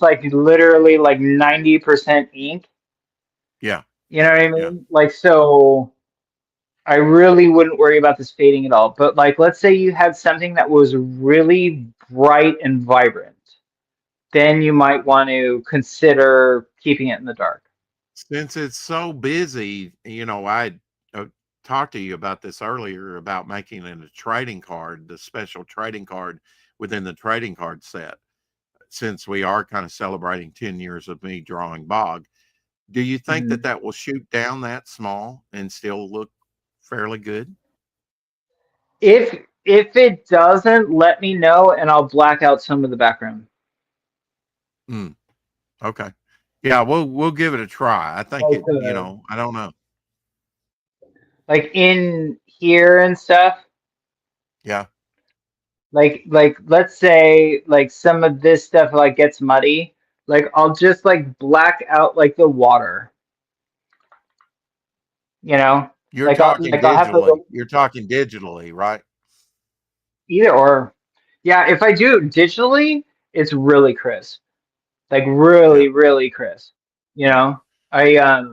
like literally like 90% ink. yeah, You know what I yeah. mean? Like so. I really wouldn't worry about this fading at all. But like, let's say you had something that was really bright and vibrant, then you might want to consider keeping it in the dark. Since it's so busy, I talked to you about this earlier about making it a trading card, the special trading card within the trading card set, since we are kind of celebrating 10 years of me drawing Bog. Do you think that Mhm. that will shoot down that small and still look fairly good? If it doesn't, let me know and I'll black out some of the background. Mm, okay. Yeah, we'll give it a try. I think Like it, I don't know. like in here and stuff. Yeah. Like let's say like some of this stuff like gets muddy. Like I'll just like black out like the water. You know? You're Like talking I'll have like digitally. You're talking digitally, right? either or. Yeah, if I do it digitally, it's really crisp. Like really, Yeah. really crisp. You Yeah. know? I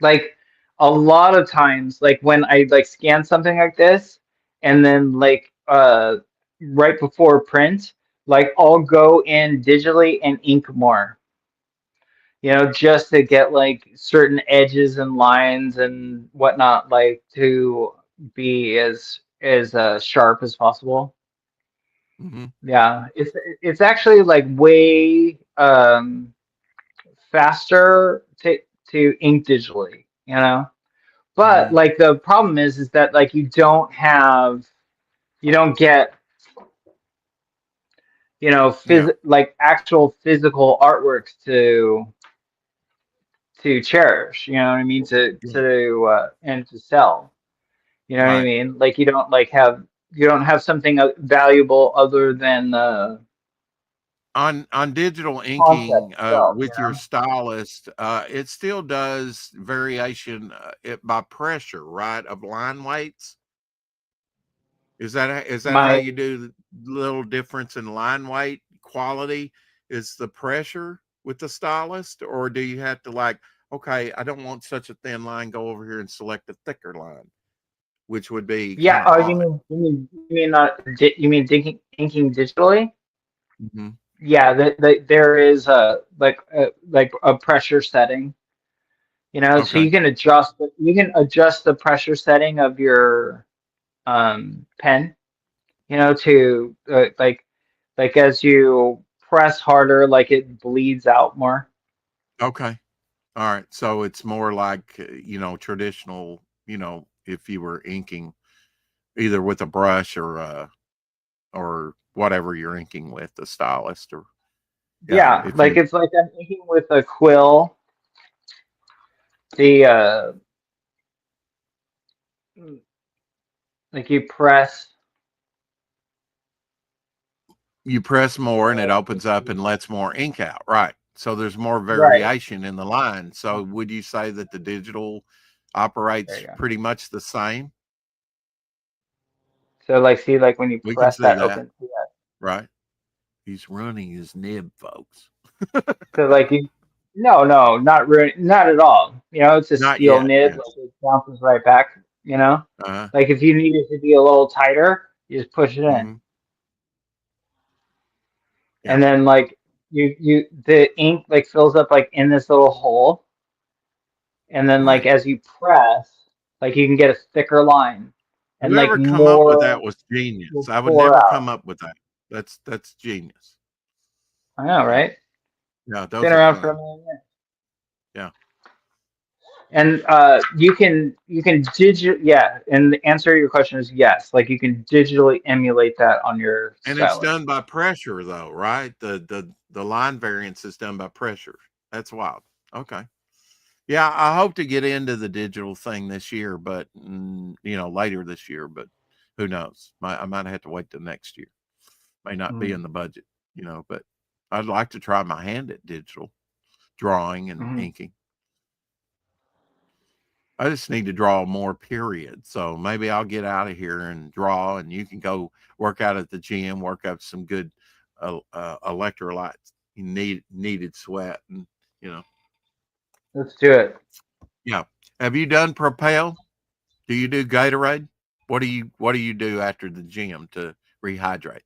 like a lot of times like when I like scan something like this and then like right before print, like I'll go in digitally and ink more. Just to get like certain edges and lines and whatnot, like to be as sharp as possible. Hmm. Yeah, it's actually like way faster to ink digitally. But Hmm. like the problem is that like you don't get Yeah. like actual physical artworks to cherish. You know what I mean? Yeah. And to sell. You know what I Right. mean? Like you don't have something valuable other than on digital concept inking itself, you with your know? stylist, it still does variation by pressure, right, of line weights. Is that how My you do the little difference in line weight quality? Is the pressure with the stylist, or do you have to like, okay, I don't want such a thin line, go over here and select a thicker line, which would be yeah. kind of Oh, odd. you mean inking digitally? Hmm. Yeah, there is like a pressure setting, you know, so Okay. you can adjust the pressure setting of your pen, you know, to like as you press harder, like it bleeds out more. Okay. All right. So it's more like, traditional, if you were inking either with a brush or whatever you're inking with, the stylist, or yeah, Yeah, if like you it's like I'm inking with a quill. The like you press. you press more and it opens up and lets more ink out, right? So there's more Right. variation in the line. So would you say that the digital There operates you go. pretty much the same? So like see like when you We can press see that that, open. Yeah. right? He's running his nib, folks. So like you no, not at all. You know, it's a Not steel yet. nib, Yeah. like it bounces right back, you know? Uh-huh. Like if you need it to be a little tighter, you just push it in. Hmm. Yeah. And then like the ink like fills up like in this little hole. And then like Right. as you press, like you can get a thicker line and like Whoever come up with that more was genius. will I would pour never out. come up with that. That's genius. I know, Yeah. right? Yeah, Been those are around for a fun. million years. Yeah. And you can and the answer to your question is yes. Like you can digitally emulate that on your And it's stylus. done by pressure though, right? The line variance is done by pressure. That's wild. Okay. Yeah, I hope to get into the digital thing this year, but later this year, but who knows? I might have to wait till next year. May not be in the budget, but I'd like to try my hand at digital drawing and Mm-hmm. inking. I just need to draw more, period. So maybe I'll get out of here and draw, and you can go work out at the gym, work up some good electrolytes. You needed sweat, and you know, Let's do it. yeah. Have you done Propel? Do you do Gatorade? What do you do after the gym to rehydrate?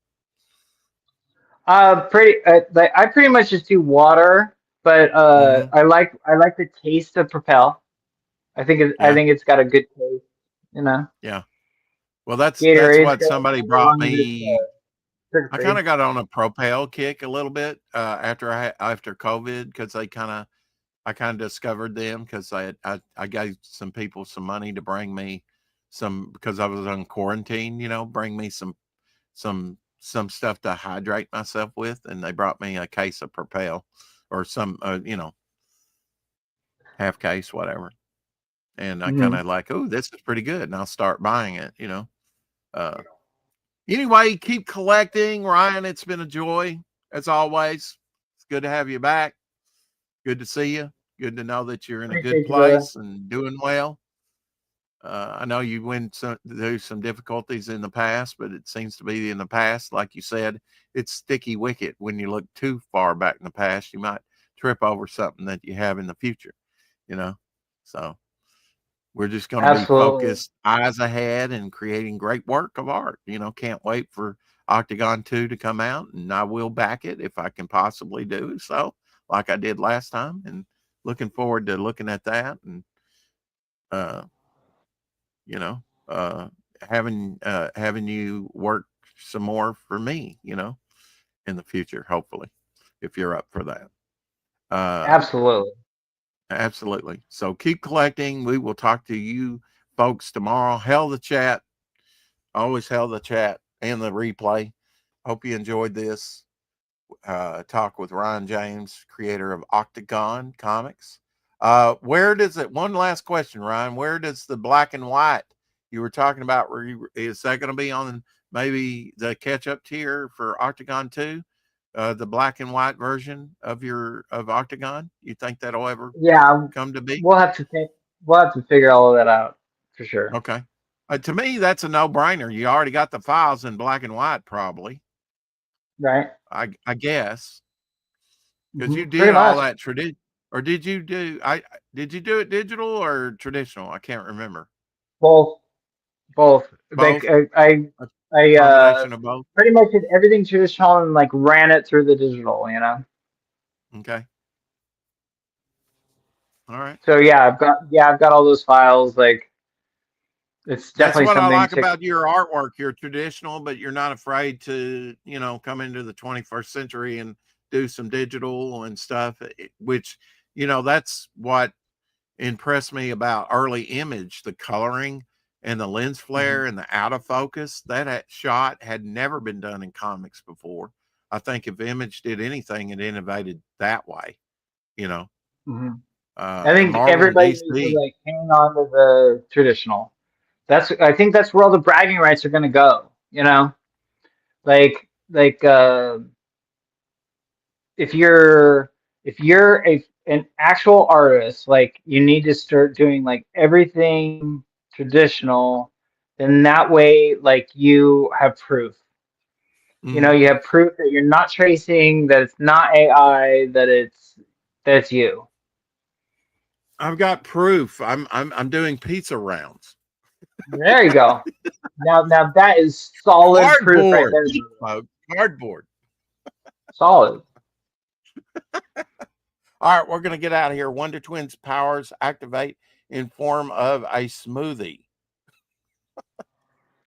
Like I pretty much just do water, but Hmm. I like the taste of Propel. I Yeah, think it's got a good taste, you know. yeah. Well, that's Gatorade's what got somebody another brought one that's me. sugar I kind free. of got on a Propel kick a little bit after COVID because I kind of discovered them because I gave some people some money to bring me some because I was on quarantine, bring me some stuff to hydrate myself with, and they brought me a case of Propel or some half case, whatever. And I kind Hmm. of like, oh, this is pretty good, and I'll start buying it. Uh, anyway, keep collecting, Ryan. It's been a joy as always. It's good to have you back. Good to see you. Good to know that you're in a good Appreciate you, brother. place and doing well. I know you went through some difficulties in the past, but it seems to be in the past. Like you said, it's sticky wicket. When you look too far back in the past, you might trip over something that you have in the future, you know? So we're just going to be Absolutely. focused eyes ahead and creating great work of art. Can't wait for Octagon 2 to come out, and I will back it if I can possibly do so, like I did last time. And looking forward to looking at that and, uh, you know, uh, having you work some more for me, in the future, hopefully, if you're up for that. Uh, Absolutely. absolutely. So keep collecting. We will talk to you folks tomorrow. Hell the chat. Always hell the chat and the replay. Hope you enjoyed this talk with Ryan James, creator of Octagon Comics. Where does it? One last question, Ryan. Where does the black and white you were talking about? Is that going to be on maybe the catch up tier for Octagon 2? the black and white version of Octagon? You think that'll ever Yeah, come to be? we'll have to think. We'll have to figure all of that out for sure. Okay. To me, that's a no-brainer. You already got the files in black and white, probably. Right? I guess, because you Pretty did all much. that tradition, or did you do? Did you do it digital or traditional? I can't remember. Both. Both. Like Both. A I combination of both. pretty much did everything traditional and like ran it through the digital. Okay. All right. So yeah, I've got all those files. Like it's That's definitely what I something like to. about your artwork. You're traditional, but you're not afraid to, come into the 21st century and do some digital and stuff, which, that's what impressed me about early image, the coloring and the lens flare and the out of focus. That shot had never been done in comics before. I think if Image did anything, it innovated that way, you know. Mhm. I And think Marvel and everybody needs to DC. like hang on to the traditional. I think that's where all the bragging rights are going to go. Like if you're an actual artist, like you need to start doing like everything traditional. Then that way, like you have proof. Mhm. You have proof that you're not tracing, that it's not AI, that it's you. I've got proof. I'm doing pizza rounds. There you go. Now that is solid proof right Cardboard, there, brother. folks. Cardboard. Solid. All right, we're going to get out of here. Wonder Twins powers activate in form of a smoothie.